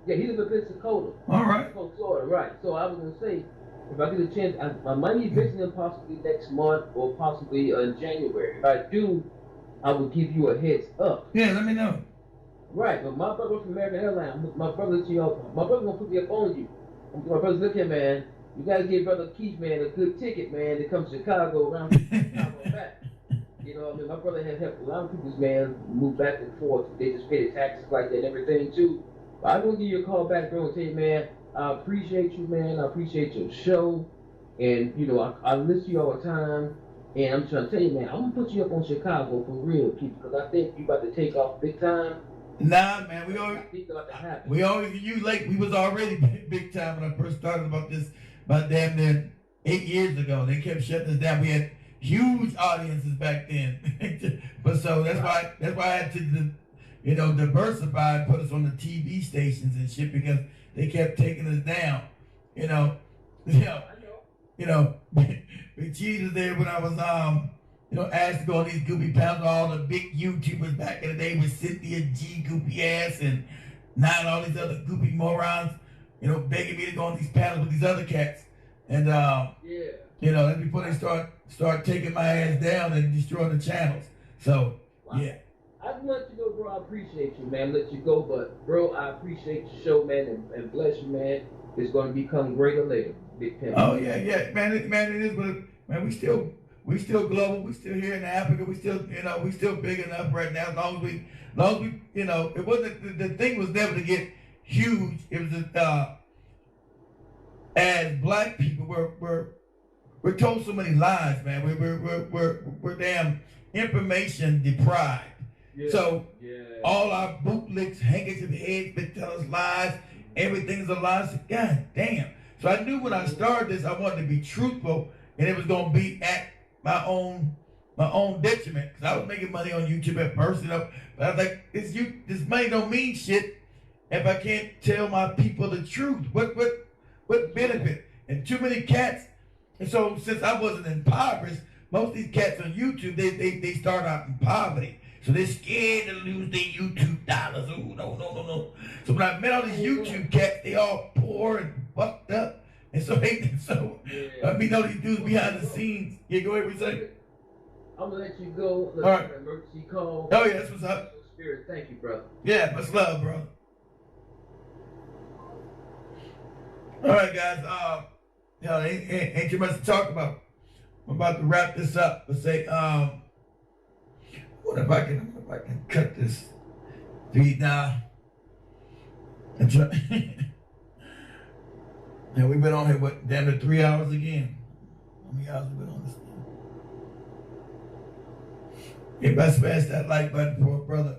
Speaker 7: Yeah, he lives in Pensacola.
Speaker 1: All right.
Speaker 7: Florida, right. So I was going to say, if I get a chance, I might be visiting him possibly next month or possibly in January. If I do, I will give you a heads up.
Speaker 1: Yeah, let me know.
Speaker 7: Right, but my brother from American Airlines, my brother gonna put me up on you. My brother's look here, man. You gotta give Brother Keith, man, a good ticket, man, to come to Chicago around Chicago and back. You know what I mean? My brother has helped a lot of people's, man, move back and forth. They just pay the taxes like that and everything, too. But I'm gonna give you a call back, bro, and tell you, man, I appreciate you, man. I appreciate your show. And, you know, I listen to you all the time. And I'm trying to tell you, man, I'm gonna put you up on Chicago for real, Keith, because I think you about to take off big time.
Speaker 1: Nah, man, we always you late. We was already big time when I first started about damn near 8 years ago. They kept shutting us down. We had huge audiences back then, but so that's why I had to, diversify and put us on the TV stations and shit because they kept taking us down. you know, Big Cheese was there when I was, you know, asked to go on these goopy panels. All the big YouTubers back in the day with Cynthia G, goopy ass, and now all these other goopy morons, you know, begging me to go on these panels with these other cats. And, you know, that's before they start taking my ass down and destroying the channels. So,
Speaker 7: wow.
Speaker 1: Yeah.
Speaker 7: I just want you to know, bro, I appreciate you, man. Let you go, but, bro, I appreciate your show, man, and bless you, man. It's going to become greater later, Big Pimp.
Speaker 1: Oh, yeah, man, it is, but, man, we still global. We still here in Africa. We still, you know, we still big enough right now. As long as we, you know, it wasn't, the thing was never to get huge. It was just, as black people, we're told so many lies, man. We're damn information deprived. Yeah, so all our bootlicks, handkerchief heads, been telling us lies. Everything's a lie. So, God damn. So I knew when I started this, I wanted to be truthful, and it was gonna be at my own detriment, because I was making money on YouTube at first, you know. But I was like, this money don't mean shit if I can't tell my people the truth. What benefit? And too many cats. And so since I wasn't impoverished, most of these cats on YouTube, they start out in poverty. So they're scared to lose their YouTube dollars. Oh, no. So when I met all these YouTube cats, they all poor and fucked up. And so I meet all these dudes behind the scenes. Yeah, go ahead, what you say?
Speaker 7: I'm gonna let you go.
Speaker 1: All right.
Speaker 7: Emergency call.
Speaker 1: Oh yeah, that's what's up.
Speaker 7: Spirit, thank you, brother.
Speaker 1: Yeah, much love, bro. All right, guys. You know, ain't too much to talk about. I'm about to wrap this up. But say, what if I can cut this feed now? And try. Now we've been on here, what, damn near 3 hours again. How many hours have we been on this thing? Everybody smash that like button for a brother.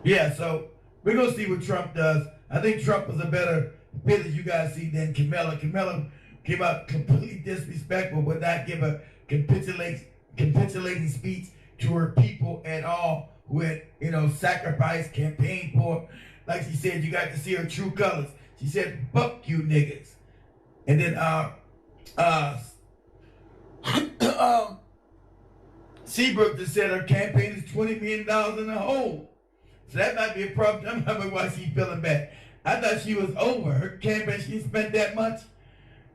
Speaker 1: Yeah, so we're going to see what Trump does. I think Trump was a better fit, as you guys see, than Kamala. Kamala came out completely disrespectful, would not give a capitulating speech to her people at all, who had, you know, sacrificed, campaigned for. Like she said, you got to see her true colors. She said, fuck you niggas. And then Seabrook just said her campaign is $20 million in the hole. So that might be a problem. That might be why she's feeling bad. I thought she was over. Her campaign, she spent that much.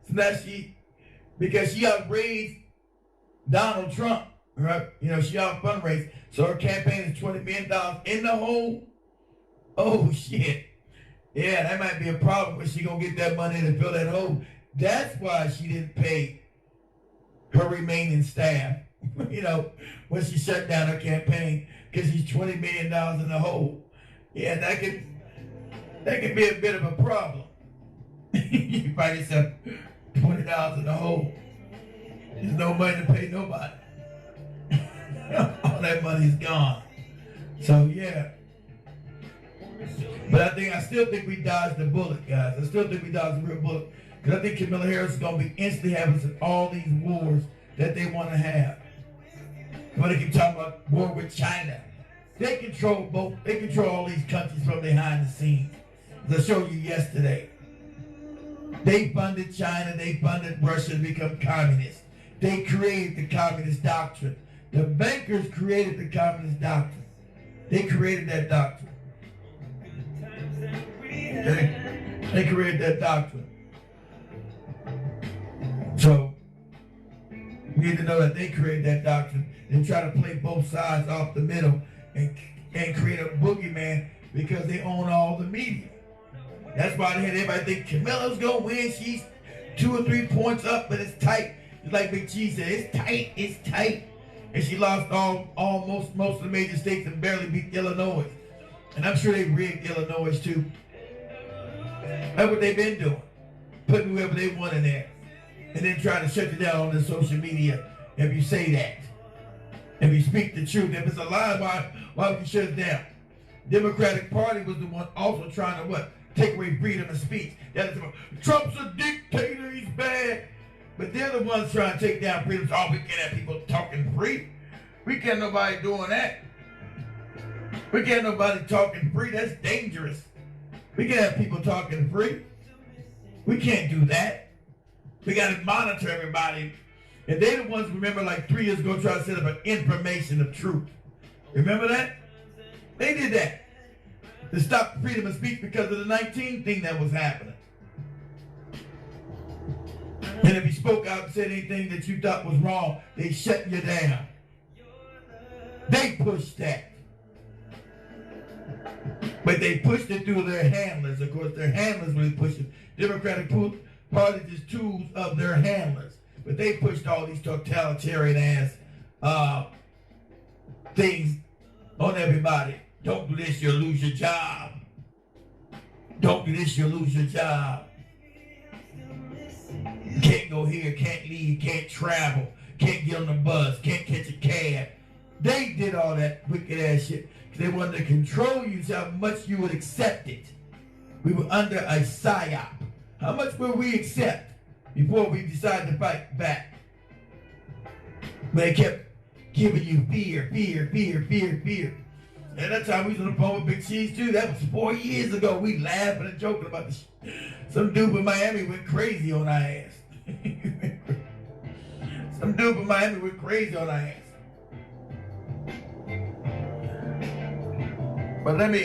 Speaker 1: So now because she outraised Donald Trump, right? You know, she out fundraised. So her campaign is $20 million in the hole. Oh, shit. Yeah, that might be a problem, but she gonna get that money to fill that hole. That's why she didn't pay her remaining staff, you know, when she shut down her campaign, because she's $20 million in the hole. Yeah, that could be a bit of a problem. You find yourself $20 in the hole. There's no money to pay nobody. All that money's gone. So yeah. But I still think we dodged the bullet, guys. I still think we dodged the real bullet. Because I think Kamala Harris is going to be instantly having all these wars that they want to have. When they keep talking about war with China. They control all these countries from behind the scenes. As I showed you yesterday. They funded China, they funded Russia to become communist. They created the communist doctrine. The bankers created the communist doctrine. They created that doctrine. They created that doctrine. So, we need to know that they created that doctrine and try to play both sides off the middle and create a boogeyman because they own all the media. That's why they had everybody think Camilla's going to win. She's 2 or 3 points up, but it's tight. It's like Big Cheese said, it's tight. And she lost most of the major states and barely beat Illinois. And I'm sure they rigged Illinois too. That's what they've been doing. Putting whoever they want in there. And then trying to shut you down on the social media if you say that. If you speak the truth. If it's a lie, why would you shut it down? Democratic Party was the one also trying to what? Take away freedom of speech. Trump's a dictator, he's bad. But they're the ones trying to take down freedom. Oh, we can't have people talking free. We can't have nobody doing that. We can't have nobody talking free. That's dangerous. We can't have people talking free. We can't do that. We got to monitor everybody. And they the ones, remember, like 3 years ago, tried to set up an information of truth. Remember that? They did that to stop freedom of speech because of the 19 thing that was happening. And if you spoke out and said anything that you thought was wrong, they shut you down. They pushed that. But they pushed it through their handlers. Of course, their handlers really pushed it. Democratic Party is tools of their handlers. But they pushed all these totalitarian ass things on everybody. Don't do this, you'll lose your job. Don't do this, you'll lose your job. Can't go here, can't leave, can't travel, can't get on the bus, can't catch a cab. They did all that wicked ass shit because they wanted to control you so how much you would accept it. We were under a psyop. How much will we accept before we decided to fight back? But they kept giving you fear, fear, fear, fear, fear. And that time we was on the phone with Big Cheese too. That was 4 years ago. We laughing and joking about this. Some dude from Miami went crazy on our ass. Some dude from Miami went crazy on our ass. But let me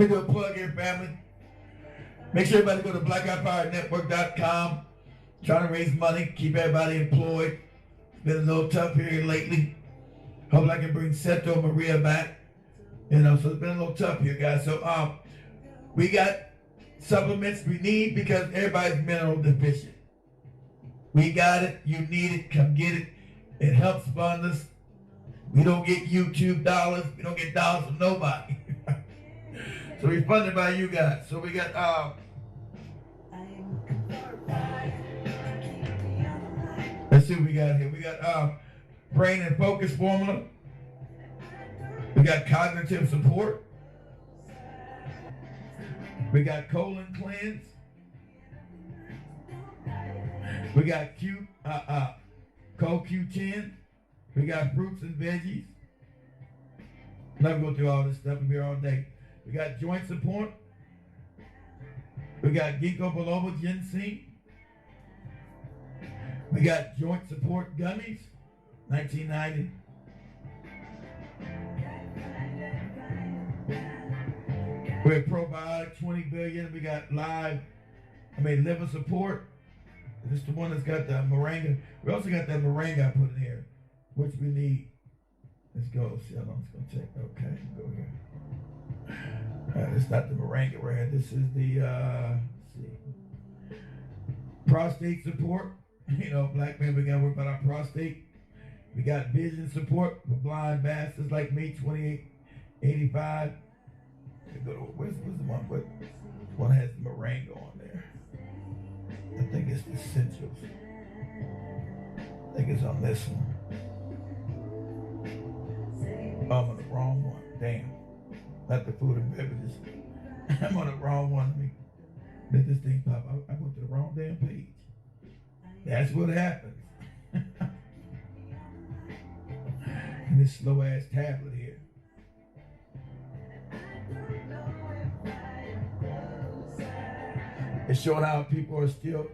Speaker 1: do a plug here, family. Make sure everybody go to blackoutfirenetwork.com. Trying to raise money, keep everybody employed. It's been a little tough here lately. Hope I can bring Seto Maria back. You know, so it's been a little tough here, guys. So we got supplements we need because everybody's mineral deficient. We got it, you need it, come get it. It helps fund us. We don't get YouTube dollars. We don't get dollars from nobody. So we're funded by you guys. So we got let's see what we got here. We got brain and focus formula. We got cognitive support. We got colon cleanse. We got CoQ10. We got fruits and veggies. I'm not gonna go through all this stuff. We'll be here all day. We got joint support. We got ginkgo biloba ginseng. We got joint support gummies, 1990. We're probiotic, 20 billion. We got liver support. This is the one that's got the moringa. We also got that moringa I put in here, which we need. Let's go. See how long it's gonna take. Okay, go here. It's not the moringa right here. This is the let's see. Prostate support. You know, black men, we gotta work about our prostate. We got vision support for blind bastards like me, 2885. Go to, where's the one? What one has the moringa on there? I think it's the essentials. I think it's on this one. Oh, I'm on the wrong one. Damn. Not the food and beverages. I'm on the wrong one. Let this thing pop. I went to the wrong damn page. That's what happens. And this slow ass tablet here. It's showing how people are still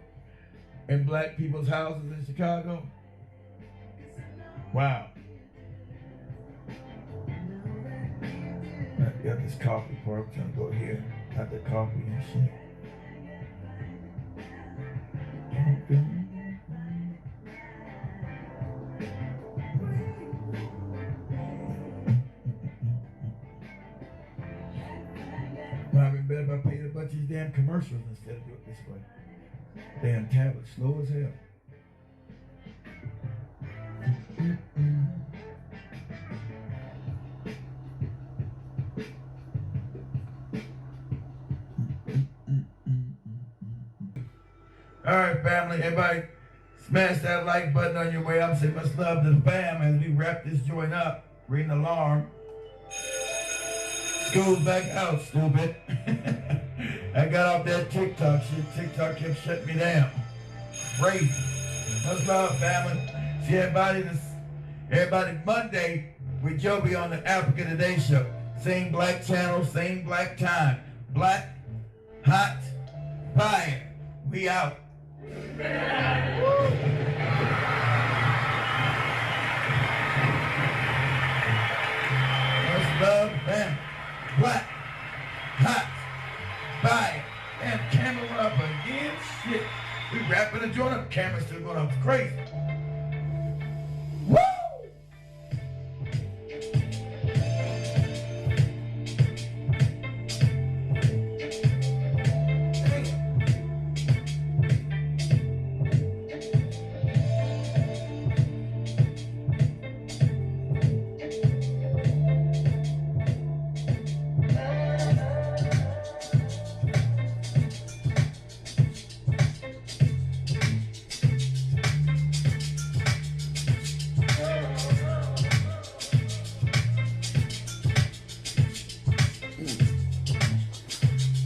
Speaker 1: in black people's houses in Chicago. Wow. I got this coffee part. I'm trying to go here. Got the coffee and shit. Well, I've been better if I paid a bunch of these damn commercials instead of do it this way. Damn tablet, slow as hell. All right, family, everybody smash that like button on your way up. Say much love to the fam as we wrap this joint up. Ring the alarm. School's back out, stupid. I got off that TikTok shit. TikTok kept shutting me down. Crazy. Much love, family. See everybody Monday with Joby on the Africa Today Show. Same black channel, same black time. Black, hot, fire. We out. Much love, man. Black, hot, fire, and camera up again. Shit. We wrapping the joint up. Camera's still going up crazy. Woo!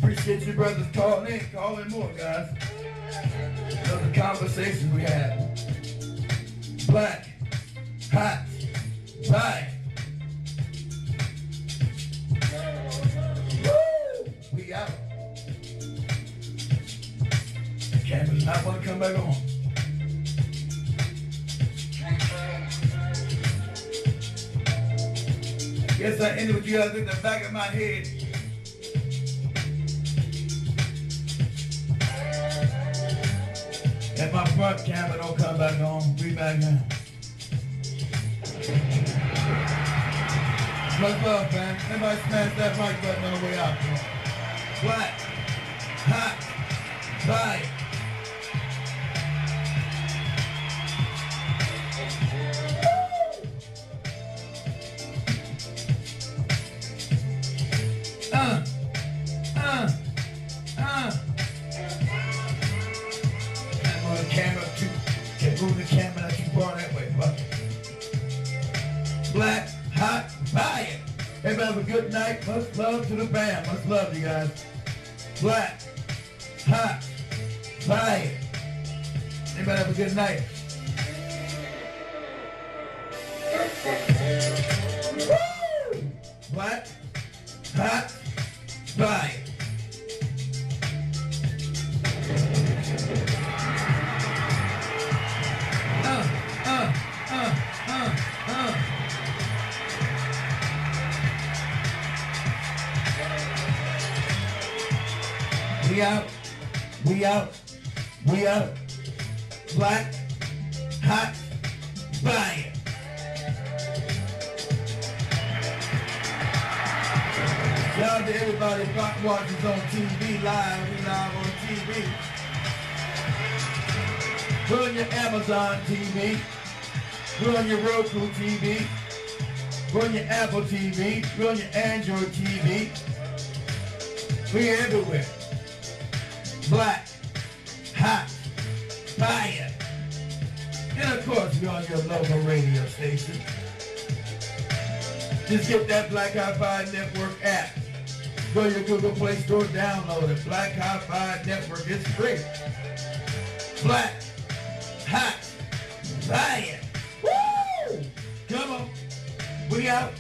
Speaker 1: Appreciate you brothers calling more, guys. Those are conversations we had. Black, hot, fire. Woo! We out. Campers not want to come back on. Guess I ended with you guys in the back of my head. If my front camera don't come back on, we back now. Much love, man. Everybody smash that mic button on the way out. Black, hot, fire. Camera too. Can't move the camera not too far that way, fuck. Black, hot, fire. Everybody have a good night. Much love to the band. Much love, you guys. Black, hot, fire. Everybody have a good night. Woo! Black, hot, fire. We out, we out, we out. Black, hot, fire. Shout out to everybody that watches on TV live. We live on TV. We're on your Amazon TV. We're on your Roku TV. We're on your Apple TV. We're on your Android TV. We're everywhere. Black, hot, fire. And of course, we're on your local radio station. Just get that Black Hot Fire Network app. Go to your Google Play Store, download it. Black Hot Fire Network, it's free. Black, hot, fire. Woo! Come on. We out.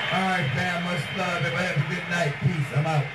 Speaker 1: All right, fam, much love. Everybody have a good night. Peace. I'm out.